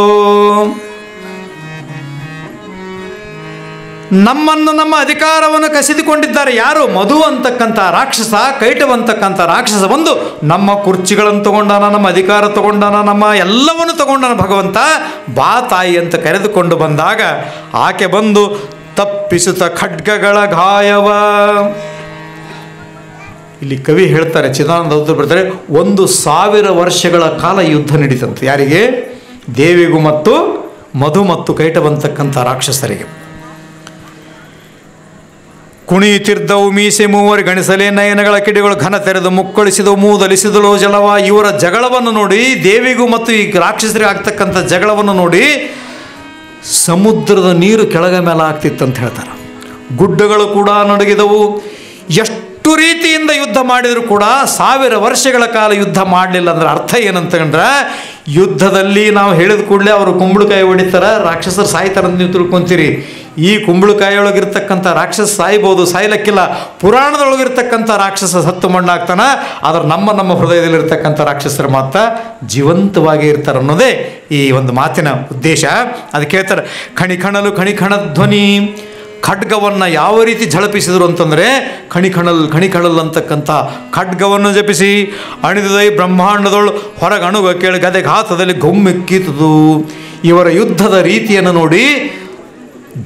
ನಮ್ಮನ್ನು, ನಮ್ಮ ಅಧಿಕಾರವನ್ನು ಕಸಿದುಕೊಂಡಿದ್ದಾರೆ. ಯಾರು? ಮಧು ಅಂತಕ್ಕಂಥ ರಾಕ್ಷಸ, ಕೈಟವಂತಕ್ಕಂಥ ರಾಕ್ಷಸ ಬಂದು ನಮ್ಮ ಕುರ್ಚಿಗಳನ್ನು ತಗೊಂಡಾನ, ನಮ್ಮ ಅಧಿಕಾರ ತಗೊಂಡಾನ, ನಮ್ಮ ಎಲ್ಲವನ್ನು ತಗೊಂಡಾನ. ಭಗವಂತ ಬಾ ತಾಯಿ ಅಂತ ಕರೆದುಕೊಂಡು ಬಂದಾಗ ಆಕೆ ಬಂದು ತಪ್ಪಿಸುತ್ತ ಖಡ್ಗಗಳ ಗಾಯವ. ಇಲ್ಲಿ ಕವಿ ಹೇಳ್ತಾರೆ, ಚಿದಾನಂದ ಬರ್ತಾರೆ, 1000 ವರ್ಷಗಳ ಕಾಲ ಯುದ್ಧ ನಡೀತಂತೆ. ಯಾರಿಗೆ? ದೇವಿಗೂ ಮತ್ತು ಮಧು ಮತ್ತು ಕೈಟವಂತಕ್ಕಂಥ ರಾಕ್ಷಸರಿಗೆ. ಕುಣಿತಿರ್ದವು ಮೀಸೆ ಮೂವರು ಗಣಿಸಲೇ ನಯನಗಳ ಕಿಡಿಗಳು ಘನ ತೆರೆದು ಮುಕ್ಕಳಿಸಿದವು ಮೂದಲಿಸಿದಳು ಜಲವ. ಇವರ ಜಗಳವನ್ನು ನೋಡಿ, ದೇವಿಗೂ ಮತ್ತು ಈ ರಾಕ್ಷಸರಿಗೆ ಆಗ್ತಕ್ಕಂಥ ಜಗಳವನ್ನು ನೋಡಿ ಸಮುದ್ರದ ನೀರು ಕೆಳಗ ಮೇಲೆ ಆಗ್ತಿತ್ತಂತ ಹೇಳ್ತಾರೆ. ಗುಡ್ಡಗಳು ಕೂಡ ನಡುಗಿದವು. ಎಷ್ಟು ರೀತಿಯಿಂದ ಯುದ್ಧ ಮಾಡಿದರೂ ಕೂಡ 1000 ವರ್ಷಗಳ ಕಾಲ ಯುದ್ಧ ಮಾಡಲಿಲ್ಲ ಅಂದ್ರೆ ಅರ್ಥ ಏನಂತಂದ್ರೆ, ಯುದ್ಧದಲ್ಲಿ ನಾವು ಹೇಳಿದ ಕೂಡಲೇ ಅವರು ಕುಂಬಳಕಾಯಿ ಹೊಡಿತಾರೆ, ರಾಕ್ಷಸರು ಸಾಯ್ತಾರಂತ ನೀವು ತಿಳ್ಕೊತೀರಿ. ಈ ಕುಂಬಳಕಾಯಿಯೊಳಗಿರ್ತಕ್ಕಂಥ ರಾಕ್ಷಸ ಸಾಯ್ಬೋದು, ಸಾಯ್ಲಕ್ಕಿಲ್ಲ. ಪುರಾಣದೊಳಗಿರ್ತಕ್ಕಂಥ ರಾಕ್ಷಸ ಸತ್ತು ಮಣ್ಣಾಗ್ತಾನ. ಆದರೆ ನಮ್ಮ ಹೃದಯದಲ್ಲಿರ್ತಕ್ಕಂಥ ರಾಕ್ಷಸರು ಮಾತ್ರ ಜೀವಂತವಾಗಿ ಇರ್ತಾರೆ ಅನ್ನೋದೇ ಈ ಒಂದು ಮಾತಿನ ಉದ್ದೇಶ. ಅದಕ್ಕೆ ಹೇಳ್ತಾರೆ, ಖಣಿಖಣ ಧ್ವನಿ. ಖಡ್ಗವನ್ನು ಯಾವ ರೀತಿ ಝಳಪಿಸಿದರು ಅಂತಂದರೆ, ಖಣಿಖಣಲ್ ಅಂತಕ್ಕಂಥ ಖಡ್ಗವನ್ನು ಜಪಿಸಿ ಅಣಿದುದೈ ಬ್ರಹ್ಮಾಂಡದೊಳು ಹೊರಗಣುಗ ಕೇಳಿ ಗದೆ ಘಾತದಲ್ಲಿ ಘುಮ್ಮಿಕ್ಕಿತದು. ಇವರ ಯುದ್ಧದ ರೀತಿಯನ್ನು ನೋಡಿ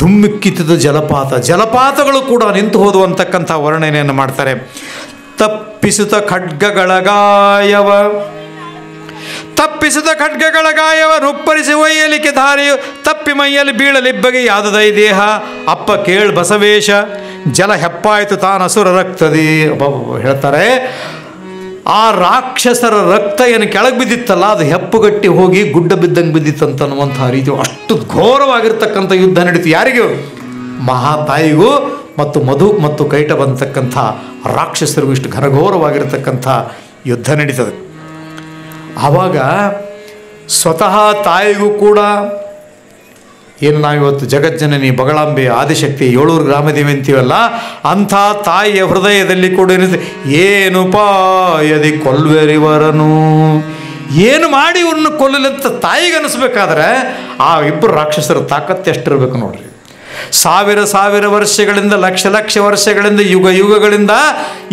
ಧುಮ್ಮಿಕ್ಕಿತದು ಜಲಪಾತಗಳು ಕೂಡ ನಿಂತು ಹೋದು ಅಂತಕ್ಕಂಥ ವರ್ಣನೆಯನ್ನು ಮಾಡ್ತಾರೆ. ತಪ್ಪಿಸುತ್ತ ಖಡ್ಗಗಳ ಗಾಯವ, ತಪ್ಪಿಸಿದ ಖಡ್ಗಗಳ ಗಾಯವ ನುಪ್ಪರಿಸಿ ಒಯ್ಯಲಿಕ್ಕೆ ದಾರಿಯು ತಪ್ಪಿ ಮೈಯಲ್ಲಿ ಬೀಳಲಿಬ್ಬಗೆ ಯಾದದೈ ದೇಹ. ಅಪ್ಪ ಕೇಳ್ ಬಸವೇಶ ಜಲ ಹೆಪ್ಪಾಯಿತು ತಾನ ಅಸುರ ರಕ್ತದಿ. ಹೇಳ್ತಾರೆ, ಆ ರಾಕ್ಷಸರ ರಕ್ತ ಏನು ಕೆಳಗೆ ಬಿದ್ದಿತ್ತಲ್ಲ, ಅದು ಹೆಪ್ಪುಗಟ್ಟಿ ಹೋಗಿ ಗುಡ್ಡ ಬಿದ್ದಂಗೆ ಬಿದ್ದಿತ್ತಂತ ಅನ್ನುವಂಥ ರೀತಿ ಅಷ್ಟು ಘೋರವಾಗಿರ್ತಕ್ಕಂಥ ಯುದ್ಧ ನಡೀತು. ಯಾರಿಗೂ? ಮಹಾತಾಯಿಗೂ ಮತ್ತು ಮಧು ಮತ್ತು ಕೈಟ ಬಂತಕ್ಕಂಥ ರಾಕ್ಷಸರಿಗೂ ಇಷ್ಟು ಘನಘೋರವಾಗಿರ್ತಕ್ಕಂಥ ಯುದ್ಧ ನಡೀತದೆ. ಆವಾಗ ಸ್ವತಃ ತಾಯಿಗೂ ಕೂಡ ಏನು ನಾವಿವತ್ತು ಜಗಜ್ಜನನಿ ಬಗಳಾಂಬೆ ಆದಿಶಕ್ತಿ 7 ಗ್ರಾಮದೇವಿ ಅಂತೀವಲ್ಲ, ಅಂಥ ತಾಯಿಯ ಹೃದಯದಲ್ಲಿ ಕೂಡ ಏನು ಪಾಯದಿ ಕೊಲ್ವೆರಿವರನು, ಏನು ಮಾಡಿ ಇವ್ರನ್ನ ಕೊಲ್ಲಲಿ ಅಂತ ತಾಯಿಗೆ ಅನಿಸ್ಬೇಕಾದ್ರೆ ಆ ಇಬ್ಬರು ರಾಕ್ಷಸರ ತಾಕತ್ತು ಎಷ್ಟಿರಬೇಕು ನೋಡ್ರಿ. ಸಾವಿರ ಸಾವಿರ ವರ್ಷಗಳಿಂದ, ಲಕ್ಷ ಲಕ್ಷ ವರ್ಷಗಳಿಂದ, ಯುಗ ಯುಗಗಳಿಂದ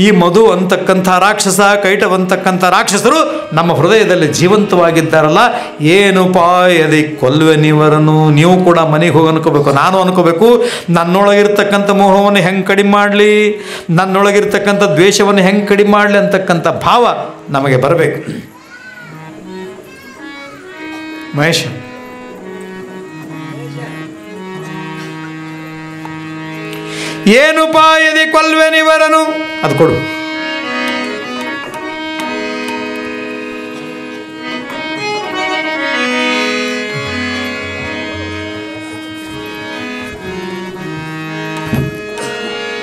ಈ ಮಧು ಅಂತಕ್ಕಂಥ ರಾಕ್ಷಸ, ಕೈಟವಂತಕ್ಕಂಥ ರಾಕ್ಷಸರು ನಮ್ಮ ಹೃದಯದಲ್ಲಿ ಜೀವಂತವಾಗಿದ್ದಾರಲ್ಲ. ಏನುಪಾಯದಿ ಕೊಲ್ವೆನಿವರನು. ನೀವು ಕೂಡ ಮನೆಗೆ ಹೋಗಿ ಅನ್ಕೋಬೇಕು, ನಾನು ಅನ್ಕೋಬೇಕು, ನನ್ನೊಳಗಿರ್ತಕ್ಕಂಥ ಮೋಹವನ್ನು ಹೆಂಗೆ ಕಡಿಮೆ ಮಾಡಲಿ, ನನ್ನೊಳಗಿರ್ತಕ್ಕಂಥ ದ್ವೇಷವನ್ನು ಹೆಂಗೆ ಕಡಿಮೆ ಮಾಡಲಿ ಅಂತಕ್ಕಂಥ ಭಾವ ನಮಗೆ ಬರಬೇಕು. ಮಹೇಶ್, ಏನುಪಾಯದಿ ಕೊಲ್ವೆನಿವರನು, ಅದು ಕೊಡು.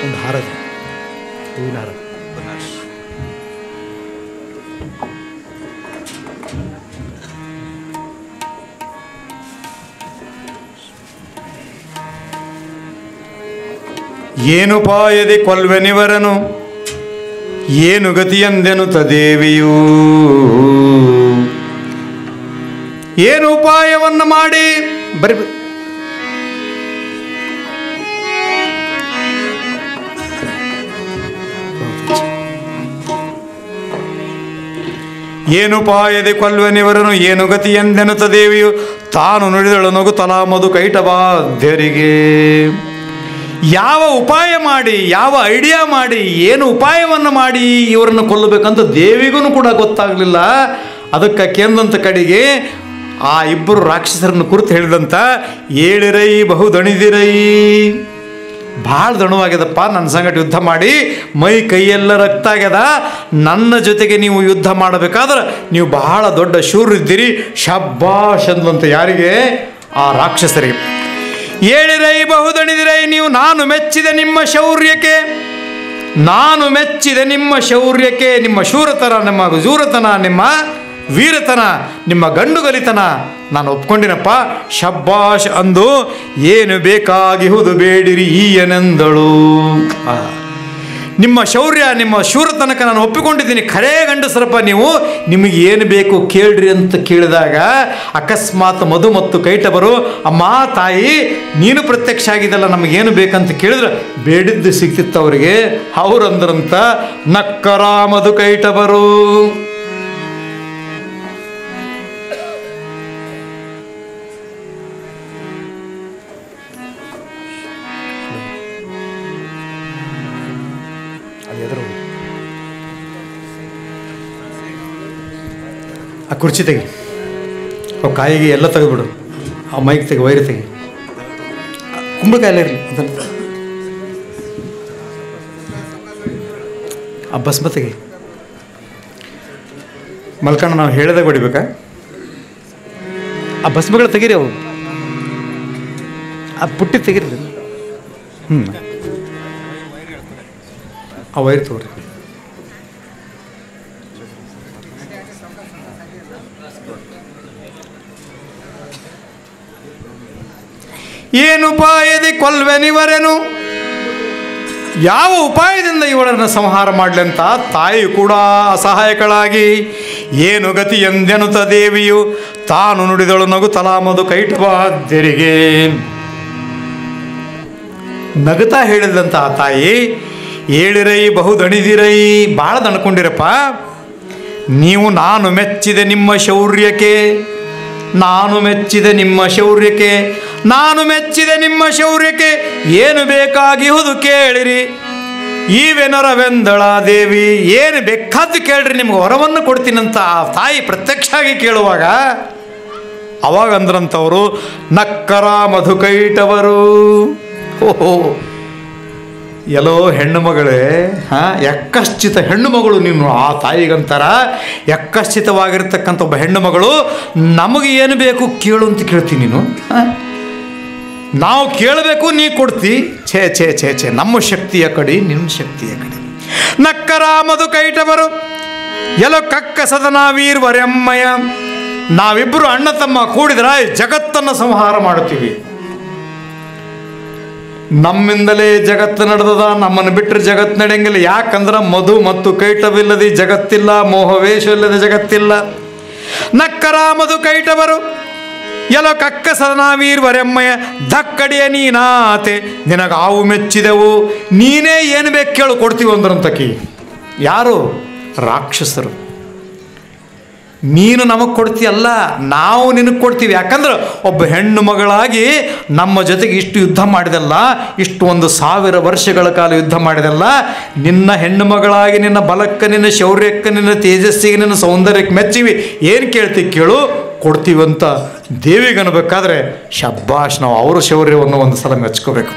ಒಂದು ಹಾರದ, ಹೂವಿನ ಹಾರ. ಏನುಪಾಯದಿ ಕೊಲ್ವೆನಿವರನು, ಏನು ಗತಿಯಂದೆನುತ ದೇವಿಯೂ. ಏನು ಉಪಾಯವನ್ನು ಮಾಡಿ ಬರಿ ಏನುಪಾಯದಿ ಕೊಲ್ವೆನಿವರನು, ಏನು ಗತಿಯಂದೆನುತ ದೇವಿಯು. ತಾನು ನುಡಿದಳು ನಗುತ್ತಲಾ ಮಧು ಕೈಟಬಾಧ್ಯರಿಗೆ. ಯಾವ ಉಪಾಯ ಮಾಡಿ, ಯಾವ ಐಡಿಯಾ ಮಾಡಿ, ಏನು ಉಪಾಯವನ್ನು ಮಾಡಿ ಇವರನ್ನು ಕೊಲ್ಲಬೇಕಂತ ದೇವಿಗೂ ಕೂಡ ಗೊತ್ತಾಗಲಿಲ್ಲ. ಅದಕ್ಕೆ ಕೇಂದಂತ ಕಡೆಗೆ ಆ ಇಬ್ಬರು ರಾಕ್ಷಸರನ್ನು ಕುರಿತು ಹೇಳಿದಂಥ, ಏಳಿರೈ ಬಹುದಣಿದಿರೈ. ಭಾಳ ದಣುವಾಗ್ಯದಪ್ಪ, ನನ್ನ ಸಂಗಟ ಯುದ್ಧ ಮಾಡಿ ಮೈ ಕೈಯೆಲ್ಲ ರಕ್ತ ಆಗ್ಯದ. ನನ್ನ ಜೊತೆಗೆ ನೀವು ಯುದ್ಧ ಮಾಡಬೇಕಾದ್ರೆ ನೀವು ಬಹಳ ದೊಡ್ಡ ಶೂರಿದ್ದೀರಿ, ಶಬ್ಬಾಷ್ ಅಂದ್ವಂತ. ಯಾರಿಗೆ? ಆ ರಾಕ್ಷಸರಿಗೆ. ಏಳಿರೈ ಬಹುದಣಿದಿರೈ, ನೀವು ನಾನು ಮೆಚ್ಚಿದೆ ನಿಮ್ಮ ಶೌರ್ಯಕ್ಕೆ, ನಾನು ಮೆಚ್ಚಿದೆ ನಿಮ್ಮ ಶೌರ್ಯಕ್ಕೆ, ನಿಮ್ಮ ಶೂರತನ, ನಿಮ್ಮ ಜೂರತನ, ನಿಮ್ಮ ವೀರತನ, ನಿಮ್ಮ ಗಂಡುಗಲಿತನ ನಾನು ಒಪ್ಕೊಂಡಿನಪ್ಪ. ಶಬ್ಬಾಷ್ ಅಂದು ಏನು ಬೇಕಾಗಿಹುದು ಬೇಡಿರಿ ಈಯನೆಂದಳು. ನಿಮ್ಮ ಶೌರ್ಯ, ನಿಮ್ಮ ಶೂರತನಕ ನಾನು ಒಪ್ಪಿಕೊಂಡಿದ್ದೀನಿ. ಖರೇ ಗಂಡಸರಪ್ಪ ನೀವು, ನಿಮಗೆ ಏನು ಬೇಕು ಕೇಳ್ರಿ ಅಂತ ಕೇಳಿದಾಗ ಅಕಸ್ಮಾತ್ ಮಧು ಮತ್ತು ಕೈಟಬರು, ಅಮ್ಮ ತಾಯಿ ನೀನು ಪ್ರತ್ಯಕ್ಷ ಆಗಿದ್ದಲ್ಲ, ನಮಗೇನು ಬೇಕಂತ ಕೇಳಿದ್ರೆ ಬೇಡಿದ್ದು ಸಿಗ್ತಿತ್ತು ಅವರಿಗೆ. ಅವರಂದ್ರಂತ ನಕ್ಕರ ಮಧು ಕೈಟಬರು. ಆ ಕುರ್ಚಿ ತೆಗಿ, ಆ ಕಾಯಿಗೆ ಎಲ್ಲ ತೆಗೆದ್ಬಿಡು, ಆ ಮೈಕ್ ತೆಗಿ, ವೈರ್ ತೆಗಿ, ಕುಂಬಳಕಾಯಲ್ಲ ಇರಲಿ, ಅದನ್ನು ಆ ಭಸ್ಮ ತೆಗಿ. ಮಲ್ಕಣ್ಣ ನಾವು ಹೇಳಿದಾಗ ಹೊಡಿಬೇಕಾ? ಆ ಭಸ್ಮಗಳು ತೆಗೀರಿ, ಅವು ಆ ಪುಟ್ಟಿ ತೆಗೀರಿ. ಆ ವೈರ್ ತಗೋರಿ. ಏನುಪಾಯದಿ ಕೊಲ್ವೆನಿವರೆನು, ಯಾವ ಉಪಾಯದಿಂದ ಇವಳನ್ನು ಸಂಹಾರ ಮಾಡಲಿ ಅಂತ ತಾಯಿ ಕೂಡ ಅಸಹಾಯಕಳಾಗಿ ಏನು ಗತಿ ಎಂದೆನುತ ದೇವಿಯು ತಾನು ನುಡಿದಳು ನಗುತ್ತಲಾ ಮಧು ಕೈಟಬಾಧ್ಯರಿಗೆ. ನಗುತ್ತಾ ಹೇಳಿದಂಥ ಆ ತಾಯಿ, ಏಳಿರೈ ಬಹುದಣಿದಿರೈ, ಭಾಳ ದಣ್ಕೊಂಡಿರಪ್ಪ ನೀವು. ನಾನು ಮೆಚ್ಚಿದೆ ನಿಮ್ಮ ಶೌರ್ಯಕ್ಕೆ, ನಾನು ಮೆಚ್ಚಿದೆ ನಿಮ್ಮ ಶೌರ್ಯಕ್ಕೆ, ನಾನು ಮೆಚ್ಚಿದೆ ನಿಮ್ಮ ಶೌರ್ಯಕ್ಕೆ. ಏನು ಬೇಕಾಗಿಹುದು ಕೇಳಿರಿ ಈವೆನರವೆಂದಳ ದೇವಿ. ಏನು ಬೇಕಾದ್ದು ಕೇಳ್ರಿ, ನಿಮ್ಗೆ ವರವನ್ನು ಕೊಡ್ತೀನಂತ ಆ ತಾಯಿ ಪ್ರತ್ಯಕ್ಷ ಆಗಿ ಕೇಳುವಾಗ ಅವಾಗ ಅಂದ್ರಂಥವರು ನಕ್ಕರ ಮಧುಕೈಟವರು. ಓಹೋ, ಎಲ್ಲೋ ಹೆಣ್ಣು ಮಗಳೇ, ಯಕ್ಕಶ್ಚಿತ ಹೆಣ್ಣು ಮಗಳು ನೀನು. ಆ ತಾಯಿಗಂತಾರ ಯಕ್ಕಶ್ಚಿತವಾಗಿರ್ತಕ್ಕಂಥ ಒಬ್ಬ ಹೆಣ್ಣು ಮಗಳು. ನಮಗೆ ಏನು ಬೇಕು ಕೇಳು ಅಂತ ಕೇಳ್ತೀನಿ ನೀನು. ನಾವು ಕೇಳಬೇಕು, ನೀ ಕೊಡ್ತಿ. ಛೇ ಛೇ ಛೇ ಛೇ, ನಮ್ಮ ಶಕ್ತಿಯ ಕಡೆ ನಿನ್ನ ಶಕ್ತಿಯ ಕಡೆ. ನಕ್ಕರ ಮಧು ಕೈಟವರು ಎಲ್ಲೋ ಕಕ್ಕ ಸದನ ವೀರ್ವರೆಮ್ಮಯ. ನಾವಿಬ್ಬರು ಅಣ್ಣ ತಮ್ಮ ಕೂಡಿದ್ರೆ ಜಗತ್ತನ್ನು ಸಂಹಾರ ಮಾಡುತ್ತೀವಿ. ನಮ್ಮಿಂದಲೇ ಜಗತ್ತು ನಡೆದದ, ನಮ್ಮನ್ನು ಬಿಟ್ಟರೆ ಜಗತ್ತು ನಡೆಯಂಗಿಲ್ಲ. ಯಾಕಂದ್ರೆ ಮಧು ಮತ್ತು ಕೈಟವಿಲ್ಲದೆ ಜಗತ್ತಿಲ್ಲ, ಮೋಹವೇಶ ಇಲ್ಲದೆ ಜಗತ್ತಿಲ್ಲ. ನಕ್ಕರ ಮಧು ಕೈಟವರು ಎಲೋ ಕಕ್ಕಸದನ ವೀರ್ವರೆಮ್ಮಯ ಧಕ್ಕಡಿಯ ನೀನಾತೆ ನಿನಗಾವು ಮೆಚ್ಚಿದೆವು, ನೀನೇ ಏನು ಬೇಕು ಕೇಳು ಕೊಡ್ತೀವಿ ಅಂದ್ರಂತಕಿ. ಯಾರು? ರಾಕ್ಷಸರು. ನೀನು ನಮಗೆ ಕೊಡ್ತೀಯಲ್ಲ, ನಾವು ನಿನಗೆ ಕೊಡ್ತೀವಿ. ಯಾಕಂದ್ರೆ ಒಬ್ಬ ಹೆಣ್ಣು ಮಗಳಾಗಿ ನಮ್ಮ ಜೊತೆಗೆ ಇಷ್ಟು ಯುದ್ಧ ಮಾಡಿದಲ್ಲ, ಇಷ್ಟು 1000 ವರ್ಷಗಳ ಕಾಲ ಯುದ್ಧ ಮಾಡಿದಲ್ಲ, ನಿನ್ನ ಹೆಣ್ಣು ಮಗಳಾಗಿ ನಿನ್ನ ಬಲಕ್ಕೆ, ನಿನ್ನ ಶೌರ್ಯಕ್ಕೆ, ನಿನ್ನ ತೇಜಸ್ಸಿಗೆ, ನಿನ್ನ ಸೌಂದರ್ಯಕ್ಕೆ ಮೆಚ್ಚಿವಿ. ಏನು ಕೇಳ್ತೀವಿ ಕೇಳು ಕೊಡ್ತೀವಿ ಅಂತ ದೇವಿಗೆ ಅನ್ಬೇಕಾದ್ರೆ ಶಬ್ಬಾಷ್, ನಾವು ಅವರ ಶೌರ್ಯವನ್ನು ಒಂದು ಸಲ ಮೆಚ್ಕೋಬೇಕು.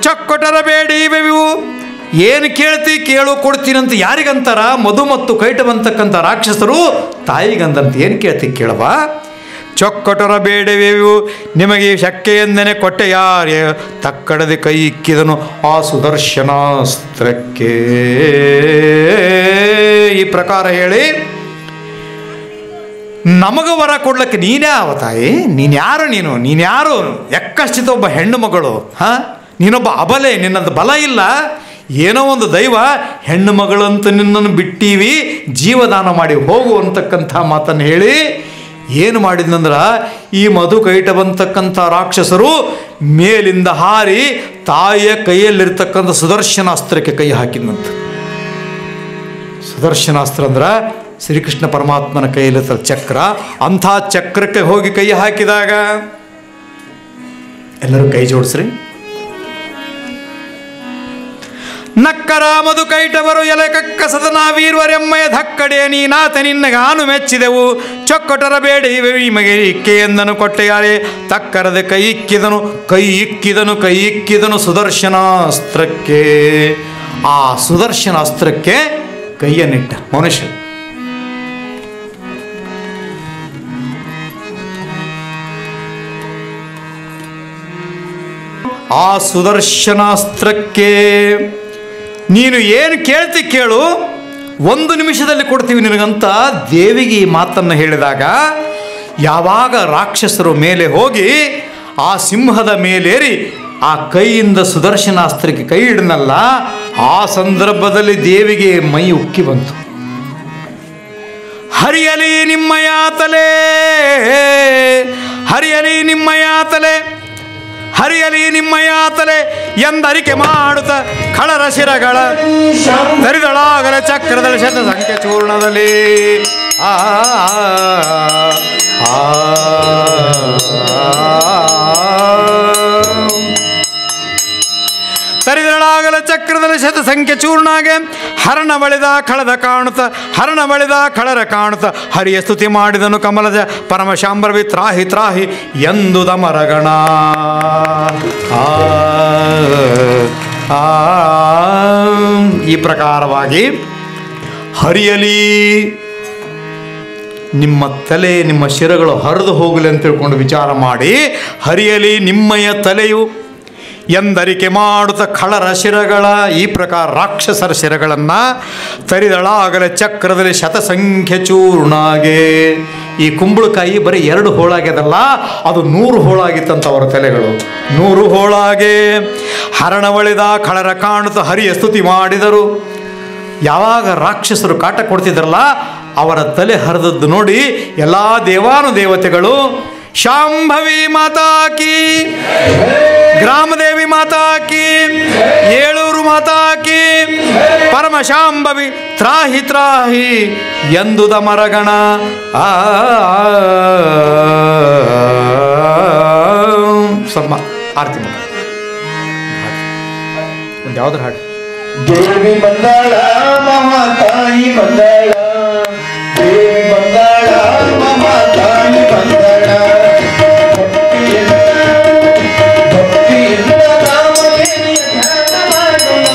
ಚಕ್ಕೊಟರ ಬೇಡಿ ಬೆವಿವು, ಏನು ಕೇಳ್ತಿ ಕೇಳು ಕೊಡ್ತೀನಂತ ಯಾರಿಗಂತಾರ? ಮಧು ಮತ್ತು ಕೈಟವಂತಕ್ಕಂಥ ರಾಕ್ಷಸರು ತಾಯಿಗಂದಂತ. ಏನು ಕೇಳ್ತಿ ಕೇಳವ? ಚೊಕ್ಕಟರ ಬೇಡವೆವು ನಿಮಗೆ ಶಕ್ಕೆಯೆಂದನೆ ಕೊಟ್ಟೆ ಯಾರೇ, ತಕ್ಕಡದೆ ಕೈ ಇಕ್ಕಿದನು ಆ ಸುದರ್ಶನಾಸ್ತ್ರಕ್ಕೆ. ಈ ಪ್ರಕಾರ ಹೇಳಿ ನಮಗ ವರ ಕೊಡ್ಲಿಕ್ಕೆ ನೀನೇ ಆವ ತಾಯಿ? ನೀನ್ಯಾರು? ನೀನ್ಯಾರು? ಎಕ್ಕಶ್ಚಿತ ಒಬ್ಬ ಹೆಣ್ಣು ಮಗಳು. ನೀನೊಬ್ಬ ಅಬಲೆ, ನಿನ್ನದು ಬಲ ಇಲ್ಲ. ಏನೋ ಒಂದು ದೈವ ಹೆಣ್ಣು ಮಗಳಂತ ನಿನ್ನನ್ನು ಬಿಟ್ಟೀವಿ, ಜೀವದಾನ ಮಾಡಿ ಹೋಗು ಅಂತಕ್ಕಂಥ ಮಾತನ್ನು ಹೇಳಿ ಏನು ಮಾಡಿದ್ನಂದ್ರೆ, ಈ ಮಧು ಕೈಟವಂತಕ್ಕಂಥ ರಾಕ್ಷಸರು ಮೇಲಿಂದ ಹಾರಿ ತಾಯಿಯ ಕೈಯಲ್ಲಿರ್ತಕ್ಕಂಥ ಸುದರ್ಶನಾಸ್ತ್ರಕ್ಕೆ ಕೈ ಹಾಕಿದ್ನಂತ. ಸುದರ್ಶನಾಸ್ತ್ರ ಅಂದ್ರೆ ಶ್ರೀಕೃಷ್ಣ ಪರಮಾತ್ಮನ ಕೈಯಲ್ಲಿರ್ತ ಚಕ್ರ. ಅಂಥ ಚಕ್ರಕ್ಕೆ ಹೋಗಿ ಕೈ ಹಾಕಿದಾಗ ಎಲ್ಲರೂ ಕೈ ಜೋಡಿಸ್ರಿ. ನಕ್ಕರ ಮಧು ಕೈಟವರು ಎಲೆ ಕಕ್ಕಸದನ ವೀರ್ವರೆಮ್ಮಯ ಧಕ್ಕಡೆಯ ನೀನಾತ ನಿನ್ನಗಾನು ಮೆಚ್ಚಿದೆವು, ಚೊಕ್ಕಟರ ಬೇಡಿ ಮಗೆ ಇಕ್ಕೆ ಎಂದನು ಕೊಟ್ಟೆಯಾರೆ, ತಕ್ಕರದ ಕೈ ಇಕ್ಕಿದನು ಸುದರ್ಶನಾಸ್ತ್ರಕ್ಕೆ. ಆ ಸುದರ್ಶನಾಸ್ತ್ರಕ್ಕೆ ಕೈಯನ್ನಿಟ್ಟ ಮನುಷ್ಯ. ಆ ಸುದರ್ಶನಾಸ್ತ್ರಕ್ಕೆ ನೀನು ಏನು ಕೇಳ್ತಿ ಕೇಳು, 1 ನಿಮಿಷದಲ್ಲಿ ಕೊಡ್ತೀವಿ ನಿನಗಂತ ದೇವಿಗೆ ಈ ಮಾತನ್ನು ಹೇಳಿದಾಗ, ಯಾವಾಗ ರಾಕ್ಷಸರು ಮೇಲೆ ಹೋಗಿ ಆ ಸಿಂಹದ ಮೇಲೇರಿ ಆ ಕೈಯಿಂದ ಸುದರ್ಶನಾಸ್ತ್ರಕ್ಕೆ ಕೈ ಇಡನಲ್ಲ, ಆ ಸಂದರ್ಭದಲ್ಲಿ ದೇವಿಗೆ ಮೈ ಉಕ್ಕಿ ಬಂತು. ಹರಿಯಲಿ ನಿಮ್ಮಯ ತಲೆ, ಹರಿಯಲಿ ನಿಮ್ಮಯ ತಲೆ, ಹರಿಯಲಿ ನಿಮ್ಮಯ ತಲೆ ಎಂದರಿಕೆ ಮಾಡುತ್ತ ಖಳರ ಶಿರಗಳ ತರಿದಳಾಗಲ ಚಕ್ರದಲ್ಲಿ ಶತ ಸಂಖ್ಯೆ ಚೂರ್ಣದಲ್ಲಿ. ತರಿದಳಾಗಲ ಚಕ್ರದಲ್ಲಿ ಶತ ಸಂಖ್ಯೆ ಚೂರ್ಣಾಗೆ ಹರಣ ಬಳಿದ ಖಳದ ಕಾಣುತ್ತ, ಹರಣ ಬಳಿದ ಖಳರ ಕಾಣುತ್ತ ಹರಿಯ ಸ್ತುತಿ ಮಾಡಿದನು ಕಮಲದ ಪರಮಶಾಂಬರವಿ ತ್ರಾಹಿ ತ್ರಾಹಿ ಎಂದುದ ಮರಗಣ. ಈ ಪ್ರಕಾರವಾಗಿ ಹರಿಯಲಿ ನಿಮ್ಮ ತಲೆ, ನಿಮ್ಮ ಶಿರಗಳು ಹರಿದು ಹೋಗಲಿ ಅಂತ ತಿಳ್ಕೊಂಡು ವಿಚಾರ ಮಾಡಿ, ಹರಿಯಲಿ ನಿಮ್ಮಯ ತಲೆಯು ಎಂದರಿಕೆ ಮಾಡುತ್ತ ಖಳರ ಶಿರಗಳ, ಈ ಪ್ರಕಾರ ರಾಕ್ಷಸರ ಶಿರಗಳನ್ನು ತರಿದಳಾಗಲೇ ಚಕ್ರದಲ್ಲಿ ಶತಸಂಖ್ಯೆ ಚೂರ್ಣಾಗೆ. ಈ ಕುಂಬಳಕಾಯಿ ಬರೀ 2 ಹೋಳಾಗ್ಯದಲ್ಲ, ಅದು 100 ಹೋಳಾಗಿತ್ತಂತ ಅವರ ತಲೆಗಳು. 100 ಹೋಳಾಗೆ ಹರಣವಳಿದ ಖಳರ ಕಾಣುತ್ತ ಹರಿಯ ಸ್ತುತಿ ಮಾಡಿದರು. ಯಾವಾಗ ರಾಕ್ಷಸರು ಕಾಟ ಕೊಡ್ತಿದ್ರಲ್ಲ, ಅವರ ತಲೆ ಹರಿದದ್ದು ನೋಡಿ ಎಲ್ಲ ದೇವಾನುದೇವತೆಗಳು ಶಾಂಭವಿ ಮಾತಾ ಕಿ, ಗ್ರಾಮದೇವಿ ಮಾತಾ ಕಿ, ಏಳೂರು ಮಾತಾ ಕಿ, ಪರಮಶಾಂಭವಿ ತ್ರಾಹಿ ತ್ರಾಹಿ ಎಂದುದ ಮರಗಣ. ಸ್ವಲ್ಪ ಆರತಿ ಮಾಡ ಒಂದು ಯಾವ್ದಾರು ಹಾಡು.
ದೇವಿ ಬಂದಾಳ ಮಹಾತಾಯಿ ಬಂದಾಳ, ದೇವಿ ಬಂದಾಳ ಮಹಾತಾಯಿ ಬಂದಾಳ, ಭಕ್ತಿಯಿಂದ ರಾಮದೇವಿಯ ಧ್ಯಾನ ಮಾಡೋಣ,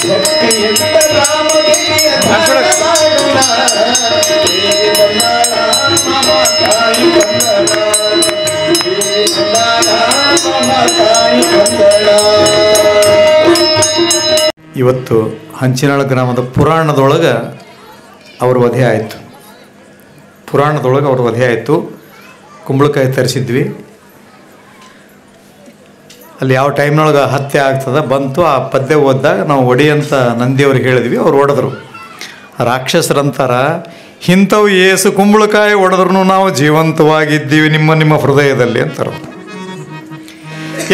ಭಕ್ತಿಯಿಂದ ರಾಮದೇವಿಯ ಧ್ಯಾನ ಮಾಡೋಣ. ದೇವಿ ಬಂದಾಳ ಮಹಾತಾಯಿ ಬಂದಾಳ, ದೇವಿ ಬಂದಾಳ ಮಹಾತಾಯಿ ಬಂದಾಳ.
ಇವತ್ತು ಹಂಚಿನಾಳ ಗ್ರಾಮದ ಪುರಾಣದೊಳಗೆ ಅವ್ರ ವಧೆ ಆಯಿತು. ಪುರಾಣದೊಳಗೆ ಅವ್ರ ವಧೆ ಆಯಿತು. ಕುಂಬಳಕಾಯಿ ತರಿಸಿದ್ವಿ. ಅಲ್ಲಿ ಯಾವ ಟೈಮ್ನೊಳಗೆ ಹತ್ಯೆ ಆಗ್ತದೆ ಬಂತು. ಆ ಪದ್ಯ ಓದಿದಾಗ ನಾವು ಒಡಿ ಅಂತ ನಂದಿಯವ್ರಿಗೆ ಹೇಳಿದ್ವಿ. ಅವ್ರು ಹೊಡೆದ್ರು. ರಾಕ್ಷಸರಂತಾರ ಇಂಥವು ಏಸು ಕುಂಬಳಕಾಯಿ ಹೊಡೆದ್ರೂ ನಾವು ಜೀವಂತವಾಗಿದ್ದೀವಿ ನಿಮ್ಮ ಹೃದಯದಲ್ಲಿ ಅಂತಾರೆ.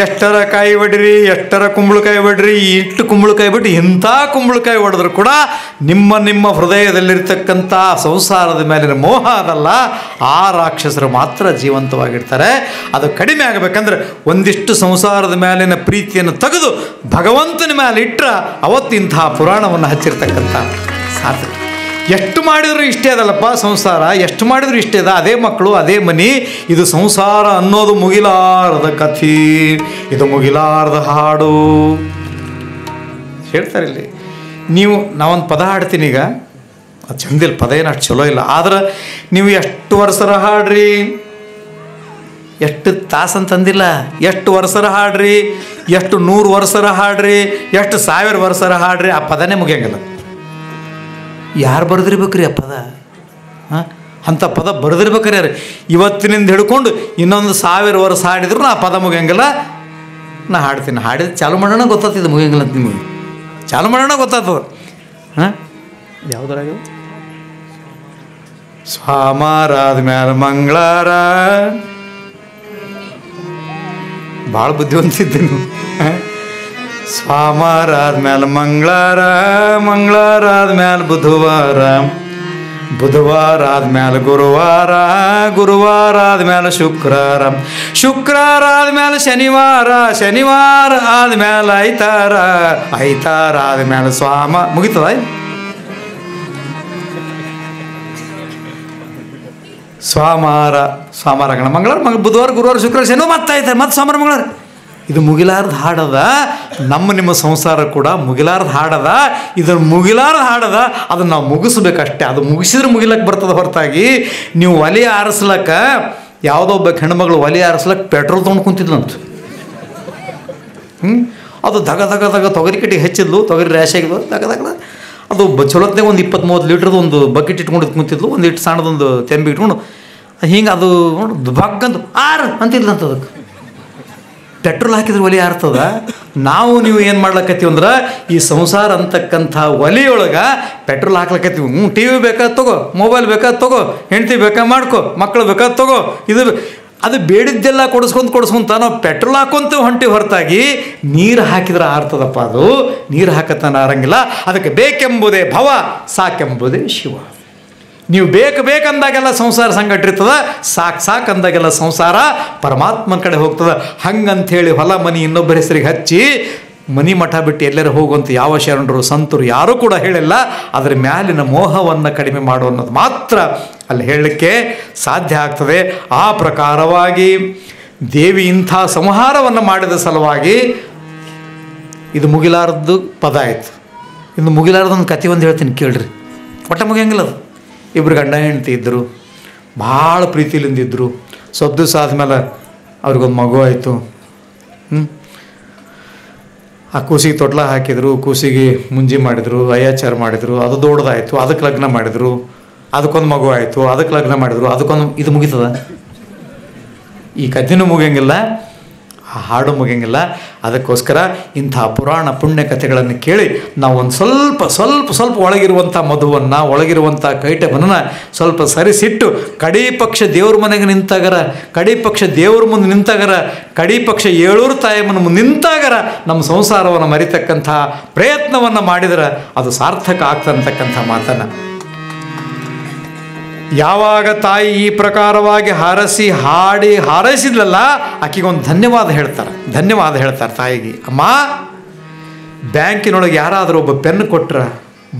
ಎಷ್ಟರ ಕಾಯಿ ಹೊಡ್ರಿ, ಎಷ್ಟರ ಕುಂಬಳಕಾಯಿ ಹೊಡ್ರಿ, ಇಟ್ಟು ಕುಂಬಳಕಾಯಿ ಬಿಟ್ಟು ಇಂಥ ಕುಂಬಳಕಾಯಿ ಹೊಡೆದ್ರು ಕೂಡ ನಿಮ್ಮ ಹೃದಯದಲ್ಲಿರ್ತಕ್ಕಂಥ ಸಂಸಾರದ ಮೇಲಿನ ಮೋಹ ಅದಲ್ಲ, ಆ ರಾಕ್ಷಸರು ಮಾತ್ರ ಜೀವಂತವಾಗಿರ್ತಾರೆ. ಅದು ಕಡಿಮೆ ಆಗಬೇಕಂದ್ರೆ ಒಂದಿಷ್ಟು ಸಂಸಾರದ ಮೇಲಿನ ಪ್ರೀತಿಯನ್ನು ತೆಗೆದು ಭಗವಂತನ ಮೇಲೆ ಇಟ್ಟರೆ ಅವತ್ತು ಇಂತಹ ಪುರಾಣವನ್ನು ಹಚ್ಚಿರ್ತಕ್ಕಂಥ ಸಾರ್ಥಕ. ಎಷ್ಟು ಮಾಡಿದರೂ ಇಷ್ಟೇ ಅದಲ್ಲಪ್ಪ ಸಂಸಾರ, ಎಷ್ಟು ಮಾಡಿದರೂ ಇಷ್ಟೇ ಅದ, ಅದೇ ಮಕ್ಕಳು, ಅದೇ ಮನೆ. ಇದು ಸಂಸಾರ ಅನ್ನೋದು ಮುಗಿಲಾರದ ಕಥೆ, ಇದು ಮುಗಿಲಾರದ ಹಾಡು ಹೇಳ್ತಾರೆ ಇಲ್ಲಿ. ನೀವು ನಾವೊಂದು ಪದ ಹಾಡ್ತೀನಿ ಈಗ, ಅದು ಚಂದಿಲ್ಲ, ಪದ ಏನು ಅಷ್ಟು ಚಲೋ ಇಲ್ಲ. ಆದ್ರೆ ನೀವು ಎಷ್ಟು ವರ್ಷರ ಹಾಡ್ರಿ, ಎಷ್ಟು ತಾಸಂತಂದಿಲ್ಲ, ಎಷ್ಟು ವರ್ಷರ ಹಾಡ್ರಿ, ಎಷ್ಟು 100 ವರ್ಷರ ಹಾಡ್ರಿ, ಎಷ್ಟು 1000 ವರ್ಷರ ಹಾಡ್ರಿ, ಆ ಪದನೇ ಮುಗಿಯಂಗಿಲ್ಲ. ಯಾರು ಬರೆದಿರ್ಬೇಕ್ರಿ ಆ ಪದ? ಹಾಂ, ಅಂಥ ಪದ ಬರೆದಿರ್ಬೇಕಾರೆ ಯಾರು? ಇವತ್ತಿನಿಂದ ಹಿಡ್ಕೊಂಡು ಇನ್ನೊಂದು 1000 ವರ್ಷ ಹಾಡಿದ್ರು ಆ ಪದ ಮುಗಿಯಂಗಿಲ್ಲ. ನಾ ಹಾಡ್ತೀನಿ, ಹಾಡಿದ ಚಾಲು ಮಾಡೋಣ ಗೊತ್ತಾಗ್ತಿದ್ದು ಮುಗಿಯಂಗಿಲ್ಲ ಅಂತ ನಿಮಗೆ. ಚಾಲು ಮಾಡೋಣ ಗೊತ್ತಾಗ್ತದೆ. ಹಾಂ, ಯಾವುದ್ರಾಗ ಸ್ವಾಮಾರಾದ ಮ್ಯಾಲ ಮಂಗಳಾರ, ಭಾಳ ಬುದ್ಧಿವಂತಿದ್ದೀನಿ. ಸ್ವಾಮಾರ ಆದ್ಮೇಲೆ ಮಂಗಳಾರ, ಮಂಗಳಾರ ಆದ್ಮೇಲೆ ಬುಧವಾರ, ಬುಧವಾರ ಆದ್ಮೇಲೆ ಗುರುವಾರ, ಗುರುವಾರ ಆದ್ಮೇಲೆ ಶುಕ್ರವಾರ, ಶುಕ್ರವಾರ ಆದ್ಮೇಲೆ ಶನಿವಾರ, ಶನಿವಾರ ಆದ್ಮೇಲೆ ಐತಾರ, ಐತಾರ ಆದ್ಮೇಲೆ ಮುಗಿತದ. ಸೋಮವಾರ ಮಂಗಳವಾರ, ಬುಧವಾರ, ಗುರುವಾರ, ಶುಕ್ರವಾರ, ಶನಿವಾರ, ಮತ್ತೆ ಐತಾರೆ, ಮತ್ತೆ ಸೋಮವಾರ, ಮಂಗಳವಾರ. ಇದು ಮುಗಿಲಾರ್ದ ಹಾಡದ. ನಿಮ್ಮ ಸಂಸಾರ ಕೂಡ ಮುಗಿಲಾರ್ದ ಹಾಡದ. ಇದನ್ನು ಮುಗಿಲಾರ್ದ ಹಾಡದ, ಅದನ್ನು ನಾವು ಮುಗಿಸ್ಬೇಕಷ್ಟೇ. ಅದು ಮುಗಿಸಿದ್ರೆ ಮುಗಿಲಕ್ಕೆ ಬರ್ತದೆ ಹೊರತಾಗಿ ನೀವು ಒಲೆ ಆರಿಸ್ಲಕ್ಕ, ಯಾವುದೋ ಒಬ್ಬ ಹೆಣ್ಮಗಳು ಒಲೆ ಆರಿಸ್ಲಕ್ಕೆ ಪೆಟ್ರೋಲ್ ತೊಗೊಂಡು ಕುಂತಿದ್ಲಂತ. ಅದು ದಗ ದಗ ದಗ ತೊಗರಿ ಕಟ್ಟಿಗೆ ಹೆಚ್ಚಿದ್ಲು, ತೊಗರಿ ರ್ಯಾಶ್ ಆಗಿದ್ಲು, ದಗ ದಗ. ಅದು ಚಲೋತ್ನಾಗ ಒಂದು 20-30 ಲೀಟ್ರದ್ದು ಒಂದು ಬಕೆಟ್ ಇಟ್ಕೊಂಡು ಕುಂತಿದ್ಲು, ಒಂದು ಇಟ್ಟು ಸಣ್ಣದೊಂದು ತೆಂಬಿ ಇಟ್ಕೊಂಡು ಹಿಂಗೆ ಅದು ನೋಡಿ ಬಗ್ಗಂದು ಅಂತಿದ್ಲಂತ. ಅದಕ್ಕೆ ಪೆಟ್ರೋಲ್ ಹಾಕಿದ್ರೆ ಒಲೆ ಆರ್ತದ. ನೀವು ಏನು ಮಾಡ್ಲಕತ್ತೀವಿ ಅಂದ್ರೆ ಈ ಸಂಸಾರ ಅಂತಕ್ಕಂಥ ಒಲೆಯೊಳಗೆ ಪೆಟ್ರೋಲ್ ಹಾಕ್ಲಕತ್ತೀವಿ. ಟಿ ವಿ ಬೇಕಾದ ತಗೋ, ಮೊಬೈಲ್ ಬೇಕಾದ ತಗೋ, ಹೆಂಡತಿ ಬೇಕಾದ ಮಾಡ್ಕೊ, ಮಕ್ಕಳು ಬೇಕಾದ ತಗೋ, ಅದು ಬೇಡಿದ್ದೆಲ್ಲ ಕೊಡಿಸ್ಕೊಂತ ನಾವು ಪೆಟ್ರೋಲ್ ಹಾಕೊಂತ ಹೊಂಟಿ ಹೊರತಾಗಿ ನೀರು ಹಾಕಿದ್ರೆ ಆರ್ತದಪ್ಪ. ಅದು ನೀರು ಹಾಕತ್ತಾನ ಆರಂಗಿಲ್ಲ. ಅದಕ್ಕೆ ಬೇಕೆಂಬುದೇ ಭವ, ಸಾಕೆಂಬುದೇ ಶಿವ. ನೀವು ಬೇಕಂದಾಗೆಲ್ಲ ಸಂಸಾರ ಸಂಗಟ್ಟಿರ್ತದ, ಸಾಕಂದಾಗೆಲ್ಲ ಸಂಸಾರ ಪರಮಾತ್ಮನ ಕಡೆ ಹೋಗ್ತದೆ. ಹಂಗಂಥೇಳಿ ಹೊಲ ಮನಿ ಇನ್ನೊಬ್ಬರ ಹೆಸರಿಗೆ ಹಚ್ಚಿ ಮನಿ ಮಠ ಬಿಟ್ಟು ಎಲ್ಲರೂ ಹೋಗುವಂಥ ಯಾವ ಶರಣರು ಸಂತರು ಯಾರೂ ಕೂಡ ಹೇಳಿಲ್ಲ. ಅದರ ಮ್ಯಾಲಿನ ಮೋಹವನ್ನು ಕಡಿಮೆ ಮಾಡು ಅನ್ನೋದು ಮಾತ್ರ ಅಲ್ಲಿ ಹೇಳಲಿಕ್ಕೆ ಸಾಧ್ಯ ಆಗ್ತದೆ. ಆ ಪ್ರಕಾರವಾಗಿ ದೇವಿ ಇಂಥ ಸಂಹಾರವನ್ನು ಮಾಡಿದ ಸಲುವಾಗಿ ಇದು ಮುಗಿಲಾರದ್ದು ಪದ ಆಯಿತು. ಇನ್ನು ಮುಗಿಲಾರ್ದೊಂದು ಕತೆ ಒಂದು ಹೇಳ್ತೀನಿ ಕೇಳ್ರಿ, ಒಟ್ಟ ಮುಗಿಯಂಗಿಲ್ಲ. ಅದು ಇಬ್ಬರು ಗಂಡ ಹೆಂಡತಿ ಇದ್ದರು, ಭಾಳ ಪ್ರೀತಿಲಿಂದಿದ್ದರು. ಸ್ವಲ್ಪ ದಿವಸ ಆದಮೇಲೆ ಅವ್ರಿಗೊಂದು ಮಗು ಆಯಿತು. ಆ ಕೂಸಿಗೆ ತೊಟ್ಲ ಹಾಕಿದರು, ಕೂಸಿಗೆ ಮುಂಜಿ ಮಾಡಿದರು, ಅಯ್ಯಾಚಾರ ಮಾಡಿದರು, ಅದು ದೊಡ್ಡದಾಯಿತು. ಅದಕ್ಕೆ ಲಗ್ನ ಮಾಡಿದರು, ಅದಕ್ಕೊಂದು ಮಗು ಆಯಿತು, ಅದಕ್ಕೆ ಲಗ್ನ ಮಾಡಿದರು, ಅದಕ್ಕೊಂದು. ಇದು ಮುಗಿತದ? ಈ ಕಥೆನೂ ಮುಗಿಯಂಗಿಲ್ಲ, ಆ ಹಾಡು ಮುಗಿಯಂಗಿಲ್ಲ. ಅದಕ್ಕೋಸ್ಕರ ಇಂಥ ಪುರಾಣ ಪುಣ್ಯ ಕಥೆಗಳನ್ನು ಕೇಳಿ ನಾವು ಒಂದು ಸ್ವಲ್ಪ ಒಳಗಿರುವಂಥ ಮಧುವನ್ನು, ಒಳಗಿರುವಂಥ ಕೈಟವನ್ನು ಸ್ವಲ್ಪ ಸರಿಸಿಟ್ಟು ಕಡೀ ಪಕ್ಷ ದೇವ್ರ ಮನೆಗೆ ನಿಂತಾಗರ, ಕಡೀ ಪಕ್ಷ ದೇವ್ರ ಮುಂದೆ ನಿಂತಾಗರ, ಕಡೀ ಪಕ್ಷ ಏಳೂರು ತಾಯಮ್ಮನ ಮುಂದೆ ನಿಂತಾಗರ ನಮ್ಮ ಸಂಸಾರವನ್ನು ಮರಿತಕ್ಕಂಥ ಪ್ರಯತ್ನವನ್ನು ಮಾಡಿದರೆ ಅದು ಸಾರ್ಥಕ ಆಗ್ತಕ್ಕಂಥ ಮಾತನ್ನು ಯಾವಾಗ ತಾಯಿ ಈ ಪ್ರಕಾರವಾಗಿ ಹಾರೈಸಿದ್ಲಲ್ಲ, ಆಕೆಗೊಂದು ಧನ್ಯವಾದ ಹೇಳ್ತಾರೆ ತಾಯಿಗೆ. ಅಮ್ಮ, ಬ್ಯಾಂಕಿನೊಳಗೆ ಯಾರಾದರೂ ಒಬ್ಬ ಪೆನ್ ಕೊಟ್ರ,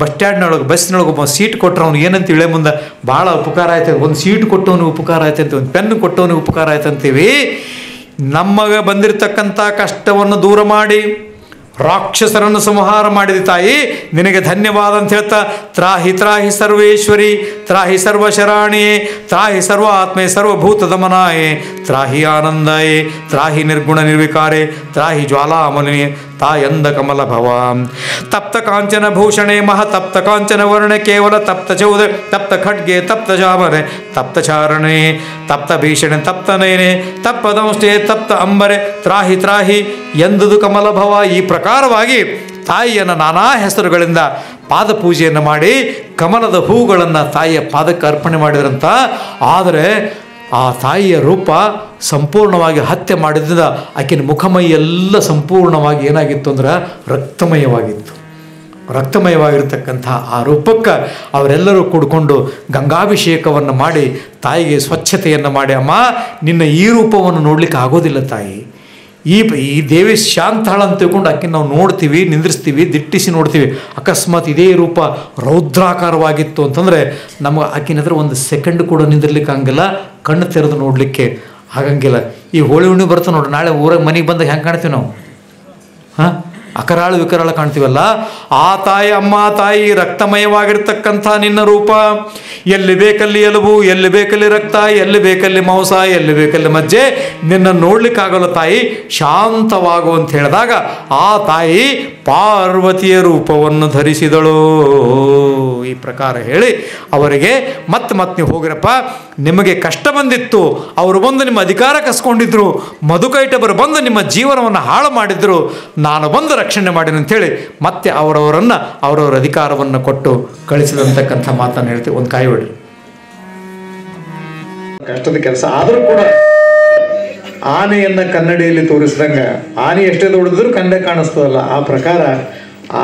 ಬಸ್ ಸ್ಟ್ಯಾಂಡ್ನೊಳಗೆ ಬಸ್ಸಿನೊಳಗೆ ಒಬ್ಬ ಸೀಟ್ ಕೊಟ್ರೆ ಅವ್ನು ಏನಂತ ಇಳೆ ಮುಂದೆ ಭಾಳ ಉಪಕಾರ ಆಯ್ತದೆ. ಒಂದು ಸೀಟ್ ಕೊಟ್ಟವನಿಗೆ ಉಪಕಾರ ಆಯ್ತು ಅಂತೀವಿ, ಒಂದು ಪೆನ್ ಕೊಟ್ಟವನಿಗೆ ಉಪಕಾರ ಆಯ್ತು ಅಂತೀವಿ. ನಮಗೆ ಬಂದಿರತಕ್ಕಂಥ ಕಷ್ಟವನ್ನು ದೂರ ಮಾಡಿ ರಾಕ್ಷಸರನ್ನು ಸಂಹಾರ ಮಾಡಿದ ತಾಯಿ ನಿನಗೆ ಧನ್ಯವಾದ ಅಂತ ಹೇಳ್ತಾ, ತ್ರಾಹಿ ತ್ರಾಹಿ ಸರ್ವೇಶ್ವರಿ, ತ್ರಾಹಿ ಸರ್ವಶರಾಣಿಯೇ, ತ್ರಾಹಿ ಸರ್ವ ಆತ್ಮೆ ಸರ್ವಭೂತ ದಮನಾಯೇ, ತ್ರಾಹಿ ಆನಂದಾಯೇ, ತ್ರಾಹಿ ನಿರ್ಗುಣ ನಿರ್ವಿಕಾರೆ, ತ್ರಾಹಿ ಜ್ವಾಲಾಮಲಿನೇ ತಾಯಂದ ಕಮಲ ಭವಾಂ. ತಪ್ತ ಕಾಂಚನ ಭೂಷಣೆ ಮಹ ತಪ್ತ ಕಾಂಚನ ವರ್ಣೆ ಕೇವಲ ತಪ್ತ ಚೌದ ತಪ್ತ ಖಡ್ಗೆ ತಪ್ತ ಜಾಮನೆ ತಪ್ತ ಚಾರಣೆ ತಪ್ತ ಭೀಷಣೆ ತಪ್ತ ನಯನೆ ತಪ್ಪದಂಷ್ಟೇ ತಪ್ತ ಅಂಬರೆ ತ್ರಾಹಿ ತ್ರಾಹಿ ಎಂದುದು ಕಮಲ ಭವ. ಈ ಪ್ರಕಾರವಾಗಿ ತಾಯಿಯನ್ನು ನಾನಾ ಹೆಸರುಗಳಿಂದ ಪಾದ ಪೂಜೆಯನ್ನು ಮಾಡಿ ಕಮಲದ ಹೂಗಳನ್ನು ತಾಯಿಯ ಪಾದಕ್ಕೆ ಅರ್ಪಣೆ ಮಾಡಿದ್ರಂತ. ಆದರೆ ಆ ತಾಯಿಯ ರೂಪ ಸಂಪೂರ್ಣವಾಗಿ ಹತ್ಯೆ ಮಾಡಿದ್ರಿಂದ ಆಕೆಯ ಮುಖಮೈ ಎಲ್ಲ ಸಂಪೂರ್ಣವಾಗಿ ಏನಾಗಿತ್ತು ಅಂದ್ರೆ ರಕ್ತಮಯವಾಗಿತ್ತು. ರಕ್ತಮಯವಾಗಿರ್ತಕ್ಕಂಥ ಆ ರೂಪಕ್ಕೆ ಅವರೆಲ್ಲರೂ ಕೂಡಿಕೊಂಡು ಗಂಗಾಭಿಷೇಕವನ್ನು ಮಾಡಿ ತಾಯಿಗೆ ಸ್ವಚ್ಛತೆಯನ್ನು ಮಾಡಿ, ಅಮ್ಮ ನಿನ್ನ ಈ ರೂಪವನ್ನು ನೋಡಲಿಕ್ಕೆ ಆಗೋದಿಲ್ಲ ತಾಯಿ, ಈ ದೇವಿ ಶಾಂತಾಳ ಅಂತ ತಿಳ್ಕೊಂಡು ಆಕೆ ನಾವು ನೋಡ್ತೀವಿ, ನಿಂದ್ರಿಸ್ತೀವಿ, ದಿಟ್ಟಿಸಿ ನೋಡ್ತೀವಿ. ಅಕಸ್ಮಾತ್ ಇದೇ ರೂಪ ರೌದ್ರಾಕಾರವಾಗಿತ್ತು ಅಂತಂದರೆ ನಮಗೆ ಆಕಿನ ಹತ್ರ ಒಂದು ಸೆಕೆಂಡ್ ಕೂಡ ನಿಂದಿರ್ಲಿಕ್ಕೆ ಆಗಂಗಿಲ್ಲ, ಕಣ್ಣು ತೆರೆದು ನೋಡಲಿಕ್ಕೆ ಆಗಂಗಿಲ್ಲ. ಈ ಹೋಳಿ ಹುಣ್ಣಿ ಬರ್ತಾ ನೋಡ್ರಿ, ನಾಳೆ ಊರಾಗ ಮನೆಗೆ ಬಂದಾಗ ಹೆಂಗೆ ಕಾಣ್ತೀವಿ ನಾವು? ಹಾಂ, ಅಕರಾಳು ವಿಕರಾಳ ಕಾಣ್ತೀವಲ್ಲ. ಆ ತಾಯಿ, ಅಮ್ಮ ತಾಯಿ ರಕ್ತಮಯವಾಗಿರ್ತಕ್ಕಂಥ ನಿನ್ನ ರೂಪ, ಎಲ್ಲಿ ಬೇಕಲ್ಲಿ ಎಲುಬು, ಎಲ್ಲಿ ಬೇಕಲ್ಲಿ ರಕ್ತ, ಎಲ್ಲಿ ಬೇಕಲ್ಲಿ ಮಾಂಸ, ಎಲ್ಲಿ ಬೇಕಲ್ಲಿ ಮಜ್ಜೆ, ನಿನ್ನ ನೋಡ್ಲಿಕ್ಕಾಗಲ್ಲ ತಾಯಿ, ಶಾಂತವಾಗು ಅಂತ ಹೇಳಿದಾಗ ಆ ತಾಯಿ ಪಾರ್ವತಿಯ ರೂಪವನ್ನು ಧರಿಸಿದಳು. ಈ ಪ್ರಕಾರ ಹೇಳಿ ಅವರಿಗೆ ಮತ್ತೆ ನೀವು ಹೋಗಿರಪ್ಪ, ನಿಮಗೆ ಕಷ್ಟ ಬಂದಿತ್ತು, ಅವರು ಬಂದು ನಿಮ್ಮ ಅಧಿಕಾರ ಕಸ್ಕೊಂಡಿದ್ರು, ಮಧುಕೈಟಭರು ಬಂದು ನಿಮ್ಮ ಜೀವನವನ್ನು ಹಾಳು ಮಾಡಿದ್ರು, ನಾನು ಬಂದು ರಕ್ಷಣೆ ಮಾಡಿನ ಅಂಥೇಳಿ ಮತ್ತೆ ಅವರವರ ಅಧಿಕಾರವನ್ನು ಕೊಟ್ಟು ಕಳಿಸಿದಂತಕ್ಕಂಥ ಮಾತನ್ನು ಹೇಳ್ತೀವಿ. ಒಂದು ಕಾಯಿ ಹೊಡ್ರಿ.
ಕಷ್ಟದ ಕೆಲಸ ಆದರೂ ಕೂಡ ಆನೆಯನ್ನ ಕನ್ನಡಿಯಲ್ಲಿ ತೋರಿಸಿದಂಗ ಆನೆ ಎಷ್ಟೇ ದೊಡ್ಡದ್ರು ಕನ್ನಡ ಕಾಣಿಸ್ತದಲ್ಲ, ಆ ಪ್ರಕಾರ ಆ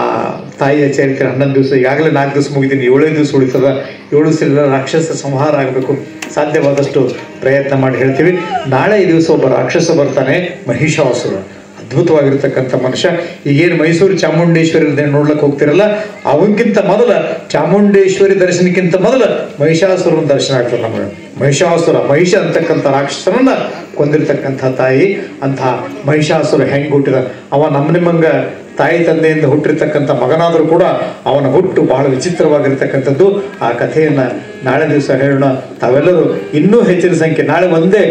ತಾಯಿಯ ಚರಿತ್ರೆ 11 ದಿವಸ, ಈಗಾಗಲೇ 4 ದಿವಸ ಮುಗಿದೀನಿ, 7 ದಿವಸ ಉಳಿತದ. 7 ದಿವಸ ರಾಕ್ಷಸ ಸಂಹಾರ ಆಗಬೇಕು, ಸಾಧ್ಯವಾದಷ್ಟು ಪ್ರಯತ್ನ ಮಾಡಿ ಹೇಳ್ತೀವಿ. ನಾಳೆ ಈ ದಿವಸ ಒಬ್ಬ ರಾಕ್ಷಸ ಬರ್ತಾನೆ, ಮಹಿಷಾಸುರ. ಅದ್ಭುತವಾಗಿರ್ತಕ್ಕಂಥ ಮನುಷ್ಯ. ಈಗೇನು ಮೈಸೂರು ಚಾಮುಂಡೇಶ್ವರಿ ನೋಡ್ಲಿಕ್ಕೆ ಹೋಗ್ತಿರಲ್ಲ, ಅವಕ್ಕಿಂತ ಮೊದಲ ಚಾಮುಂಡೇಶ್ವರಿ ದರ್ಶನಕ್ಕಿಂತ ಮೊದಲ ಮಹಿಷಾಸುರನ ದರ್ಶನ ಆಗ್ತದೆ ನಮಗೆ. ಮಹಿಷಾಸುರ, ಮಹಿಷ ಅಂತಕ್ಕಂಥ ರಾಕ್ಷಸರನ್ನ ಕೊಂದಿರ್ತಕ್ಕಂಥ ತಾಯಿ. ಅಂತಹ ಮಹಿಷಾಸುರ ಹೆಂಗೆ ಹುಟ್ಟಿದ, ಅವ ನಿಮ್ಮಂಗ ತಾಯಿ ತಂದೆಯಿಂದ ಹುಟ್ಟಿರ್ತಕ್ಕಂಥ ಮಗನಾದರೂ ಕೂಡ ಅವನ ಹುಟ್ಟು ಬಹಳ ವಿಚಿತ್ರವಾಗಿರ್ತಕ್ಕಂಥದ್ದು. ಆ ಕಥೆಯನ್ನು ನಾಳೆ ದಿವಸ ಹೇಳೋಣ. ತಾವೆಲ್ಲರೂ ಇನ್ನೂ ಹೆಚ್ಚಿನ ಸಂಖ್ಯೆ, ನಾಳೆ ಒಂದೇ